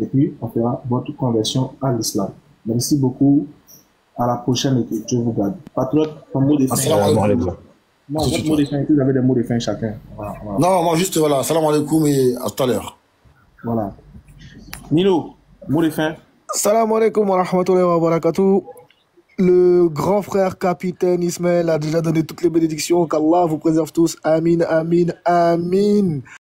Et puis, on fera votre conversion à l'islam. Merci beaucoup. À la prochaine et que Dieu vous garde. Patriote, ton mot de fin. Non, votre mot de fin, vous avez des mots de fin chacun. Voilà. Non, moi juste, voilà, salam alaikum et à tout à l'heure. Voilà. Nilo, mot de fin. Salam alaikum wa rahmatullahi wa barakatuh. Le grand frère capitaine Ismaël a déjà donné toutes les bénédictions. Qu'Allah vous préserve tous. Amin, amin, amin.